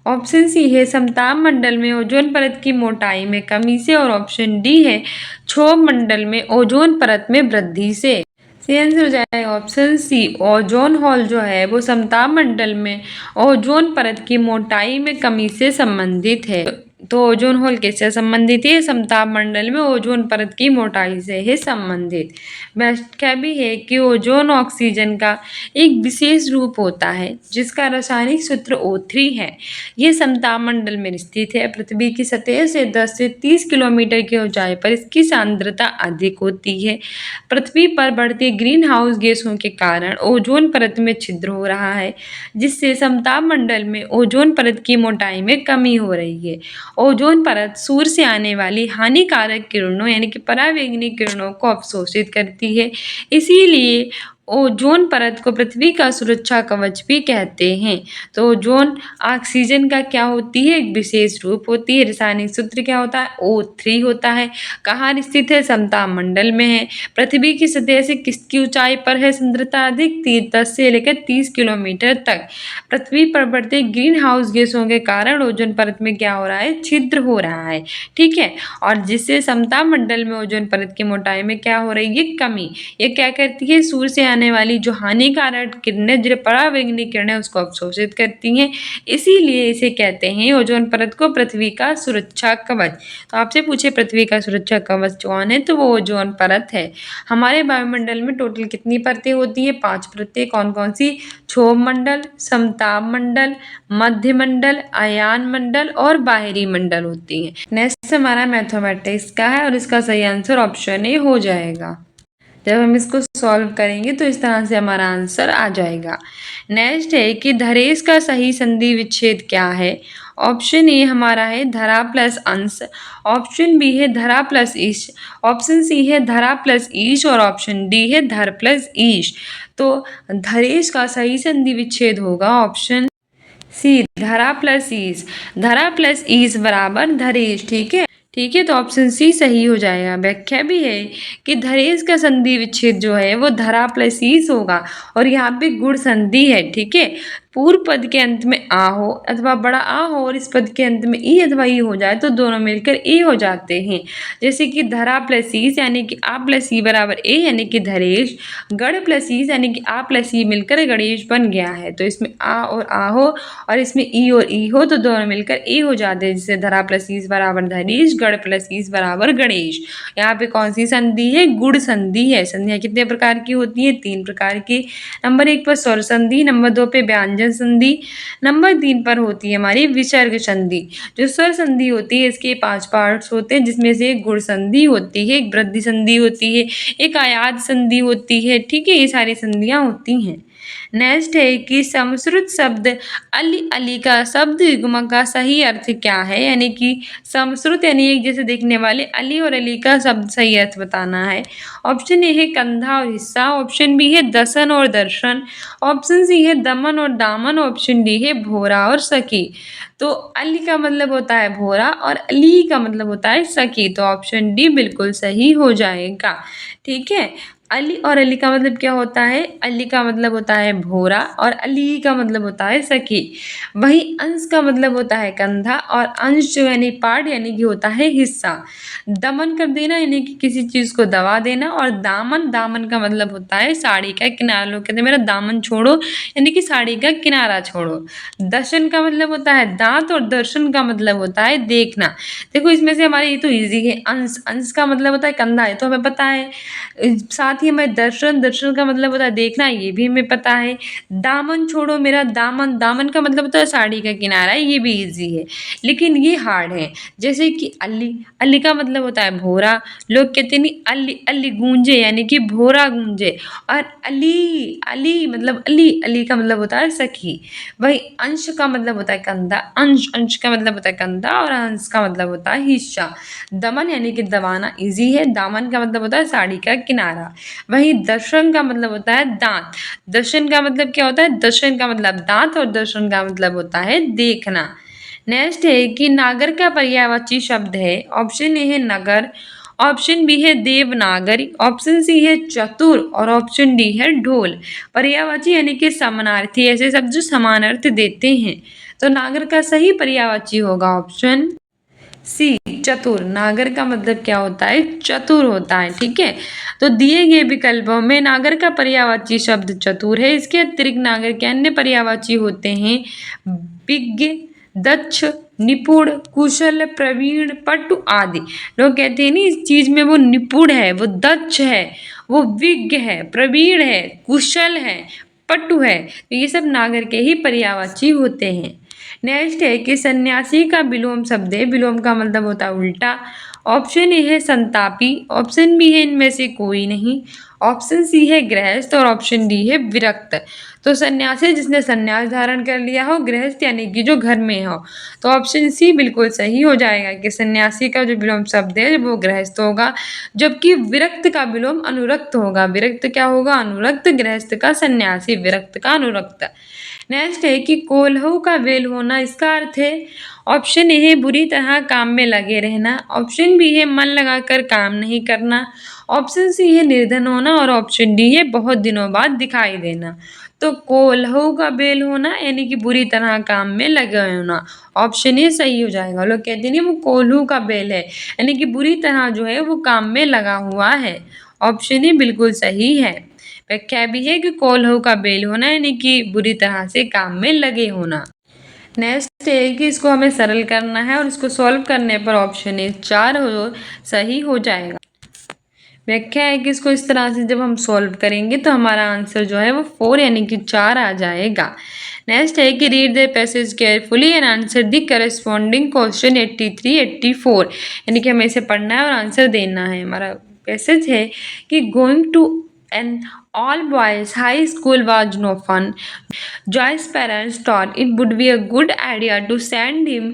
ऑप्शन सी है समताप मंडल में ओजोन परत की मोटाई में कमी से और ऑप्शन डी है क्षोभ मंडल में ओजोन परत में वृद्धि से। सही आंसर हो जाएगा ऑप्शन सी ओजोन हॉल जो है वो समताप मंडल में ओजोन परत की मोटाई में कमी से संबंधित है। तो ओजोन हॉल किससे संबंधित है? समताप मंडल में ओजोन परत की मोटाई से है संबंधित। व्याख्या भी है कि ओजोन ऑक्सीजन का एक विशेष रूप होता है जिसका रासायनिक सूत्र O3 है। यह समताप मंडल में स्थित है। पृथ्वी की सतह से 10 से 30 किलोमीटर की ऊंचाई पर इसकी सांद्रता अधिक होती है। पृथ्वी पर बढ़ती ग्रीन हाउस गैसों के कारण ओजोन परत में छिद्र हो रहा है जिससे समताप मंडल में ओजोन परत की मोटाई में कमी हो रही है। ओजोन परत सूर्य से आने वाली हानिकारक किरणों यानी कि परावैंगनिक किरणों को अवशोषित करती है, इसीलिए ओजोन परत को पृथ्वी का सुरक्षा कवच भी कहते हैं। तो ओजोन ऑक्सीजन का क्या होती है? एक विशेष रूप होती है। रासायनिक सूत्र क्या होता है? O3 होता है। कहाँ स्थित है? समताप मंडल में है। पृथ्वी की सतह से किसकी ऊंचाई पर है सांद्रता अधिक? 10 से लेकर 30 किलोमीटर तक। पृथ्वी पर बढ़ते ग्रीन हाउस गैसों के कारण ओजोन परत में क्या हो रहा है? छिद्र हो रहा है, ठीक है। और जिससे समताप मंडल में ओजोन परत की मोटाई में क्या हो रही है? कमी। ये क्या करती है? सूर्य से आने वाली जो हानिकारक किरणें, जो परावैंगनिक किरणें, उसको अवशोषित करती हैं, इसीलिए इसे कहते हैं ओजोन परत को पृथ्वी का सुरक्षा कवच। तो आपसे पूछे पृथ्वी का सुरक्षा कवच कौन है, तो वो ओजोन परत है। हमारे वायुमंडल में टोटल कितनी परतें होती हैं? 5 परतें। कौन कौन सी? क्षोभ मंडल, समताप मंडल, मध्य मंडल, आयान मंडल और बाहरी मंडल होती हैं। नेक्स्ट हमारा मैथमेटिक्स का है और इसका सही आंसर ऑप्शन ए हो जाएगा। जब हम इसको सॉल्व करेंगे तो इस तरह से हमारा आंसर आ जाएगा। नेक्स्ट है कि धरेश का सही संधि विच्छेद क्या है। ऑप्शन ए हमारा है धरा प्लस अंश, ऑप्शन बी है धरा प्लस ईश, ऑप्शन सी है धरा प्लस ईश और ऑप्शन डी है धर प्लस ईश। तो धरेश का सही संधि विच्छेद होगा ऑप्शन सी धरा प्लस ईश। धरा प्लस ईश बराबर धरेश, ठीक है। ठीक है, तो ऑप्शन सी सही हो जाएगा। व्याख्या भी है कि धरेश का संधि विच्छेद जो है वो धरा प्लस ईश होगा और यहाँ पे गुण संधि है, ठीक है। पूर्व पद के अंत में आ हो अथवा बड़ा आ हो और इस पद के अंत में ई अथवा ई हो जाए तो दोनों मिलकर ए हो जाते हैं। जैसे कि धरा प्लस ईश यानी कि आ प्लस ई बराबर ए यानी कि धरेश, गढ़ प्लस ईश यानी कि आ प्लस ई मिलकर गणेश बन गया है। तो इसमें आ और आ हो और इसमें ई और ई हो तो दोनों मिलकर ए हो जाते हैं, जिससे धरा प्लस ईश बराबर धरेश, गढ़ प्लस ईश बराबर गणेश। यहाँ पे कौन सी संधि है? गुण संधि है। संधियाँ कितने प्रकार की होती है? 3 प्रकार की। नंबर 1 पर स्वर संधि, नंबर 2 पे व्यंजन संधि, नंबर 3 पर होती है हमारी विसर्ग संधि। जो स्वर संधि होती है इसके 5 पार्ट्स होते हैं, जिसमें से एक गुण संधि होती है, एक वृद्धि संधि होती है, एक आयात संधि होती है, ठीक है। ये सारी संधियाँ होती हैं। नेक्स्ट है कि समश्रुत शब्द अली अली का शब्द युग्म का सही अर्थ क्या है। यानी कि समश्रुत यानी एक जैसे देखने वाले, अली और अली का शब्द सही अर्थ बताना है। ऑप्शन ए है कंधा और हिस्सा, ऑप्शन बी है दसन और दर्शन, ऑप्शन सी है दमन और दामन, ऑप्शन डी है भोरा और सखी। तो अली का मतलब होता है भोरा और अली का मतलब होता है सखी, तो ऑप्शन डी बिल्कुल सही हो जाएगा, ठीक है। अली और अली का मतलब क्या होता है? अली का मतलब होता है भोरा और अली का मतलब होता है सखी। वही अंश का मतलब होता है कंधा और अंश जो यानी पार्ट यानी कि होता है हिस्सा। दमन कर देना यानी कि किसी चीज़ को दबा देना और दामन, दामन का मतलब होता है साड़ी का किनारा। लोग कहते हैं मेरा दामन छोड़ो यानी कि साड़ी का किनारा छोड़ो। दर्शन का मतलब होता है दांत और दर्शन का मतलब होता है देखना। देखो इसमें से हमारे ये तो ईजी है। अंश, अंश का मतलब होता है कंधा, ये तो हमें पता है। साथ साथ ही हमें दर्शन, दर्शन का मतलब होता है देखना, ये भी हमें पता है। दामन छोड़ो मेरा दामन, दामन का मतलब होता है साड़ी का किनारा, ये भी इजी है, लेकिन ये हार्ड है। जैसे कि अली, अली का मतलब होता है भोरा। लोग कहते नहीं अली अली गूंजे, यानी कि भोरा गूंजे। और अली, अली मतलब अली, अली का मतलब होता है सखी। वही अंश का मतलब होता है कंधा, अंश, अंश का मतलब होता है कंधा, और अंश का मतलब होता है हिस्सा। दमन यानी कि दबाना इजी है। दामन का मतलब होता है साड़ी का किनारा। वही दर्शन का मतलब होता है दांत। दर्शन का मतलब क्या होता है? दर्शन का मतलब दांत, और दर्शन का मतलब होता है देखना। नेक्स्ट है कि नागर का पर्यायवाची शब्द है। ऑप्शन ए है नगर, ऑप्शन बी है देवनागरी, ऑप्शन सी है चतुर, और ऑप्शन डी है ढोल। पर्यायवाची यानी कि समानार्थी, ऐसे शब्द जो समान अर्थ देते हैं। तो नागर का सही पर्यायवाची होगा ऑप्शन सी चतुर। नागर का मतलब क्या होता है? चतुर होता है। ठीक है, तो दिए गए विकल्पों में नागर का पर्यायवाची शब्द चतुर है। इसके अतिरिक्त नागर के अन्य पर्यायवाची होते हैं विज्ञ, दक्ष, निपुण, कुशल, प्रवीण, पटु आदि। लोग कहते हैं नहीं इस चीज में वो निपुण है, वो दक्ष है, वो विज्ञ है, प्रवीण है, कुशल है, पटु है। तो ये सब नागर के ही पर्यायवाची होते हैं। नेक्स्ट है कि सन्यासी का विलोम शब्द है। विलोम का मतलब होता है उल्टा। ऑप्शन ए है संतापी, ऑप्शन बी है इनमें से कोई नहीं, ऑप्शन सी है गृहस्थ, और ऑप्शन डी है विरक्त। तो सन्यासी जिसने सन्यास धारण कर लिया हो, गृहस्थ यानी कि जो घर में हो। तो ऑप्शन सी बिल्कुल सही हो जाएगा कि सन्यासी का जो विलोम शब्द है वो गृहस्थ होगा, जबकि विरक्त का विलोम अनुरक्त होगा। विरक्त क्या होगा? अनुरक्त। गृहस्थ का सन्यासी, विरक्त का अनुरक्त। नेक्स्ट है कि कोल्हू का वेल होना, इसका अर्थ है ऑप्शन ए है बुरी तरह काम में लगे रहना, ऑप्शन बी है मन लगाकर काम नहीं करना, ऑप्शन सी है निर्धन होना, और ऑप्शन डी है बहुत दिनों बाद दिखाई देना। तो कोल्हू का बेल होना यानी कि बुरी तरह काम में लगे होना, ऑप्शन ए सही हो जाएगा। लोग कहते नहीं वो कोल्हू का बेल है, यानी कि बुरी तरह जो है वो काम में लगा हुआ है। ऑप्शन ए बिल्कुल सही है। व्याख्या भी है कि कोल्हू का बेल होना यानी कि बुरी तरह से काम में लगे होना। नेक्स्ट है कि इसको हमें सरल करना है, और इसको सॉल्व करने पर ऑप्शन ए 4 हो सही हो जाएगा। व्याख्या है कि इसको इस तरह से जब हम सॉल्व करेंगे तो हमारा आंसर जो है वो 4 यानी कि 4 आ जाएगा। नेक्स्ट है कि read the passage carefully and answer the corresponding question 83, 84, यानी कि हमें इसे पढ़ना है और आंसर देना है। हमारा पैसेज है कि going to an all boys high school was no fun. Joy's parents thought it would be a good idea to send him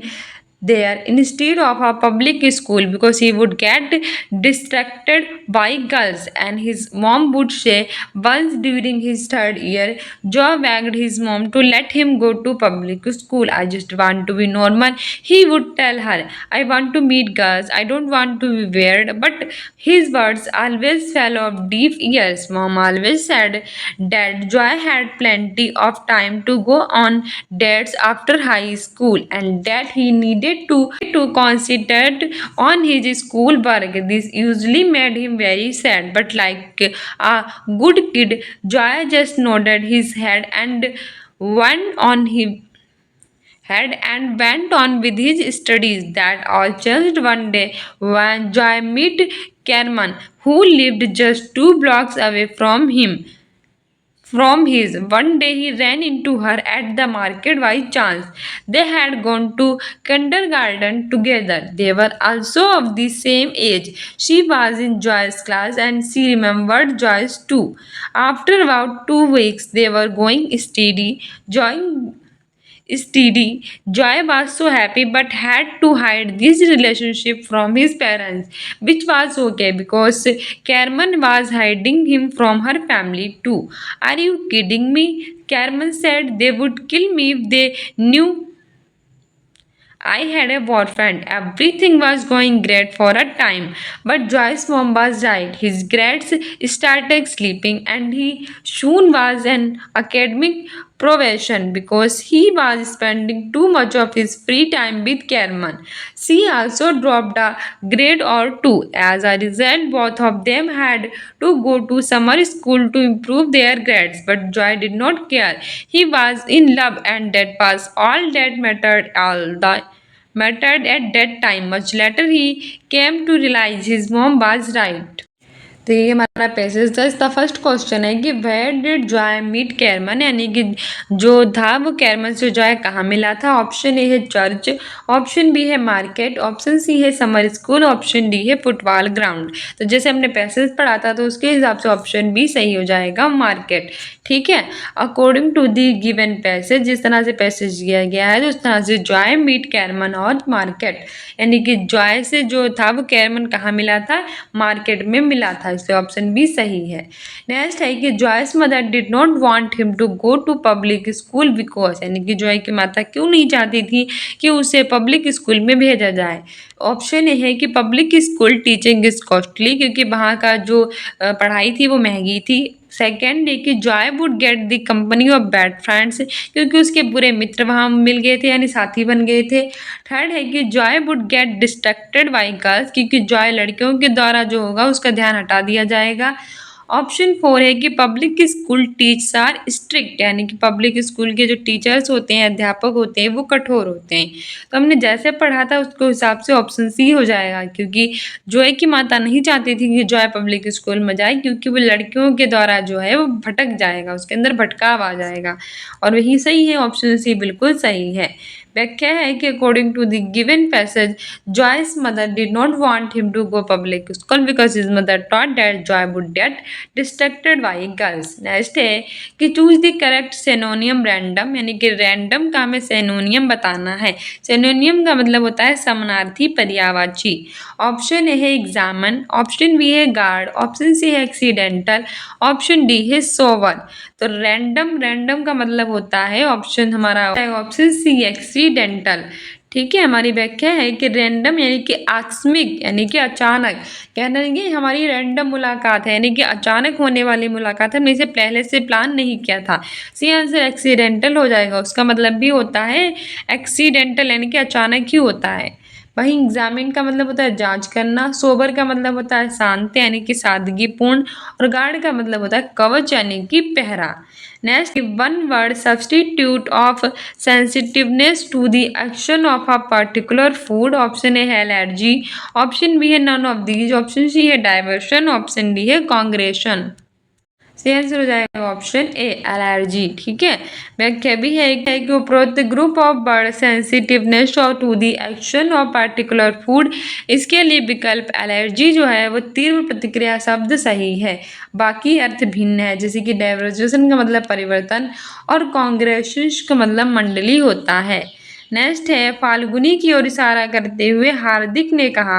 there instead of a public school because he would get distracted by girls, and his mom would say once during his third year Joe begged his mom to let him go to public school. I just want to be normal, he would tell her. I want to meet girls, I don't want to be weird. But his words always fell off deaf ears. Mom always said that Joy had plenty of time to go on dates after high school, and that he needed to concentrate on his schoolwork. This usually made him very sad, but like a good kid, Joy just nodded his head and went on his head and went on with his studies. That all changed one day when Joy met Kerman, who lived just 2 blocks away from him. From his. One day he ran into her at the market by chance. They had gone to kindergarten together. They were also of the same age. She was in Joy's class and she remembered Joyce too. After about 2 weeks, they were going steady. Joy was so happy but had to hide this relationship from his parents, which was okay because Carmen was hiding him from her family too. Are you kidding me? Carmen said they would kill me if they knew I had a boyfriend. Everything was going great for a time. But Joy's mom was right. His grades started slipping and he soon was an academic probation because he was spending too much of his free time with Kerman. She also dropped a grade or two. As a result, both of them had to go to summer school to improve their grades. But Joy did not care. He was in love, and that was all that mattered at that time. Much later, he came to realize his mom was right. तो ये हमारा passage था। इसका first question है कि where did Joy meet कैरमन, यानी कि जो था वो कैरमन से जॉय कहाँ मिला था। ऑप्शन ए है चर्च, ऑप्शन बी है मार्केट, ऑप्शन सी है समर स्कूल, ऑप्शन डी है फुटबॉल ग्राउंड। तो जैसे हमने पैसेज पढ़ा था तो उसके हिसाब से ऑप्शन बी सही हो जाएगा, मार्केट। ठीक है, according to the given passage, जिस तरह से पैसेज दिया गया है तो उस तरह से जॉय मीट कैरमन और मार्केट, यानी कि जॉय से जो था वो कैरमन कहाँ मिला था, मार्केट में मिला था। इसलिए ऑप्शन बी सही है। नेक्स्ट है कि Joy's mother did not want him to go to public school because, यानी कि जॉय की माता क्यों नहीं चाहती थी कि उसे पब्लिक स्कूल में भेजा जाए। ऑप्शन ए है कि public school teaching is costly, क्योंकि वहाँ का जो पढ़ाई थी वो महंगी थी। सेकेंड है कि Joy would get the company of bad friends, क्योंकि उसके बुरे मित्र वहाँ मिल गए थे, यानी साथी बन गए थे। थर्ड है कि Joy would get distracted by girls, क्योंकि जॉय लड़कियों के द्वारा जो होगा उसका ध्यान हटा दिया जाएगा। ऑप्शन 4 है कि public school teachers are strict, यानी कि पब्लिक स्कूल के जो टीचर्स होते हैं, अध्यापक होते हैं, वो कठोर होते हैं। तो हमने जैसे पढ़ा था उसके हिसाब से ऑप्शन सी हो जाएगा, क्योंकि जॉय की माता नहीं चाहती थी कि जॉय पब्लिक स्कूल में जाए, क्योंकि वो लड़कियों के द्वारा जो है वो भटक जाएगा, उसके अंदर भटकाव आ जाएगा। और वही सही है, ऑप्शन सी बिल्कुल सही है। व्याख्या है कि according to the given passage Joy's mother did not want him to go public school because his mother thought that Joy would get distracted by girls. Next है कि choose the correct synonym random, यानी कि random का हमें सिनोनियम बताना है। सिनोनियम का मतलब होता है समानार्थी, पर्यायवाची। ऑप्शन ए है एग्जामिन, ऑप्शन बी है गार्ड, ऑप्शन सी है एक्सीडेंटल, ऑप्शन डी है सोवर। तो रैंडम का मतलब होता है ऑप्शन हमारा ऑप्शन सी एक्सीडेंटल। ठीक है, हमारी व्याख्या है कि रैंडम यानी कि आकस्मिक, यानी कि अचानक। कहना है कि हमारी रैंडम मुलाकात है, यानी कि अचानक होने वाली मुलाकात है, हमने इसे पहले से प्लान नहीं किया था। सी आंसर एक्सीडेंटल हो जाएगा। उसका मतलब भी होता है एक्सीडेंटल, यानी कि अचानक ही होता है। वहीं एग्जामिन का मतलब होता है जांच करना, सोबर का मतलब होता है शांत, यानी कि सादगीपूर्ण, और गार्ड का मतलब होता है कवच, यानी कि पहरा। Next, one word substitute of sensitiveness to the action of a particular food. Option A है एलर्जी, ऑप्शन बी है none of these, option C है डाइवर्शन, ऑप्शन डी है कांग्रेशन। सही आंसर हो जाएगा ऑप्शन ए एलर्जी। ठीक है, व्याख्या भी है कि उपरोक्त group of bird sensitiveness to the action of particular food, इसके लिए विकल्प एलर्जी जो है वो तीव्र प्रतिक्रिया शब्द सही है, बाकी अर्थ भिन्न है। जैसे कि डाइवर्जेशन का मतलब परिवर्तन और कांग्रेशन का मतलब मंडली होता है। नेक्स्ट है, फाल्गुनी की ओर इशारा करते हुए हार्दिक ने कहा,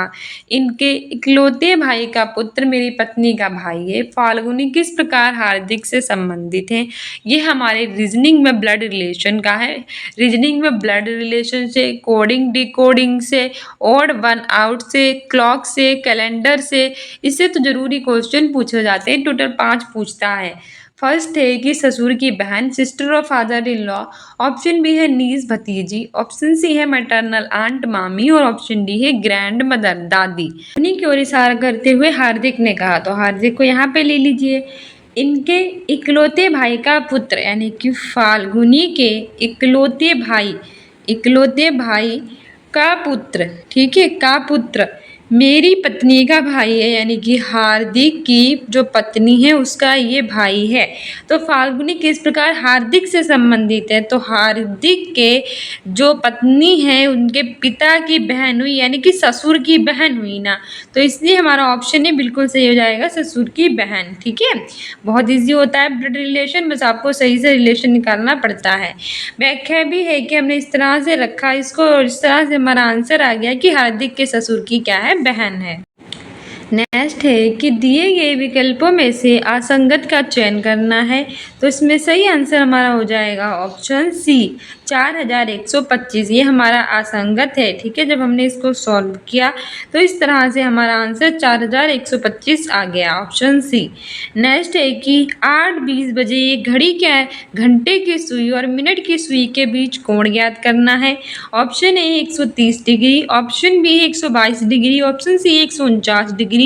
इनके इकलौते भाई का पुत्र मेरी पत्नी का भाई है। फाल्गुनी किस प्रकार हार्दिक से संबंधित है। ये हमारे रीजनिंग में ब्लड रिलेशन का है। रीजनिंग में ब्लड रिलेशन से, कोडिंग डिकोडिंग से, ओड वन आउट से, क्लॉक से, कैलेंडर से, इससे तो जरूरी क्वेश्चन पूछे जाते हैं। टोटल 5 पूछता है। फर्स्ट है कि ससुर की बहन, सिस्टर और father in law, option B है नीस भतीजी, ऑप्शन सी है मैटरनल आंट मामी, और ऑप्शन डी है ग्रैंड मदर दादी। उन्हीं की ओर इशारा करते हुए हार्दिक ने कहा, तो हार्दिक को यहाँ पे ले लीजिए। इनके इकलौते भाई का पुत्र, यानी कि फाल्गुनी के इकलौते भाई का पुत्र, ठीक है, का पुत्र मेरी पत्नी का भाई है, यानी कि हार्दिक की जो पत्नी है उसका ये भाई है। तो फाल्गुनी किस प्रकार हार्दिक से संबंधित है, तो हार्दिक के जो पत्नी है उनके पिता की बहन हुई, यानी कि ससुर की बहन हुई ना, तो इसलिए हमारा ऑप्शन ही बिल्कुल सही हो जाएगा, ससुर की बहन। ठीक है, बहुत ईजी होता है ब्लड रिलेशन, बस आपको सही से रिलेशन निकालना पड़ता है। व्याख्या भी है कि हमने इस तरह से रखा इसको, और इस तरह से हमारा आंसर आ गया कि हार्दिक के ससुर की क्या है, बहन है। नेक्स्ट है कि दिए गए विकल्पों में से असंगत का चयन करना है, तो इसमें सही आंसर हमारा हो जाएगा ऑप्शन सी 4125। ये हमारा असंगत है। ठीक है, जब हमने इसको सॉल्व किया तो इस तरह से हमारा आंसर 4125 आ गया, ऑप्शन सी। नेक्स्ट है कि 8:20 बजे ये घड़ी क्या है, घंटे की सुई और मिनट की सुई के बीच कोण ज्ञात करना है। Option A 130 degree, option B 122 degree, option C 149 degree,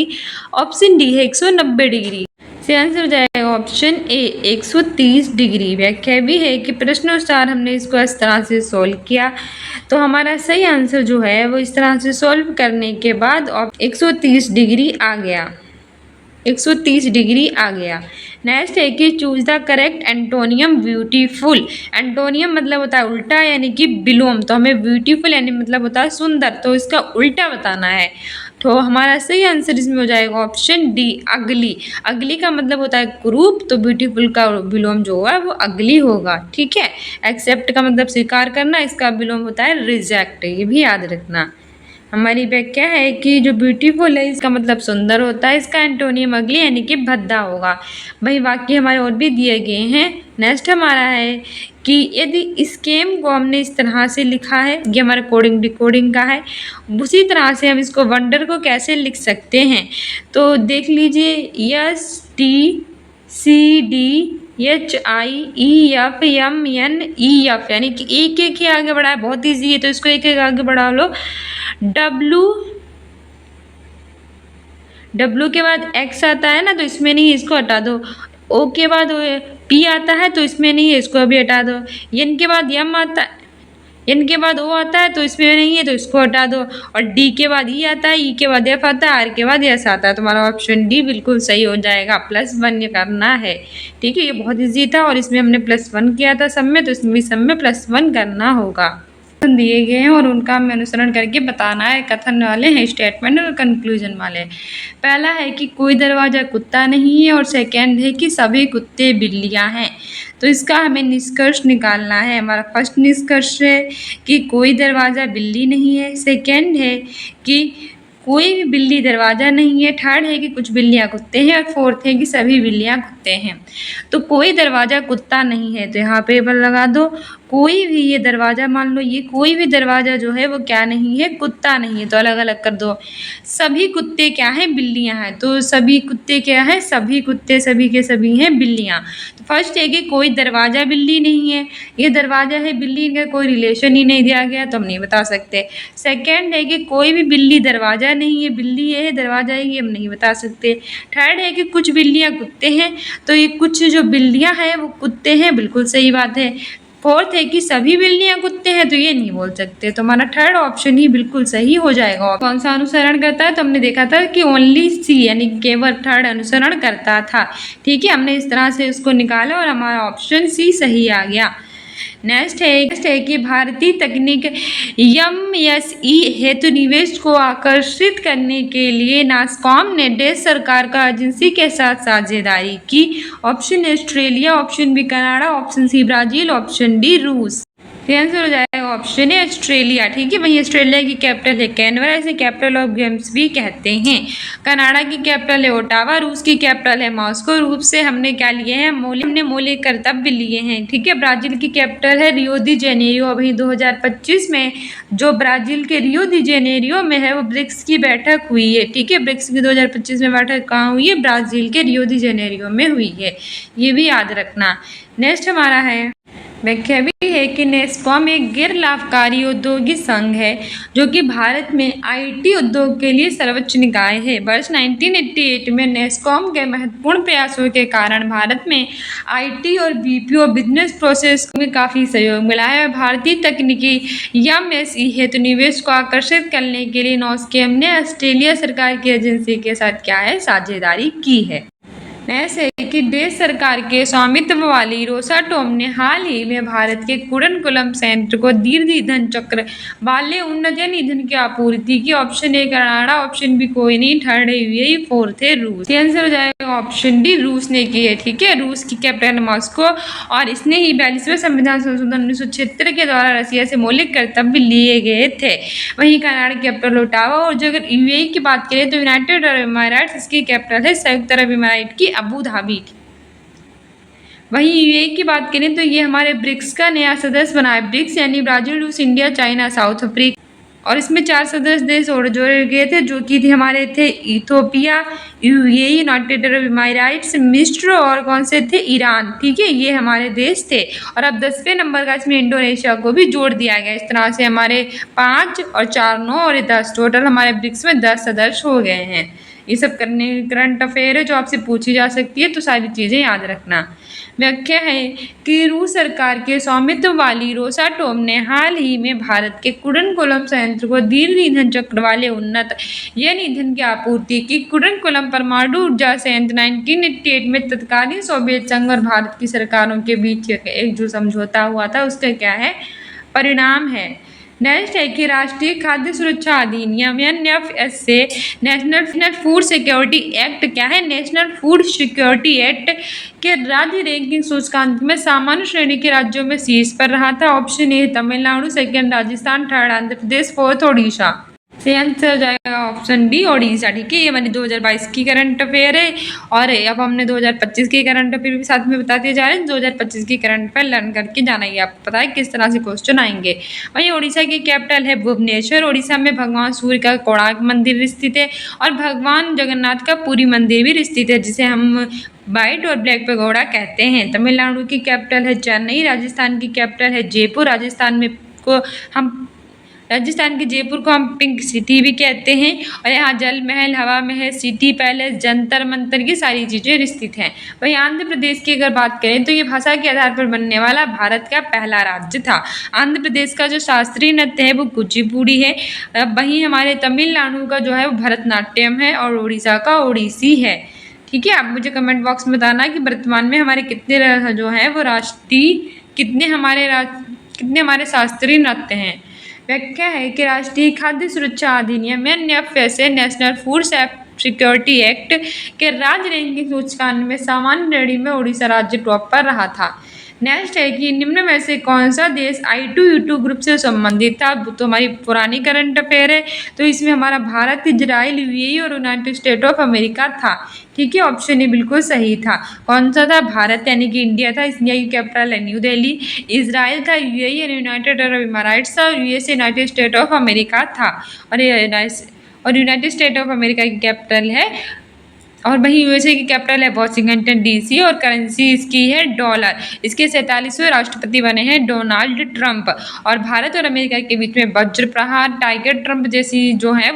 option D है 190 डिग्री। से आंसर हो जाएगा ऑप्शन ए 130 डिग्री। व्याख्या भी है कि प्रश्नानुसार हमने इसको इस तरह से सॉल्व किया, तो हमारा सही आंसर जो है वो इस तरह से सॉल्व करने के बाद 130 डिग्री आ गया। 130 डिग्री आ गया। नेक्स्ट है कि choose the correct antonym beautiful. Antonym मतलब होता है उल्टा यानी कि विलोम, तो हमें ब्यूटीफुल यानी मतलब होता है सुंदर, तो इसका उल्टा बताना है। तो हमारा सही आंसर इसमें हो जाएगा ऑप्शन डी अगली। अगली का मतलब होता है क्रूप, तो ब्यूटीफुल का विलोम जो है वो अगली होगा। ठीक है। एक्सेप्ट का मतलब स्वीकार करना, इसका विलोम होता है रिजेक्ट, ये भी याद रखना। हमारी व्याख्या है कि जो ब्यूटीफुल है इसका मतलब सुंदर होता है, इसका एंटोनियम अगली यानी कि भद्दा होगा। वही वाक्य हमारे और भी दिए गए हैं। नेक्स्ट हमारा है कि यदि स्केम को हमने इस तरह से लिखा है, ये हमारा कोडिंग डिकोडिंग का है, उसी तरह से हम इसको वंडर को कैसे लिख सकते हैं। तो देख लीजिए, STCDHIEFMNEF यानी कि एक एक ही आगे बढ़ा है, बहुत ईजी है तो इसको एक एक आगे बढ़ा लो। डब्लू के बाद एक्स आता है ना, तो इसमें नहीं, इसको हटा दो। ओ के बाद पी आता है तो इसमें नहीं है, इसको अभी हटा दो। एन के बाद एम आता है, एन के बाद ओ आता है तो इसमें नहीं है, तो इसको हटा दो। और डी के बाद ई आता है, ई के बाद एफ आता है, आर के बाद एस आता है। तुम्हारा ऑप्शन डी बिल्कुल सही हो जाएगा। +1 करना है। ठीक है, ये बहुत ईजी था और इसमें हमने +1 किया था सब में, तो इसमें भी सब में +1 करना होगा। दिए गए हैं और उनका हमें अनुसरण करके बताना है। कथन वाले हैं, स्टेटमेंट और कंक्लूजन वाले। पहला है कि कोई दरवाजा कुत्ता नहीं है, और सेकंड है कि सभी कुत्ते बिल्लियां हैं। तो इसका हमें निष्कर्ष निकालना है। हमारा फर्स्ट निष्कर्ष है कि कोई दरवाजा बिल्ली नहीं है, सेकंड है कि कोई भी बिल्ली दरवाजा नहीं है, थर्ड है कि कुछ बिल्लियां कुत्ते हैं, और फोर्थ है कि सभी बिल्लियां कुत्ते हैं। तो कोई दरवाजा कुत्ता नहीं है, तो यहाँ पे बल लगा दो। कोई भी, ये दरवाजा मान लो, ये कोई भी दरवाजा जो है वो क्या नहीं है, कुत्ता नहीं है, तो अलग अलग कर दो। सभी कुत्ते क्या हैं, बिल्लियां हैं, तो सभी कुत्ते क्या है, सभी कुत्ते सभी के सभी हैं बिल्लियां। तो फर्स्ट है कि कोई दरवाजा बिल्ली नहीं है, ये दरवाजा है बिल्ली का कोई रिलेशन ही नहीं दिया गया, तो हम नहीं बता सकते। सेकेंड है कि कोई भी बिल्ली दरवाजा नहीं है, बिल्ली ये है दरवाजा है, ये हम नहीं बता सकते। थर्ड है कि कुछ बिल्लियां कुत्ते हैं, तो ये कुछ जो बिल्लियां हैं वो कुत्ते हैं, बिल्कुल सही बात है। फोर्थ है कि सभी बिल्लियां कुत्ते हैं, तो ये नहीं बोल सकते, तो हमारा थर्ड ऑप्शन ही बिल्कुल सही हो जाएगा। कौन सा अनुसरण करता है, तो हमने देखा था कि ओनली सी यानी केवल थर्ड अनुसरण करता था। ठीक है, हमने इस तरह से उसको निकाला और हमारा ऑप्शन सी सही आ गया। नेक्स्ट है कि भारतीय तकनीक MSE हेतु निवेश को आकर्षित करने के लिए नासकॉम ने देश सरकार का एजेंसी के साथ साझेदारी की। Option A Australia, option B Canada, option C Brazil, option D रूस। आंसर हो जाएगा ऑप्शन है ऑस्ट्रेलिया। ठीक है, वही ऑस्ट्रेलिया की कैपिटल है कैनबरा, इसे कैपिटल ऑफ गेम्स भी कहते हैं। कनाडा की कैपिटल है ओटावा, रूस की कैपिटल है मॉस्को। रूस से हमने क्या लिए हैं, हमने मौलिक कर्तव्य लिए हैं। ठीक है, ब्राजील की कैपिटल है रियो दी जेनेरियो। अभी 2025 में जो ब्राजील के रियो दी जेनेरियो में है वो ब्रिक्स की बैठक हुई है। ठीक है, ब्रिक्स की 2025 में बैठक कहाँ हुई है, ब्राजील के रियो दी जेनेरियो में हुई है, ये भी याद रखना। नेक्स्ट हमारा है व्याख्या भी है कि नेस्कॉम एक गैर लाभकारी औद्योगिक संघ है जो कि भारत में IT उद्योग के लिए सर्वोच्च निकाय है। वर्ष 1988 में नेस्कॉम के महत्वपूर्ण प्रयासों के कारण भारत में IT और BPO बिजनेस प्रोसेस में काफ़ी सहयोग मिला है और भारतीय तकनीकी MSE हेतु निवेश को आकर्षित करने के लिए नॉस्कॉम ने ऑस्ट्रेलिया सरकार की एजेंसी के साथ क्या है, साझेदारी की है। ऐसे कि देश सरकार के स्वामित्व वाली रोसाटोम ने हाल ही में भारत के कुडनकुलम संयंत्र को दीर्घ ईंधन चक्र वाले उन्नत ईंधन की आपूर्ति की। Option A Canada, option B कोई नहीं, थर्ड है UAE, फोर्थ है रूस। आंसर हो जाएगा ऑप्शन डी, रूस ने की है। ठीक है, रूस की कैपिटल मॉस्को और इसने ही 42वें संविधान संशोधन 1976 के द्वारा रसिया से मौलिक कर्तव्य लिए गए थे। वहीं कनाडा की कैपिटल ओटावा, और जो अगर UAE की बात करें तो यूनाइटेड अरब इमारात, इसकी कैपिटल है संयुक्त अरब इमारात की अबू धाबी। वहीं UAE की बात करें तो ये हमारे ब्रिक्स का नया सदस्य बना है। ब्रिक्स यानी ब्राजील, रूस, इंडिया, चाइना, साउथ अफ्रीका, और इसमें 4 सदस्य देश और जोड़े गए थे जो कि हमारे थे इथियोपिया, UAE, यूनाइटेड अरब इमारात, मिस्र और कौन से थे, ईरान। ठीक है, ये हमारे देश थे। और अब 10वें नंबर का इसमें इंडोनेशिया को भी जोड़ दिया गया। इस तरह से हमारे 5 और 4 9 और 10 टोटल हमारे ब्रिक्स में 10 सदस्य हो गए हैं। ये सब करने करंट अफेयर है जो आपसे पूछी जा सकती है, तो सारी चीज़ें याद रखना। व्याख्या है कि रूस सरकार के स्वामित्व वाली रोसाटोम ने हाल ही में भारत के कुडनकुलम संयंत्र को दीर्घ ईंधन चक्र वाले उन्नत यन ईंधन की आपूर्ति की। कुडनकुलम परमाणु ऊर्जा संयंत्र 1988 में तत्कालीन सोवियत संघ और भारत की सरकारों के बीच एक जो समझौता हुआ था उसका क्या है परिणाम है। नेक्स्ट है कि राष्ट्रीय खाद्य सुरक्षा अधिनियम NFS से नेशनल फूड सिक्योरिटी एक्ट क्या है नेशनल फूड सिक्योरिटी एक्ट के राज्य रैंकिंग सूचकांक में सामान्य श्रेणी के राज्यों में शीर्ष पर रहा था। ऑप्शन ए Tamil Nadu, second Rajasthan, third Andhra Pradesh, fourth Odisha. से आंसर हो जाएगा ऑप्शन डी ओडिशा। ठीक है, ये हमारी 2022 की करंट अफेयर है और अब हमने 2025 के करंट अफेयर भी साथ में बताते जा रहे हैं। 2025 की करंट अफेयर लर्न करके जाना ही आपको पता है किस तरह से क्वेश्चन आएंगे। वहीं ओडिशा की कैपिटल है भुवनेश्वर। ओडिशा में भगवान सूर्य का कोणार्क मंदिर स्थित है और भगवान जगन्नाथ का पुरी मंदिर भी स्थित है, जिसे हम व्हाइट और ब्लैक पैगोडा कहते हैं। तमिलनाडु की कैपिटल है चेन्नई। राजस्थान की कैपिटल है जयपुर। राजस्थान के जयपुर को हम पिंक सिटी भी कहते हैं और यहाँ जल महल, हवा महल, सिटी पैलेस, जंतर मंतर ये सारी चीज़ें स्थित हैं। वहीं आंध्र प्रदेश की अगर बात करें तो ये भाषा के आधार पर बनने वाला भारत का पहला राज्य था। आंध्र प्रदेश का जो शास्त्रीय नृत्य है वो कुचिपुड़ी है। वहीं हमारे तमिलनाडु का जो है वो भरतनाट्यम है और उड़ीसा का ओडिसी है। ठीक है, आप मुझे कमेंट बॉक्स में बताना कि वर्तमान में हमारे कितने जो है वो कितने हमारे शास्त्रीय नृत्य हैं। व्याख्या है कि राष्ट्रीय खाद्य सुरक्षा अधिनियम NFS से नेशनल फूड सिक्योरिटी एक्ट के राज्य रैंकिंग सूचकांक में सामान्य श्रेणी में उड़ीसा राज्य टॉप पर रहा था। नेक्स्ट है कि निम्न में से कौन सा देश I2U2 ग्रुप से संबंधित था। तो हमारी पुरानी करंट अफेयर है, तो इसमें हमारा भारत, इजराइल, UAE और यूनाइटेड स्टेट ऑफ अमेरिका था। ठीक है, ऑप्शन ए बिल्कुल सही था। कौन सा था? भारत यानी कि इंडिया था, इंडिया की कैपिटल है न्यू दिल्ली। इजराइल था UAE यानी यूनाइटेड अरब इमाराइट्स था। USA United state of America था और यूनाइटेड स्टेट ऑफ अमेरिका की कैपिटल है और वहीं USA की कैपिटल है वॉशिंगटन DC और करेंसी इसकी है डॉलर। इसके 47वें राष्ट्रपति बने हैं डोनाल्ड ट्रंप। और भारत और अमेरिका के बीच में वज्र प्रहार, टाइगर ट्रंप जैसी जो है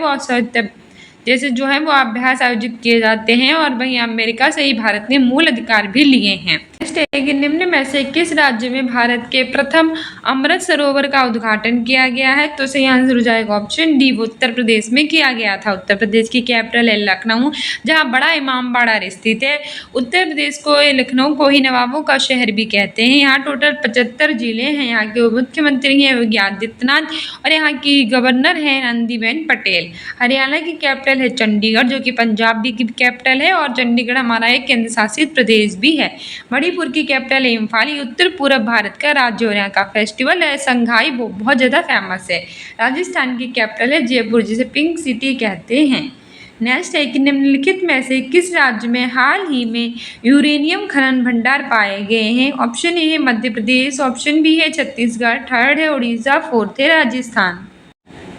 वो अभ्यास आयोजित किए जाते हैं और वहीं अमेरिका से ही भारत ने मूल अधिकार भी लिए हैं। कि निम्न में से किस राज्य में भारत के प्रथम अमृत सरोवर का उद्घाटन किया गया है। तो सही आंसर हो जाएगा ऑप्शन डी, उत्तर प्रदेश में किया गया था। उत्तर प्रदेश की कैपिटल है लखनऊ, जहां बड़ा इमामबाड़ा स्थित है। उत्तर प्रदेश को लखनऊ को ही नवाबों का शहर भी कहते हैं। यहाँ टोटल 75 जिले हैं। यहाँ के मुख्यमंत्री हैं योगी आदित्यनाथ और यहाँ की गवर्नर है आनंदीबेन पटेल। हरियाणा की कैपिटल है चंडीगढ़, जो कि पंजाब की कैपिटल है और चंडीगढ़ हमारा एक केंद्र शासित प्रदेश भी है। मणिपुर की कैपिटल है इम्फाल, उत्तर पूर्व भारत का राज्य और यहाँ का फेस्टिवल है संघाई, वो बहुत ज़्यादा फेमस है। राजस्थान की कैपिटल है जयपुर, जिसे पिंक सिटी कहते हैं। नेक्स्ट है कि निम्नलिखित में से किस राज्य में हाल ही में यूरेनियम खनन भंडार पाए गए हैं। ऑप्शन ए है मध्य प्रदेश, ऑप्शन बी है छत्तीसगढ़, थर्ड है उड़ीसा, फोर्थ है राजस्थान।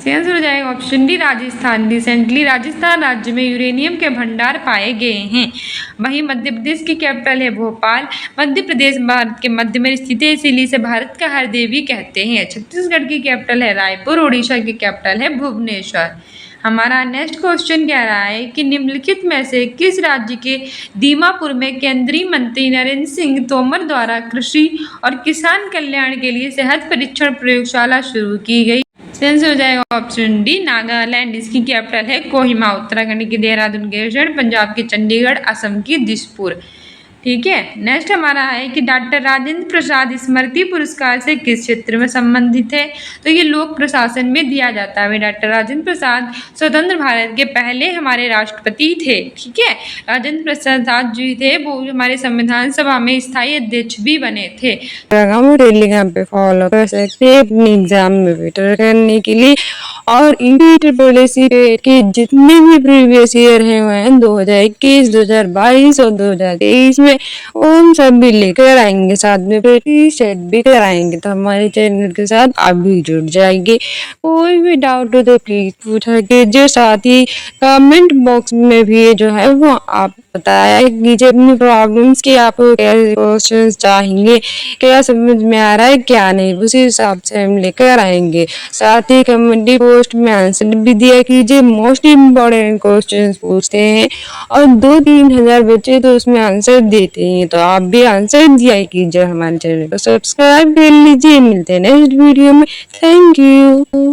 आंसर हो जाएगा option D Rajasthan. Recently Rajasthan राज्य में यूरेनियम के भंडार पाए गए हैं। वहीं मध्य प्रदेश की कैपिटल है भोपाल। मध्य प्रदेश भारत के मध्य में स्थित है, इसीलिए इसे भारत का हृदय भी कहते हैं। छत्तीसगढ़ की कैपिटल है रायपुर। उड़ीसा की कैपिटल है भुवनेश्वर। हमारा नेक्स्ट क्वेश्चन कह रहा है कि निम्नलिखित में से किस राज्य के दीमापुर में केंद्रीय मंत्री नरेंद्र सिंह तोमर द्वारा कृषि और किसान कल्याण के लिए सेहत परीक्षण प्रयोगशाला शुरू की गई। आंसर हो जाएगा ऑप्शन डी नागालैंड। इसकी कैपिटल है कोहिमा। उत्तराखंड की देहरादून गेरसैंण, पंजाब की चंडीगढ़, असम की दिसपुर। ठीक है, नेक्स्ट हमारा है कि डॉक्टर राजेंद्र प्रसाद स्मृति पुरस्कार से किस क्षेत्र में संबंधित है। तो ये लोक प्रशासन में दिया जाता है। डॉक्टर राजेंद्र प्रसाद स्वतंत्र भारत के पहले हमारे राष्ट्रपति थे। ठीक है, राजेंद्र प्रसाद जी थे वो हमारे संविधान सभा में स्थायी अध्यक्ष भी बने थे। टेलीग्राम पे फॉलो कर सकते हैं अपने एग्जाम में बेटर करने के लिए। और पॉलिसी के जितने भी प्रीवियस ईयर हैं 2021, 2022 और 2023 में हम सब भी लेकर आएंगे, साथ में प्रैक्टिस सेट भी कराएंगे। तो हमारे चैनल के साथ आप भी जुड़ जाएंगे। कोई भी डाउट हो तो प्लीज पूछा कीजिए। साथ ही कमेंट बॉक्स में भी जो है वो आप बताया कीजिए अपनी प्रॉब्लम्स की, आप क्या क्वेश्चंस चाहेंगे, क्या समझ में आ रहा है क्या नहीं, उसी हिसाब से हम लेकर आएंगे। साथ ही कमेंटी पोस्ट में आंसर भी दिया कीजिए। मोस्ट इम्पोर्टेंट क्वेश्चंस पूछते हैं और 2-3 हजार बच्चे तो उसमें आंसर देते हैं, तो आप भी आंसर दिया कीजिए। हमारे चैनल को सब्सक्राइब कर लीजिए। मिलते हैं नेक्स्ट वीडियो में। Thank you.